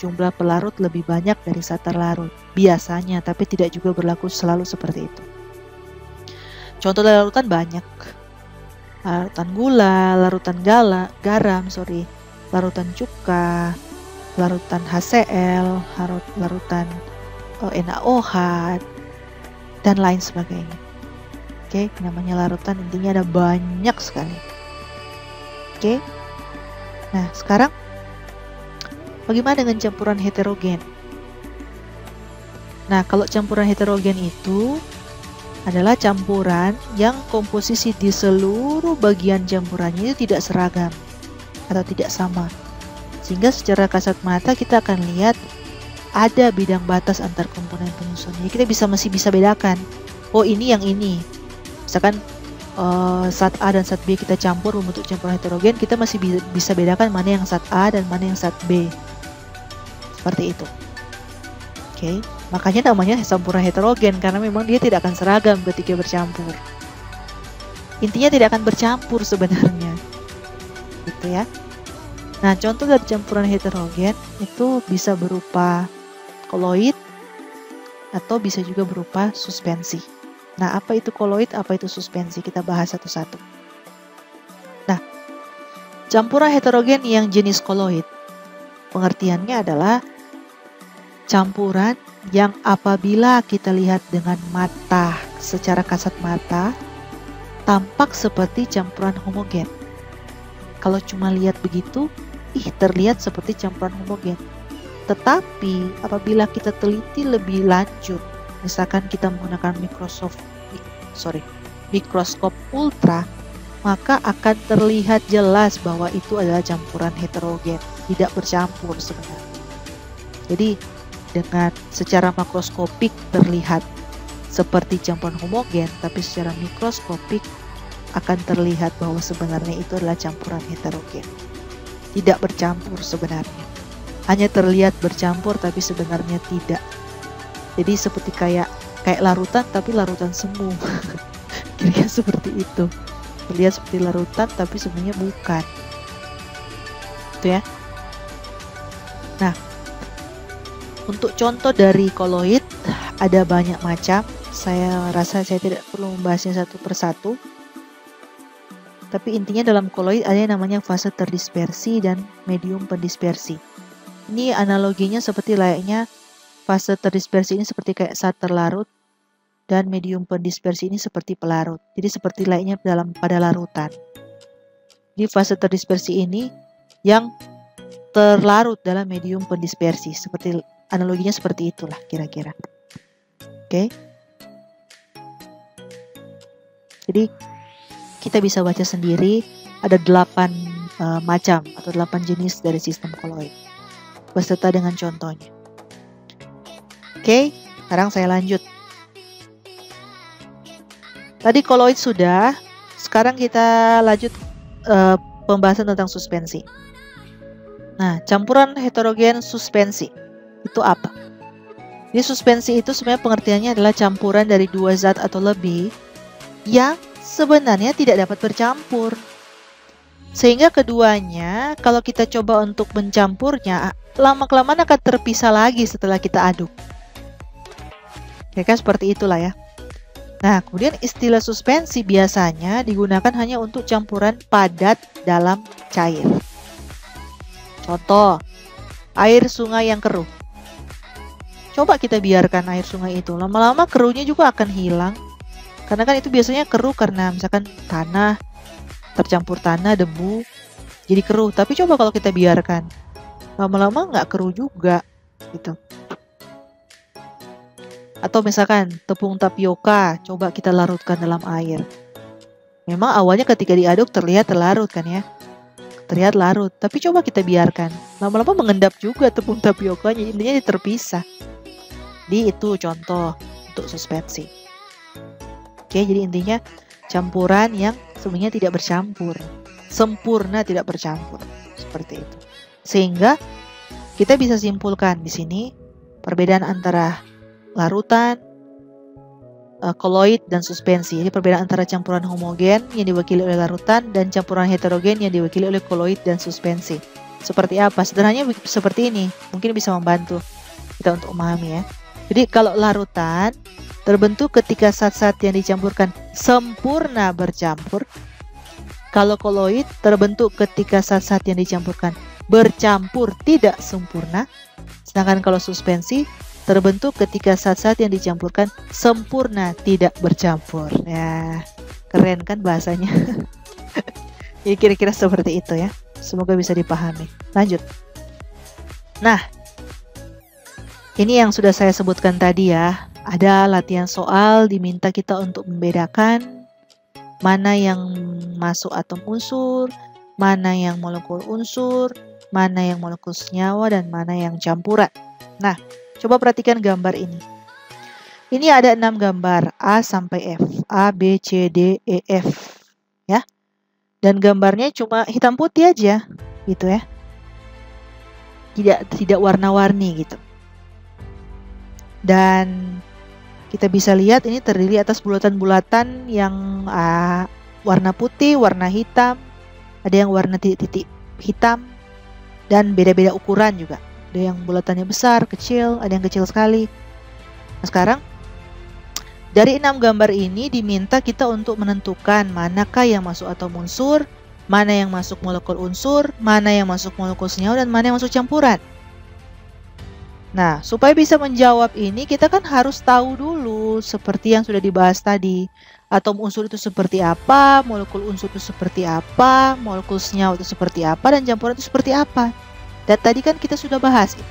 jumlah pelarut lebih banyak dari zat larut. Biasanya, tapi tidak juga berlaku selalu seperti itu. Contoh dari larutan banyak. Larutan gula, larutan garam, larutan cuka, larutan HCl, larutan NaOH, dan lain sebagainya. Oke, namanya larutan, intinya ada banyak sekali. Oke, nah sekarang bagaimana dengan campuran heterogen? Nah, kalau campuran heterogen itu adalah campuran yang komposisi di seluruh bagian campurannya itu tidak seragam atau tidak sama. Sehingga secara kasat mata kita akan lihat ada bidang batas antar komponen penyusunnya. Kita masih bisa bedakan, oh ini yang ini. Misalkan zat A dan zat B kita campur membentuk campuran heterogen, kita masih bisa bedakan mana yang zat A dan mana yang zat B. Seperti itu. Oke, makanya namanya campuran heterogen, karena memang dia tidak akan seragam ketika bercampur. Intinya tidak akan bercampur sebenarnya, gitu ya. Nah, contoh dari campuran heterogen itu bisa berupa koloid atau bisa juga berupa suspensi. Nah, apa itu koloid, apa itu suspensi? Kita bahas satu-satu. Nah, campuran heterogen yang jenis koloid, pengertiannya adalah campuran yang apabila kita lihat dengan mata, secara kasat mata, tampak seperti campuran homogen. Kalau cuma lihat begitu, terlihat seperti campuran homogen. Tetapi apabila kita teliti lebih lanjut, misalkan kita menggunakan mikroskop ultra, maka akan terlihat jelas bahwa itu adalah campuran heterogen, tidak bercampur sebenarnya. Jadi dengan secara makroskopik terlihat seperti campuran homogen, tapi secara mikroskopik akan terlihat bahwa sebenarnya itu adalah campuran heterogen. Tidak bercampur sebenarnya. Hanya terlihat bercampur tapi sebenarnya tidak. Jadi seperti kayak larutan tapi larutan semu. Kira-kira seperti itu. Terlihat seperti larutan tapi sebenarnya bukan. Itu ya. Nah, untuk contoh dari koloid ada banyak macam. Saya rasa saya tidak perlu membahasnya satu persatu. Tapi intinya dalam koloid ada yang namanya fase terdispersi dan medium pendispersi. Ini analoginya seperti layaknya fase terdispersi ini seperti kayak zat terlarut dan medium pendispersi ini seperti pelarut. Jadi seperti layaknya pada larutan. Di fase terdispersi ini yang terlarut dalam medium pendispersi, seperti analoginya seperti itulah kira-kira. Oke. Jadi kita bisa baca sendiri ada 8 macam atau 8 jenis dari sistem koloid beserta dengan contohnya. Oke, sekarang saya lanjut. Tadi koloid sudah, sekarang kita lanjut pembahasan tentang suspensi. Nah, campuran heterogen suspensi itu apa? Jadi suspensi itu sebenarnya pengertiannya adalah campuran dari dua zat atau lebih yang sebenarnya tidak dapat bercampur. Sehingga keduanya kalau kita coba untuk mencampurnya, lama-kelamaan akan terpisah lagi setelah kita aduk. Ya kan, seperti itulah ya. Nah, kemudian istilah suspensi biasanya digunakan hanya untuk campuran padat dalam cair. Contoh, air sungai yang keruh. Coba kita biarkan air sungai itu, lama-lama keruhnya juga akan hilang. Karena kan itu biasanya keruh karena misalkan tanah, tercampur tanah, debu, jadi keruh. Tapi coba kalau kita biarkan, lama-lama nggak keruh juga. gitu. Atau misalkan tepung tapioka, coba kita larutkan dalam air. Memang awalnya ketika diaduk terlihat larut kan ya, terlihat larut, tapi coba kita biarkan, lama-lama mengendap juga tepung tapiokanya, intinya terpisah. Jadi itu contoh untuk suspensi. Oke, jadi intinya campuran yang sebenarnya tidak bercampur, sempurna tidak bercampur, seperti itu. Sehingga kita bisa simpulkan di sini perbedaan antara larutan, koloid, dan suspensi. Jadi perbedaan antara campuran homogen yang diwakili oleh larutan dan campuran heterogen yang diwakili oleh koloid dan suspensi. Seperti apa? Sederhananya seperti ini, mungkin bisa membantu kita untuk memahami ya. Jadi kalau larutan terbentuk ketika zat-zat yang dicampurkan sempurna bercampur. Kalau koloid terbentuk ketika zat-zat yang dicampurkan bercampur tidak sempurna. Sedangkan kalau suspensi terbentuk ketika zat-zat yang dicampurkan sempurna tidak bercampur. Ya, keren kan bahasanya? Jadi kira-kira seperti itu ya. Semoga bisa dipahami. Lanjut. Nah, ini yang sudah saya sebutkan tadi ya. Ada latihan soal diminta kita untuk membedakan mana yang masuk atom unsur, mana yang molekul unsur, mana yang molekul senyawa, dan mana yang campuran. Nah, coba perhatikan gambar ini. Ini ada 6 gambar A sampai F. A, B, C, D, E, F. Ya. Dan gambarnya cuma hitam putih aja gitu ya. Tidak warna-warni gitu. Dan kita bisa lihat ini terdiri atas bulatan-bulatan yang warna putih, warna hitam, ada yang warna titik-titik hitam, dan beda-beda ukuran juga. Ada yang bulatannya besar, kecil, ada yang kecil sekali. Nah, sekarang dari 6 gambar ini diminta kita untuk menentukan manakah yang masuk atom unsur, mana yang masuk molekul unsur, mana yang masuk molekul senyawa, dan mana yang masuk campuran. Nah, supaya bisa menjawab ini kita kan harus tahu dulu seperti yang sudah dibahas tadi. Atom unsur itu seperti apa, molekul unsur itu seperti apa, molekul senyawa itu seperti apa, dan campuran itu seperti apa. Dan tadi kan kita sudah bahas itu.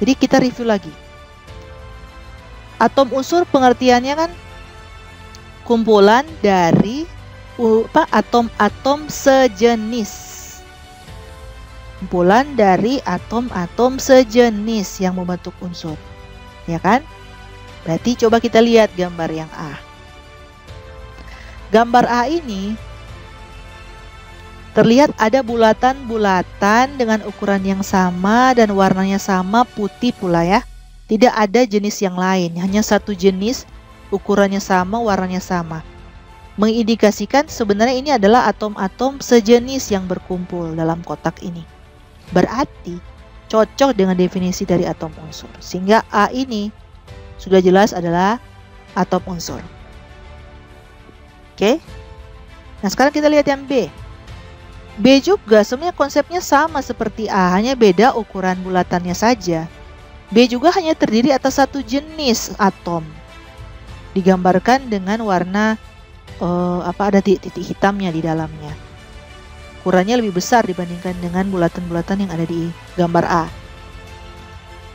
Jadi kita review lagi. Atom unsur pengertiannya kan kumpulan dari atom-atom sejenis. Kumpulan dari atom-atom sejenis yang membentuk unsur, ya kan? Berarti coba kita lihat gambar yang A. Gambar A ini terlihat ada bulatan-bulatan dengan ukuran yang sama dan warnanya sama, putih pula ya. Tidak ada jenis yang lain, hanya satu jenis, ukurannya sama, warnanya sama. Mengindikasikan sebenarnya ini adalah atom-atom sejenis yang berkumpul dalam kotak ini. Berarti cocok dengan definisi dari atom unsur. Sehingga A ini sudah jelas adalah atom unsur. Oke. Nah, sekarang kita lihat yang B. B juga sebenarnya konsepnya sama seperti A, hanya beda ukuran bulatannya saja. B juga hanya terdiri atas satu jenis atom. Digambarkan dengan warna ada titik-titik hitamnya di dalamnya. Ukurannya lebih besar dibandingkan dengan bulatan-bulatan yang ada di gambar A.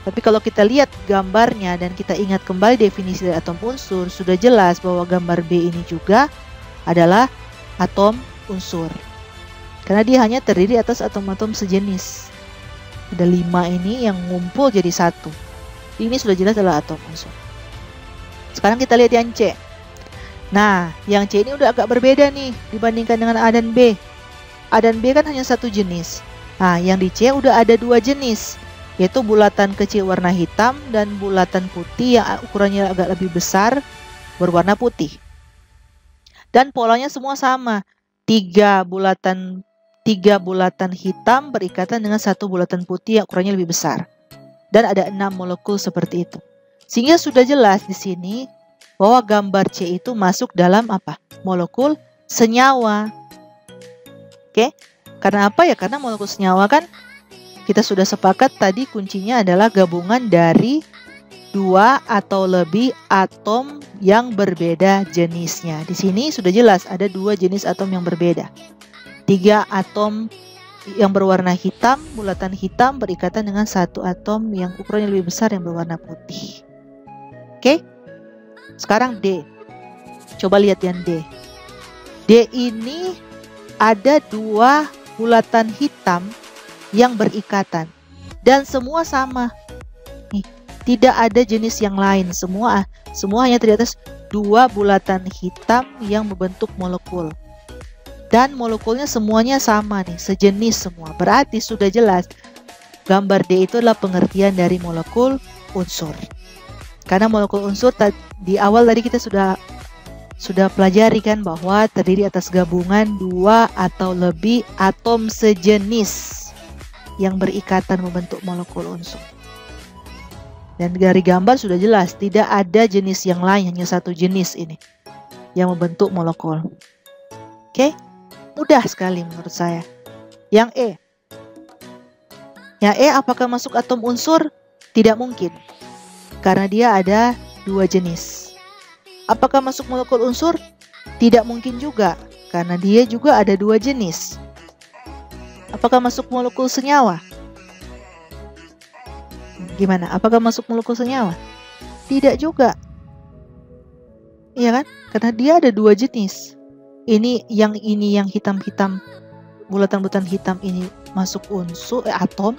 Tapi kalau kita lihat gambarnya dan kita ingat kembali definisi dari atom unsur, sudah jelas bahwa gambar B ini juga adalah atom unsur. Karena dia hanya terdiri atas atom-atom sejenis. Ada 5 ini yang ngumpul jadi satu. Ini sudah jelas adalah atom unsur. Sekarang kita lihat yang C. Nah, yang C ini udah agak berbeda nih dibandingkan dengan A dan B. A dan B kan hanya satu jenis. Nah, yang di C udah ada 2 jenis, yaitu bulatan kecil warna hitam dan bulatan putih yang ukurannya agak lebih besar berwarna putih. Dan polanya semua sama. 3 bulatan hitam berikatan dengan 1 bulatan putih yang ukurannya lebih besar. Dan ada 6 molekul seperti itu. Sehingga sudah jelas di sini bahwa gambar C itu masuk dalam apa? Molekul senyawa. Oke, karena apa ya? Karena molekul senyawa kan kita sudah sepakat tadi kuncinya adalah gabungan dari 2 atau lebih atom yang berbeda jenisnya. Di sini sudah jelas ada 2 jenis atom yang berbeda. 3 atom yang berwarna hitam, bulatan hitam berikatan dengan satu atom yang ukurannya lebih besar yang berwarna putih. Oke? Sekarang D. Coba lihat yang D. D ini ada 2 bulatan hitam yang berikatan dan semua sama. Nih, tidak ada jenis yang lain. Semua hanya terdiri atas 2 bulatan hitam yang membentuk molekul. Dan molekulnya semuanya sama nih, sejenis semua. Berarti sudah jelas gambar D itu adalah pengertian dari molekul unsur. Karena molekul unsur di awal tadi kita sudah pelajari kan bahwa terdiri atas gabungan 2 atau lebih atom sejenis yang berikatan membentuk molekul unsur. Dan dari gambar sudah jelas tidak ada jenis yang lain, hanya satu jenis ini yang membentuk molekul. Oke? Mudah sekali menurut saya. Yang E. Yang E apakah masuk atom unsur? Tidak mungkin. Karena dia ada 2 jenis. Apakah masuk molekul unsur? Tidak mungkin juga. Karena dia juga ada 2 jenis. Apakah masuk molekul senyawa? Gimana? Apakah masuk molekul senyawa? Tidak juga. Iya kan? Karena dia ada 2 jenis. Ini yang hitam-hitam, bulatan-bulatan hitam ini masuk unsur, atom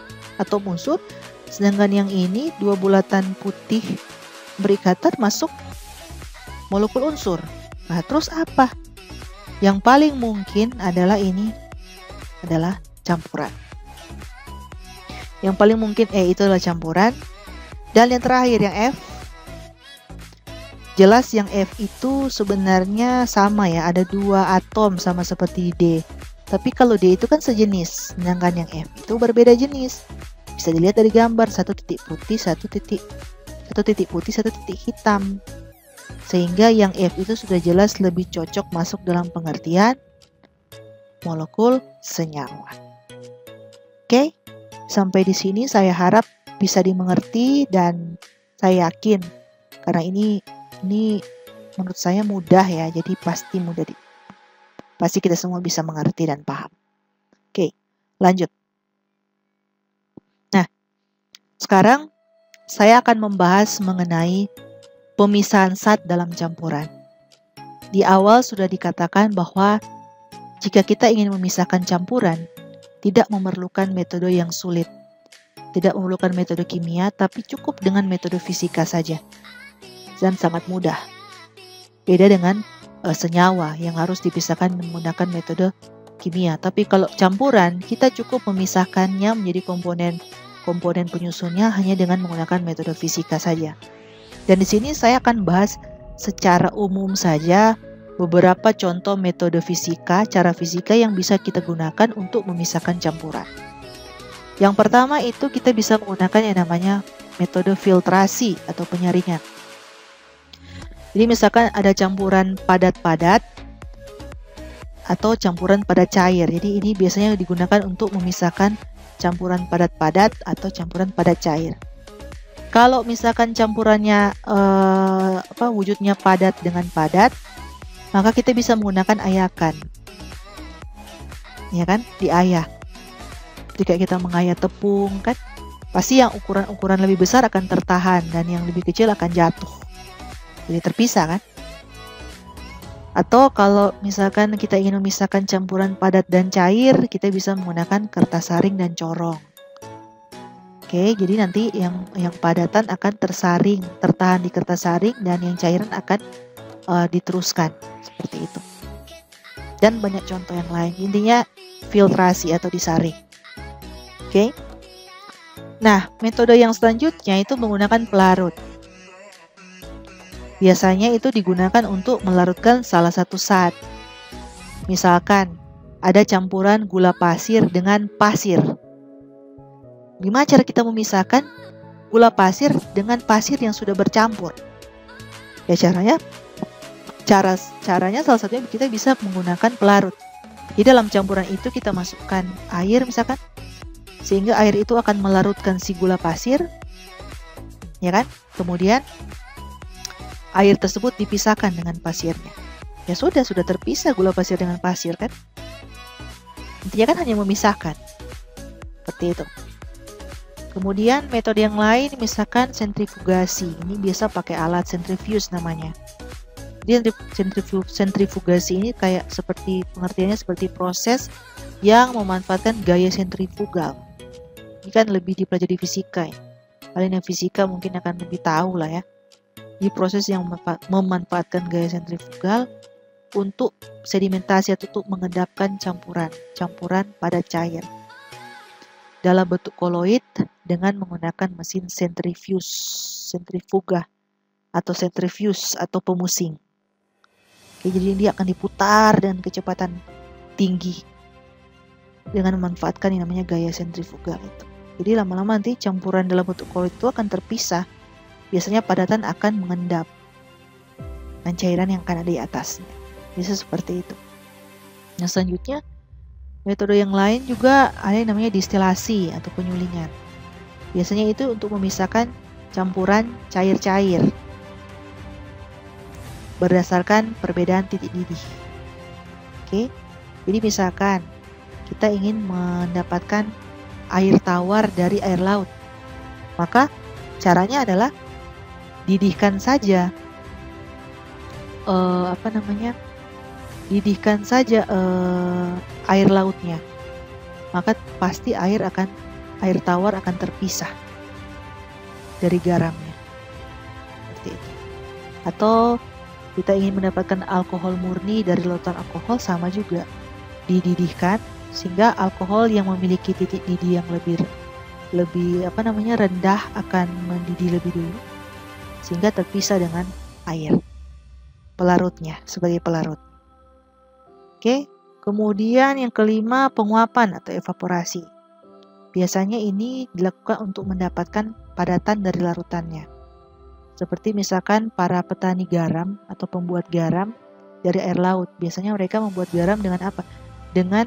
unsur, sedangkan yang ini 2 bulatan putih berikatan masuk molekul unsur. Nah, terus apa? Yang paling mungkin adalah ini adalah campuran. Yang paling mungkin itu adalah campuran. Dan yang terakhir yang F. Jelas yang F itu sebenarnya sama ya, ada 2 atom sama seperti D. Tapi kalau D itu kan sejenis, sedangkan yang F itu berbeda jenis. Bisa dilihat dari gambar, 1 titik putih, 1 titik putih, 1 titik hitam. Sehingga yang F itu sudah jelas lebih cocok masuk dalam pengertian molekul senyawa. Oke, sampai di sini saya harap bisa dimengerti dan saya yakin karena ini menurut saya mudah ya, jadi pasti kita semua bisa mengerti dan paham. Oke, lanjut. Nah, sekarang saya akan membahas mengenai pemisahan zat dalam campuran. Di awal sudah dikatakan bahwa jika kita ingin memisahkan campuran, tidak memerlukan metode yang sulit, tidak memerlukan metode kimia, tapi cukup dengan metode fisika saja. Dan sangat mudah. Beda dengan senyawa yang harus dipisahkan menggunakan metode kimia. Tapi kalau campuran, kita cukup memisahkannya menjadi komponen penyusunnya hanya dengan menggunakan metode fisika saja. Dan di sini saya akan bahas secara umum saja beberapa contoh metode fisika, cara fisika yang bisa kita gunakan untuk memisahkan campuran. Yang pertama itu kita bisa menggunakan yang namanya metode filtrasi atau penyaringan. Jadi misalkan ada campuran padat-padat atau campuran padat cair. Jadi ini biasanya digunakan untuk memisahkan campuran padat-padat atau campuran padat cair. Kalau misalkan campurannya wujudnya padat dengan padat, maka kita bisa menggunakan ayakan. Ya kan? Diayak. Jika kita mengayak tepung kan, pasti yang ukuran lebih besar akan tertahan dan yang lebih kecil akan jatuh. Jadi terpisah kan? Atau kalau misalkan kita ingin memisahkan campuran padat dan cair, kita bisa menggunakan kertas saring dan corong. Oke, jadi nanti yang padatan akan tertahan di kertas saring dan yang cairan akan diteruskan seperti itu. Dan banyak contoh yang lain. Intinya filtrasi atau disaring. Oke. Nah, metode yang selanjutnya itu menggunakan pelarut. Biasanya itu digunakan untuk melarutkan salah satu zat. Misalkan ada campuran gula pasir dengan pasir. Gimana cara kita memisahkan gula pasir dengan pasir yang sudah bercampur? Ya caranya salah satunya kita bisa menggunakan pelarut. Di dalam campuran itu kita masukkan air misalkan, sehingga air itu akan melarutkan si gula pasir, ya kan? Kemudian air tersebut dipisahkan dengan pasirnya. Ya sudah terpisah gula pasir dengan pasir kan? Intinya kan hanya memisahkan. seperti itu. Kemudian metode yang lain misalkan sentrifugasi. Ini biasa pakai alat centrifuge namanya. Jadi sentrifugasi ini kayak seperti pengertiannya seperti proses yang memanfaatkan gaya sentrifugal. Ini kan lebih dipelajari fisika ya. Kalian yang fisika mungkin akan lebih tahu lah ya. Di proses yang memanfaatkan gaya sentrifugal untuk sedimentasi atau untuk mengendapkan campuran pada cair dalam bentuk koloid dengan menggunakan mesin sentrifuga atau centrifuge atau pemusing. Oke, jadi dia akan diputar dengan kecepatan tinggi dengan memanfaatkan yang namanya gaya sentrifugal itu. Jadi lama-lama nanti campuran dalam bentuk koloid itu akan terpisah. Biasanya padatan akan mengendap dan cairan yang akan ada di atasnya. Bisa seperti itu. Nah, selanjutnya metode yang lain juga ada yang namanya distilasi atau penyulingan. Biasanya itu untuk memisahkan campuran cair-cair berdasarkan perbedaan titik didih. Oke, jadi misalkan kita ingin mendapatkan air tawar dari air laut, maka caranya adalah didihkan saja air lautnya, maka pasti air tawar akan terpisah dari garamnya, seperti itu. Atau kita ingin mendapatkan alkohol murni dari lautan alkohol, sama juga dididihkan sehingga alkohol yang memiliki titik didih yang lebih rendah akan mendidih lebih dulu sehingga terpisah dengan air pelarutnya sebagai pelarut. Oke, kemudian yang kelima penguapan atau evaporasi. Biasanya ini dilakukan untuk mendapatkan padatan dari larutannya. Seperti misalkan para petani garam atau pembuat garam dari air laut. Biasanya mereka membuat garam dengan apa? Dengan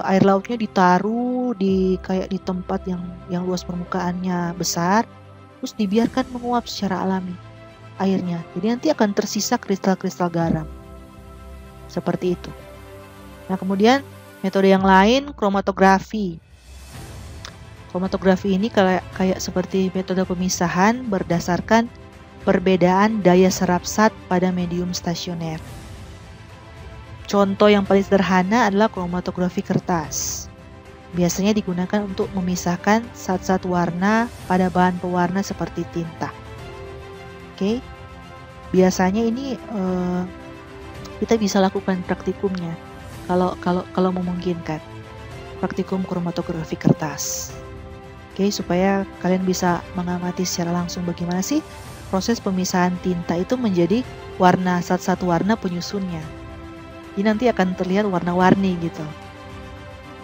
air lautnya ditaruh di tempat yang luas permukaannya besar, terus dibiarkan menguap secara alami airnya. Jadi nanti akan tersisa kristal-kristal garam. Seperti itu. Nah, kemudian metode yang lain kromatografi. Kromatografi ini kayak seperti metode pemisahan berdasarkan perbedaan daya serap zat pada medium stasioner. Contoh yang paling sederhana adalah kromatografi kertas. Biasanya digunakan untuk memisahkan zat-zat warna pada bahan pewarna seperti tinta. Oke, biasanya ini kita bisa lakukan praktikumnya kalau memungkinkan. Praktikum kromatografi kertas. Oke, supaya kalian bisa mengamati secara langsung bagaimana sih proses pemisahan tinta itu menjadi warna zat-zat warna penyusunnya. Jadi nanti akan terlihat warna-warni gitu.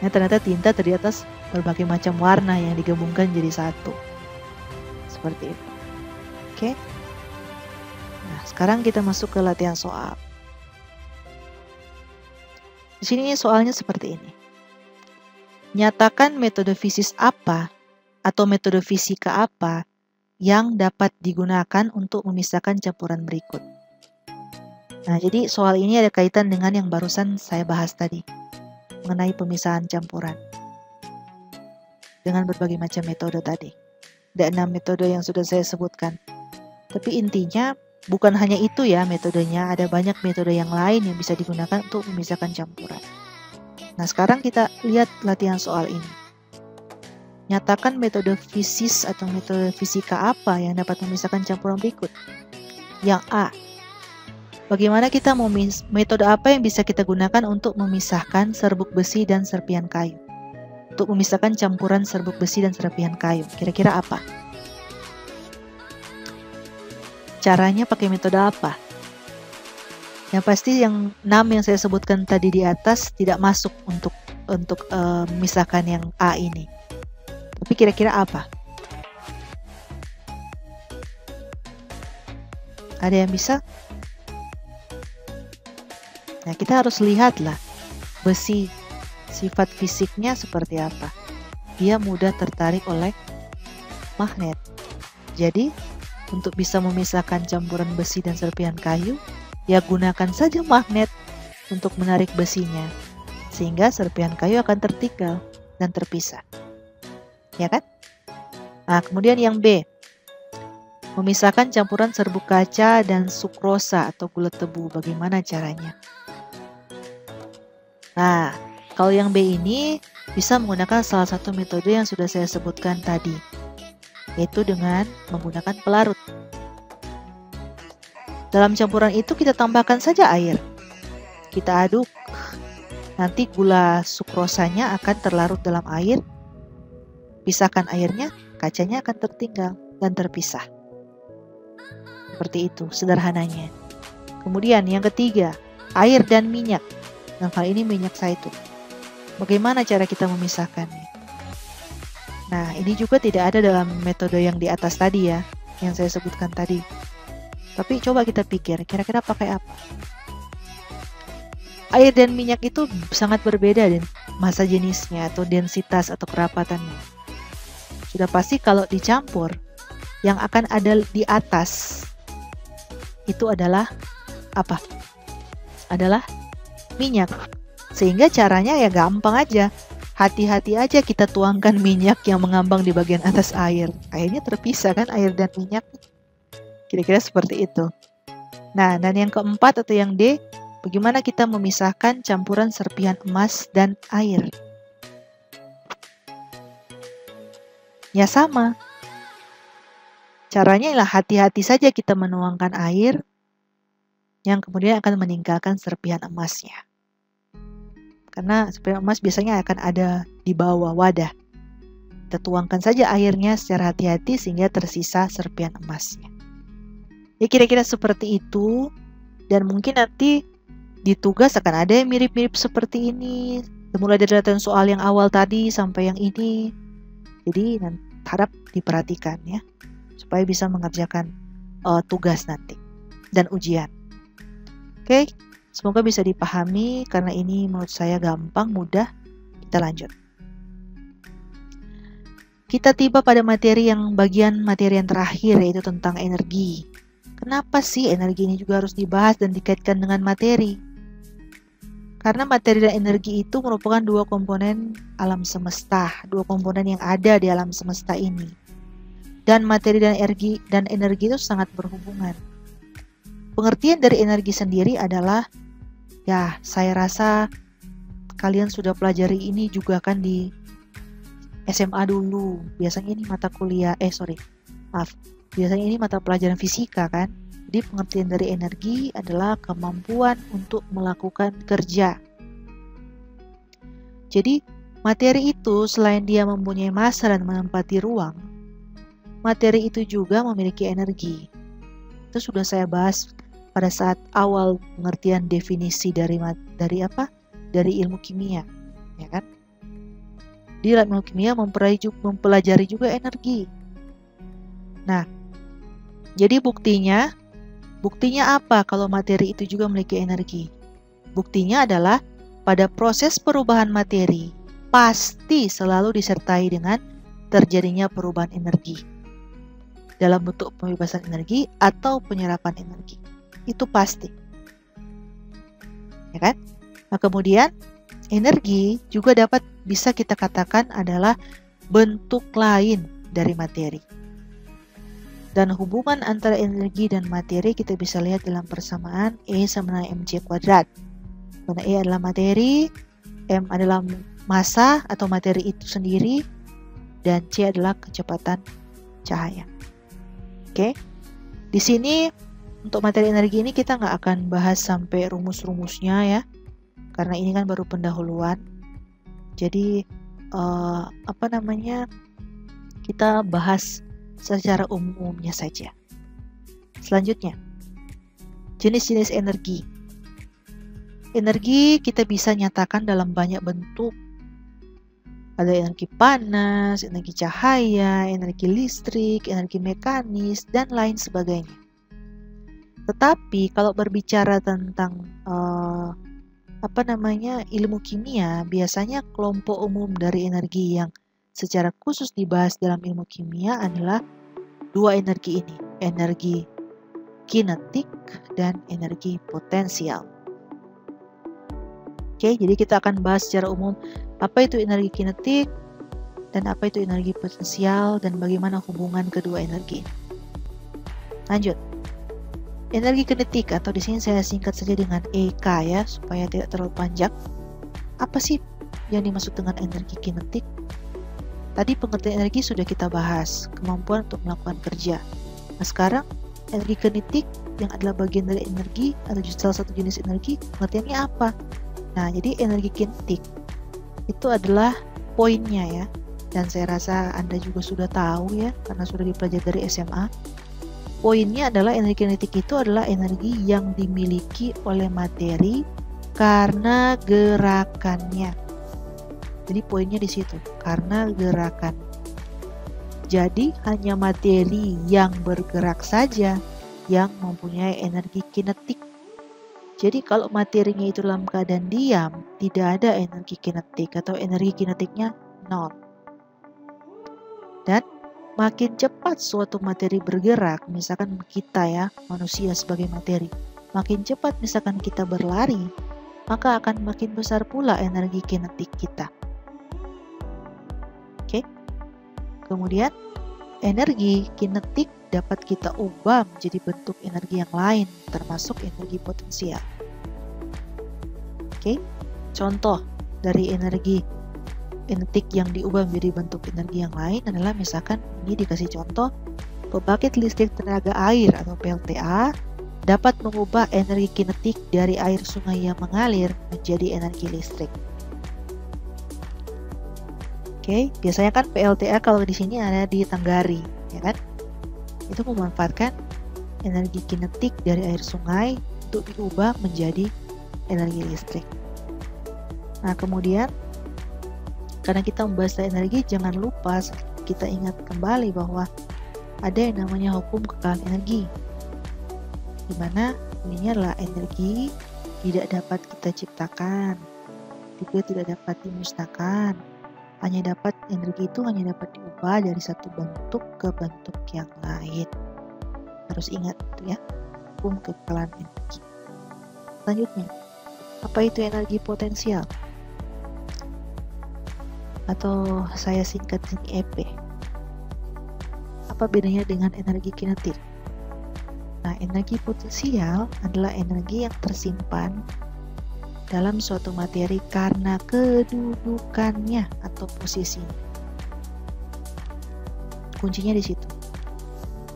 Nah, ternyata tinta terdiri atas berbagai macam warna yang digabungkan jadi satu. Seperti itu. Oke. Nah, sekarang kita masuk ke latihan soal. Di sini soalnya seperti ini. Nyatakan metode fisis apa atau metode fisika apa yang dapat digunakan untuk memisahkan campuran berikut. Nah, jadi soal ini ada kaitan dengan yang barusan saya bahas tadi, mengenai pemisahan campuran dengan berbagai macam metode tadi. Ada 6 metode yang sudah saya sebutkan. Tapi intinya bukan hanya itu ya metodenya, ada banyak metode yang lain yang bisa digunakan untuk memisahkan campuran. Nah, sekarang kita lihat latihan soal ini. Nyatakan metode fisis atau metode fisika apa yang dapat memisahkan campuran berikut. Yang A. Bagaimana kita metode apa yang bisa kita gunakan untuk memisahkan serbuk besi dan serpihan kayu? Untuk memisahkan campuran serbuk besi dan serpihan kayu. Kira-kira apa? Caranya pakai metode apa? Yang pasti yang 6 yang saya sebutkan tadi di atas tidak masuk untuk memisahkan yang A ini. Tapi kira-kira apa? Ada yang bisa? Nah, kita harus lihatlah besi sifat fisiknya seperti apa. Dia mudah tertarik oleh magnet. Jadi, untuk bisa memisahkan campuran besi dan serpihan kayu, ya gunakan saja magnet untuk menarik besinya, sehingga serpihan kayu akan tertinggal dan terpisah. ya kan? Nah, kemudian yang B, memisahkan campuran serbuk kaca dan sukrosa atau gula tebu. Bagaimana caranya? Nah, kalau yang B ini bisa menggunakan salah satu metode yang sudah saya sebutkan tadi, yaitu dengan menggunakan pelarut. Dalam campuran itu kita tambahkan saja air. Kita aduk. Nanti gula sukrosanya akan terlarut dalam air. Pisahkan airnya, kacanya akan tertinggal dan terpisah. Seperti itu sederhananya. Kemudian yang ketiga, air dan minyak. Nah, kali ini minyak zaitun. Bagaimana cara kita memisahkannya? Nah, ini juga tidak ada dalam metode yang di atas tadi ya, yang saya sebutkan tadi. Tapi coba kita pikir, kira-kira pakai apa? Air dan minyak itu sangat berbeda dan massa jenisnya atau densitas atau kerapatannya. Sudah pasti kalau dicampur, yang akan ada di atas itu adalah apa? Adalah minyak. Sehingga caranya ya gampang aja. Hati-hati aja kita tuangkan minyak yang mengambang di bagian atas air. Airnya terpisah kan, air dan minyak. Kira-kira seperti itu. Nah, dan yang keempat atau yang D, bagaimana kita memisahkan campuran serpihan emas dan air? Ya sama. Caranya ialah hati-hati saja kita menuangkan air yang kemudian akan meninggalkan serpihan emasnya. Karena serpihan emas biasanya akan ada di bawah wadah. Kita tuangkan saja airnya secara hati-hati sehingga tersisa serpihan emasnya. Ya kira-kira seperti itu. Dan mungkin nanti di tugas akan ada yang mirip-mirip seperti ini. Mulai dari latihan soal yang awal tadi sampai yang ini. Jadi harap diperhatikan ya. Supaya bisa mengerjakan tugas nanti dan ujian. Oke, semoga bisa dipahami karena ini menurut saya gampang, mudah. Kita lanjut. Kita tiba pada bagian materi yang terakhir, yaitu tentang energi. Kenapa sih energi ini juga harus dibahas dan dikaitkan dengan materi? Karena materi dan energi itu merupakan dua komponen alam semesta, dua komponen yang ada di alam semesta ini. Dan materi dan energi itu sangat berhubungan. Pengertian dari energi sendiri adalah, ya saya rasa kalian sudah pelajari ini juga kan di SMA dulu. Biasanya ini biasanya ini mata pelajaran fisika kan. Jadi pengertian dari energi adalah kemampuan untuk melakukan kerja. Jadi materi itu selain dia mempunyai massa dan menempati ruang, materi itu juga memiliki energi. Itu sudah saya bahas pada saat awal pengertian definisi dari ilmu kimia, ya kan? Di ilmu kimia mempelajari juga energi. Nah, jadi buktinya apa kalau materi itu juga memiliki energi? Buktinya adalah pada proses perubahan materi pasti selalu disertai dengan terjadinya perubahan energi dalam bentuk pembebasan energi atau penyerapan energi. Itu pasti. Ya kan? Nah, kemudian energi juga bisa kita katakan adalah bentuk lain dari materi. Dan hubungan antara energi dan materi kita bisa lihat dalam persamaan E sama dengan mc kuadrat. Karena E adalah materi, M adalah massa atau materi itu sendiri, dan C adalah kecepatan cahaya. Oke, di sini untuk materi energi ini kita nggak akan bahas sampai rumus-rumusnya ya, karena ini kan baru pendahuluan. Jadi kita bahas secara umumnya saja. Selanjutnya, jenis-jenis energi. Energi kita bisa nyatakan dalam banyak bentuk. Ada energi panas, energi cahaya, energi listrik, energi mekanis, dan lain sebagainya. Tetapi kalau berbicara tentang ilmu kimia, biasanya kelompok umum dari energi yang secara khusus dibahas dalam ilmu kimia adalah dua energi ini, energi kinetik dan energi potensial. Oke, jadi kita akan bahas secara umum apa itu energi kinetik, dan apa itu energi potensial dan bagaimana hubungan kedua energi. Lanjut. Energi kinetik atau di sini saya singkat saja dengan EK ya supaya tidak terlalu panjang. Apa sih yang dimaksud dengan energi kinetik? Tadi pengertian energi sudah kita bahas, kemampuan untuk melakukan kerja. Nah sekarang energi kinetik yang adalah bagian dari energi atau salah satu jenis energi, pengertiannya apa? Nah jadi energi kinetik itu adalah poinnya ya, dan saya rasa Anda juga sudah tahu ya karena sudah dipelajari dari SMA. Poinnya adalah energi kinetik itu adalah energi yang dimiliki oleh materi karena gerakannya. Jadi poinnya di situ, karena gerakan. Jadi hanya materi yang bergerak saja yang mempunyai energi kinetik. Jadi kalau materinya itu dalam keadaan diam, tidak ada energi kinetik atau energi kinetiknya nol. Dan makin cepat suatu materi bergerak, misalkan kita ya, manusia sebagai materi, makin cepat misalkan kita berlari, maka akan makin besar pula energi kinetik kita. Oke. Kemudian, energi kinetik dapat kita ubah menjadi bentuk energi yang lain, termasuk energi potensial. Oke. Contoh dari energi kinetik yang diubah menjadi bentuk energi yang lain adalah misalkan ini dikasih contoh pembangkit listrik tenaga air atau PLTA dapat mengubah energi kinetik dari air sungai yang mengalir menjadi energi listrik. Oke, biasanya kan PLTA kalau di sini ada di Tanggari, ya kan? Itu memanfaatkan energi kinetik dari air sungai untuk diubah menjadi energi listrik. Nah, kemudian karena kita membahas energi, jangan lupa kita ingat kembali bahwa ada yang namanya hukum kekalahan energi, di mana ini adalah energi tidak dapat kita ciptakan, juga tidak dapat dimusnahkan. Energi itu hanya dapat diubah dari satu bentuk ke bentuk yang lain. Harus ingat itu ya, hukum kekalahan energi. Selanjutnya, apa itu energi potensial? Atau saya singkat sini EP. Apa bedanya dengan energi kinetik? Nah, energi potensial adalah energi yang tersimpan dalam suatu materi karena kedudukannya atau posisinya. Kuncinya di situ.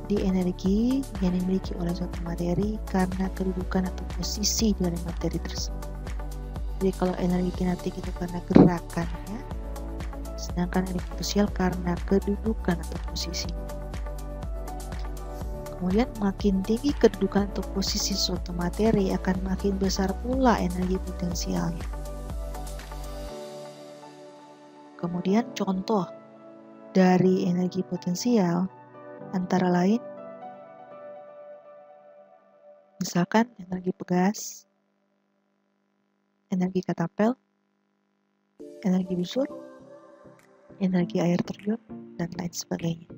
Di energi yang dimiliki oleh suatu materi karena kedudukan atau posisi dari materi tersebut. Jadi kalau energi kinetik itu karena gerakannya, sedangkan energi potensial karena kedudukan atau posisi. Kemudian makin tinggi kedudukan atau posisi suatu materi akan makin besar pula energi potensialnya. Kemudian contoh dari energi potensial antara lain misalkan energi pegas, energi katapel, energi busur, energi air terjun, dan lain sebagainya.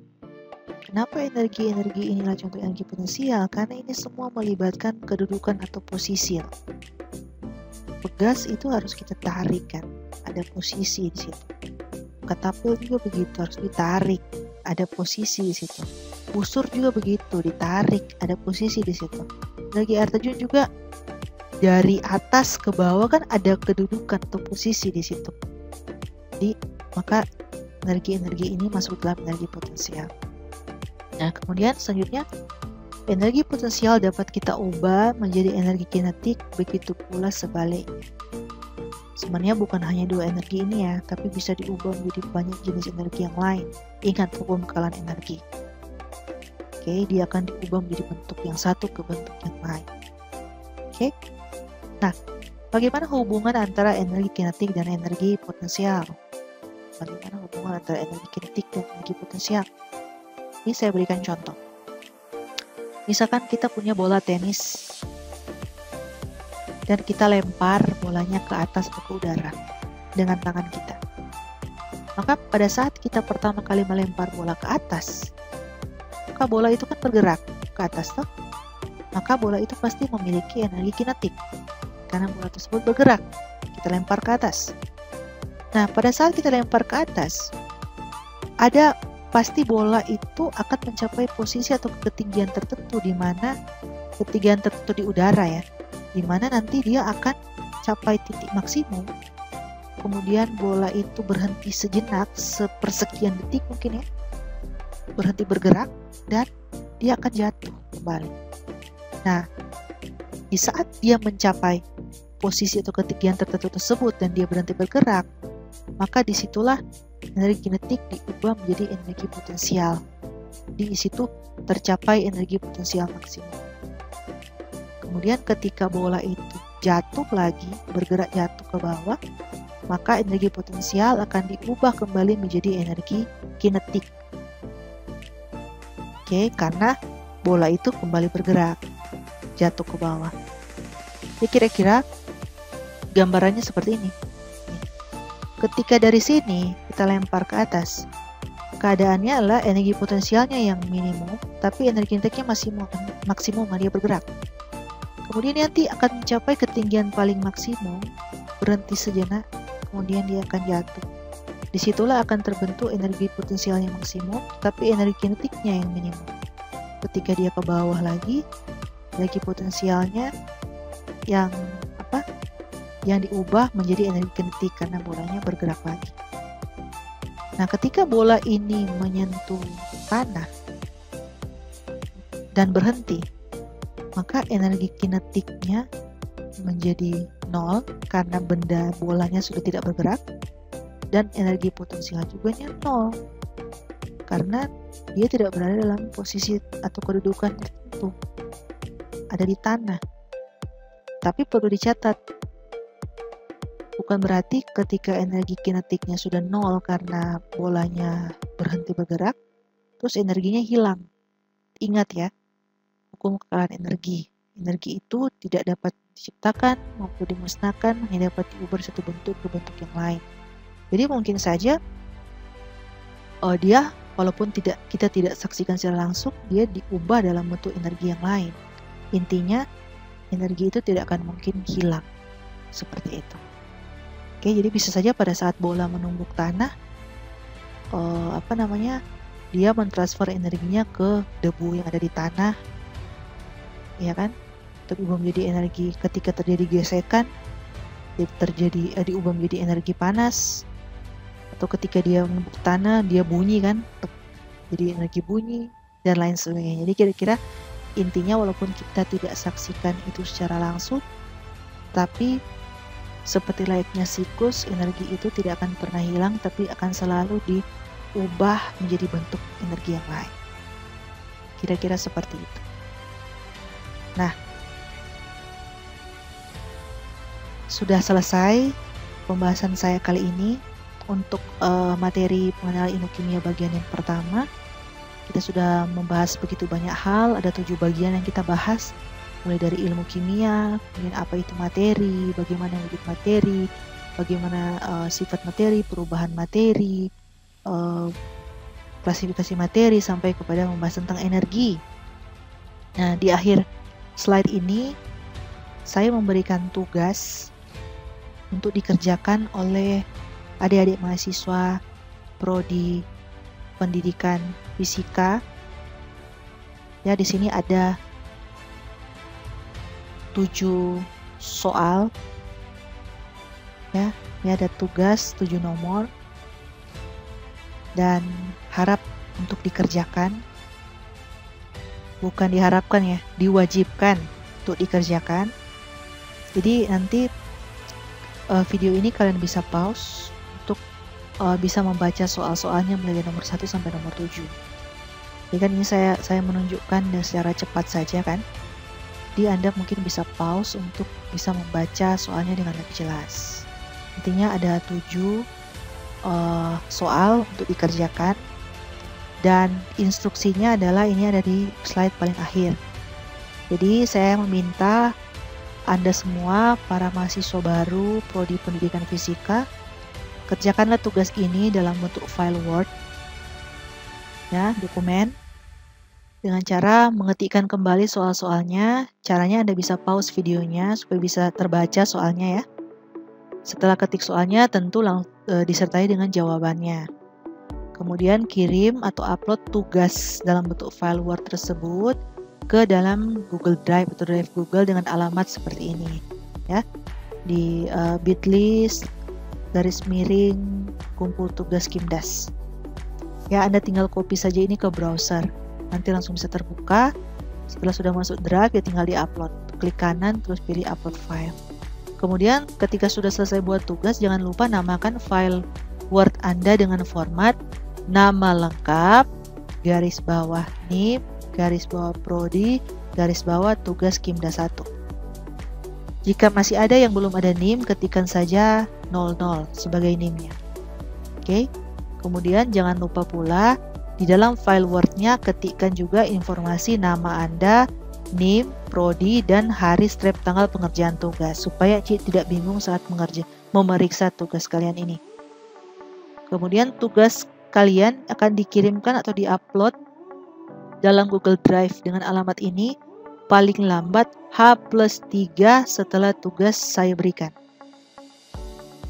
Kenapa energi-energi inilah contoh energi potensial? Karena ini semua melibatkan kedudukan atau posisi. Pegas itu harus kita tarik kan, ada posisi di situ. Katapel juga begitu, harus ditarik, ada posisi di situ. Busur juga begitu, ditarik, ada posisi di situ. Energi air terjun juga dari atas ke bawah kan ada kedudukan atau posisi di situ. Jadi maka energi-energi ini masuk dalam energi potensial. Nah, kemudian selanjutnya energi potensial dapat kita ubah menjadi energi kinetik, begitu pula sebaliknya. Sebenarnya bukan hanya dua energi ini ya, tapi bisa diubah menjadi banyak jenis energi yang lain. Ingat hukum kekalahan energi. Oke, dia akan diubah menjadi bentuk yang satu ke bentuk yang lain. Oke. Nah, bagaimana hubungan antara energi kinetik dan energi potensial? Bagaimana hubungan antara energi kinetik dan energi potensial? Ini saya berikan contoh. Misalkan kita punya bola tenis dan kita lempar bolanya ke atas atau ke udara dengan tangan kita. Maka pada saat kita pertama kali melempar bola ke atas, maka bola itu kan bergerak ke atas toh? Maka bola itu pasti memiliki energi kinetik karena bola tersebut bergerak. Kita lempar ke atas. Nah, pada saat kita lempar ke atas, pasti bola itu akan mencapai posisi atau ketinggian tertentu, di mana ketinggian tertentu di udara ya, di mana nanti dia akan capai titik maksimum. Kemudian bola itu berhenti sejenak, sepersekian detik mungkin ya, berhenti bergerak, dan dia akan jatuh kembali. Nah, di saat dia mencapai posisi atau ketinggian tertentu tersebut dan dia berhenti bergerak, maka disitulah energi kinetik diubah menjadi energi potensial. Di situ tercapai energi potensial maksimum. Kemudian ketika bola itu jatuh lagi, bergerak jatuh ke bawah, maka energi potensial akan diubah kembali menjadi energi kinetik. Oke, karena bola itu kembali bergerak, jatuh ke bawah. Jadi kira-kira gambarannya seperti ini. Ketika dari sini kita lempar ke atas, keadaannya adalah energi potensialnya yang minimum, tapi energi kinetiknya masih maksimum, dia bergerak. Kemudian nanti akan mencapai ketinggian paling maksimum, berhenti sejenak, kemudian dia akan jatuh. Disitulah akan terbentuk energi potensialnya maksimum, tapi energi kinetiknya yang minimum. Ketika dia ke bawah lagi, energi potensialnya yang diubah menjadi energi kinetik karena bolanya bergerak lagi. Nah, ketika bola ini menyentuh tanah dan berhenti, maka energi kinetiknya menjadi 0 karena benda bolanya sudah tidak bergerak, dan energi potensial juga 0 karena dia tidak berada dalam posisi atau kedudukan tertentu, ada di tanah. Tapi perlu dicatat, bukan berarti ketika energi kinetiknya sudah 0 karena bolanya berhenti bergerak, terus energinya hilang. Ingat ya, hukum kekalahan energi. Energi itu tidak dapat diciptakan maupun dimusnahkan, hanya dapat diubah satu bentuk ke bentuk yang lain. Jadi mungkin saja dia walaupun kita tidak saksikan secara langsung, dia diubah dalam bentuk energi yang lain. Intinya energi itu tidak akan mungkin hilang seperti itu. Oke, jadi bisa saja pada saat bola menumbuk tanah, dia mentransfer energinya ke debu yang ada di tanah, ya kan? Diubah menjadi energi ketika terjadi gesekan, diubah menjadi energi panas, atau ketika dia menumbuk tanah, dia bunyi kan, jadi energi bunyi dan lain sebagainya. Jadi kira-kira intinya walaupun kita tidak saksikan itu secara langsung, tapi seperti layaknya siklus, energi itu tidak akan pernah hilang, tapi akan selalu diubah menjadi bentuk energi yang lain. Kira-kira seperti itu. Nah, sudah selesai pembahasan saya kali ini untuk materi pengenalan ilmu kimia bagian yang pertama. Kita sudah membahas begitu banyak hal, ada 7 bagian yang kita bahas. Mulai dari ilmu kimia, kemudian apa itu materi, bagaimana wujud materi, bagaimana sifat materi, perubahan materi, klasifikasi materi, sampai kepada membahas tentang energi. Nah, di akhir slide ini saya memberikan tugas untuk dikerjakan oleh adik-adik mahasiswa prodi pendidikan fisika. Ya, di sini ada 7 soal. Ya, ini ada tugas 7 nomor. Dan harap untuk dikerjakan. Bukan diharapkan ya, diwajibkan untuk dikerjakan. Jadi nanti video ini kalian bisa pause untuk bisa membaca soal-soalnya mulai dari nomor 1 sampai nomor 7. Jadi kan ini saya menunjukkan secara cepat saja kan. Jadi Anda mungkin bisa pause untuk bisa membaca soalnya dengan lebih jelas. Intinya ada 7 soal untuk dikerjakan, dan instruksinya adalah ini ada di slide paling akhir. Jadi saya meminta Anda semua, para mahasiswa baru prodi pendidikan fisika, kerjakanlah tugas ini dalam bentuk file Word, ya, dokumen, dengan cara mengetikkan kembali soal-soalnya. Caranya Anda bisa pause videonya supaya bisa terbaca soalnya ya. Setelah ketik soalnya tentu disertai dengan jawabannya. Kemudian kirim atau upload tugas dalam bentuk file Word tersebut ke dalam Google Drive atau Drive Google dengan alamat seperti ini, ya, di bit.ly/kumpul tugas Kimdas. Ya, Anda tinggal copy saja ini ke browser, nanti langsung bisa terbuka. Setelah sudah masuk Drive, ya tinggal di-upload. Klik kanan, terus pilih upload file. Kemudian ketika sudah selesai buat tugas, jangan lupa namakan file Word Anda dengan format nama lengkap, garis bawah NIM, garis bawah prodi, garis bawah tugas Kimdas 1. Jika masih ada yang belum ada NIM, ketikkan saja 00 sebagai NIM-nya. Oke. Kemudian jangan lupa pula di dalam file Word-nya ketikkan juga informasi nama Anda, NIM, prodi, dan hari strip tanggal pengerjaan tugas supaya Cik tidak bingung saat memeriksa tugas kalian ini. Kemudian tugas kalian akan dikirimkan atau diupload dalam Google Drive dengan alamat ini paling lambat H+3 setelah tugas saya berikan.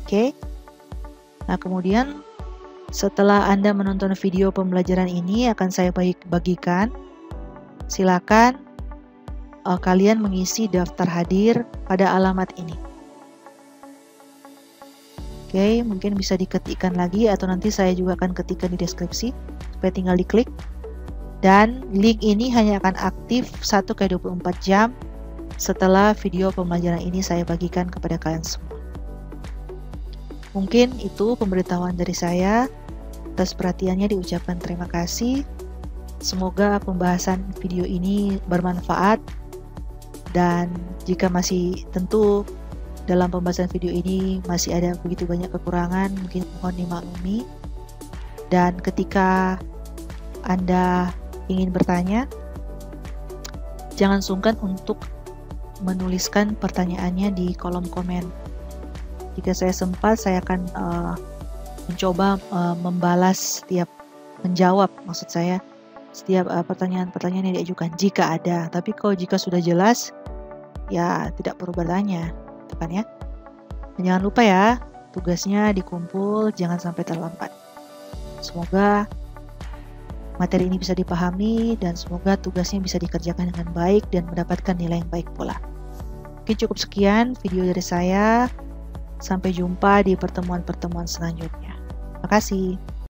Oke. Nah, kemudian setelah Anda menonton video pembelajaran ini akan saya bagikan. Silakan kalian mengisi daftar hadir pada alamat ini. Oke, mungkin bisa diketikkan lagi atau nanti saya juga akan ketikkan di deskripsi supaya tinggal diklik. Dan link ini hanya akan aktif 1x24 jam setelah video pembelajaran ini saya bagikan kepada kalian semua. Mungkin itu pemberitahuan dari saya. Atas perhatiannya diucapkan terima kasih. Semoga pembahasan video ini bermanfaat. Dan jika masih tentu dalam pembahasan video ini masih ada begitu banyak kekurangan, mungkin mohon dimaklumi. Dan ketika Anda ingin bertanya, jangan sungkan untuk menuliskan pertanyaannya di kolom komen. Jika saya sempat, saya akan mencoba membalas menjawab setiap pertanyaan-pertanyaan yang diajukan jika ada. Tapi jika sudah jelas, ya tidak perlu bertanya. Kan ya. Dan jangan lupa ya, tugasnya dikumpul, jangan sampai terlambat. Semoga materi ini bisa dipahami dan semoga tugasnya bisa dikerjakan dengan baik dan mendapatkan nilai yang baik pula. Oke, cukup sekian video dari saya. Sampai jumpa di pertemuan-pertemuan selanjutnya. Terima kasih.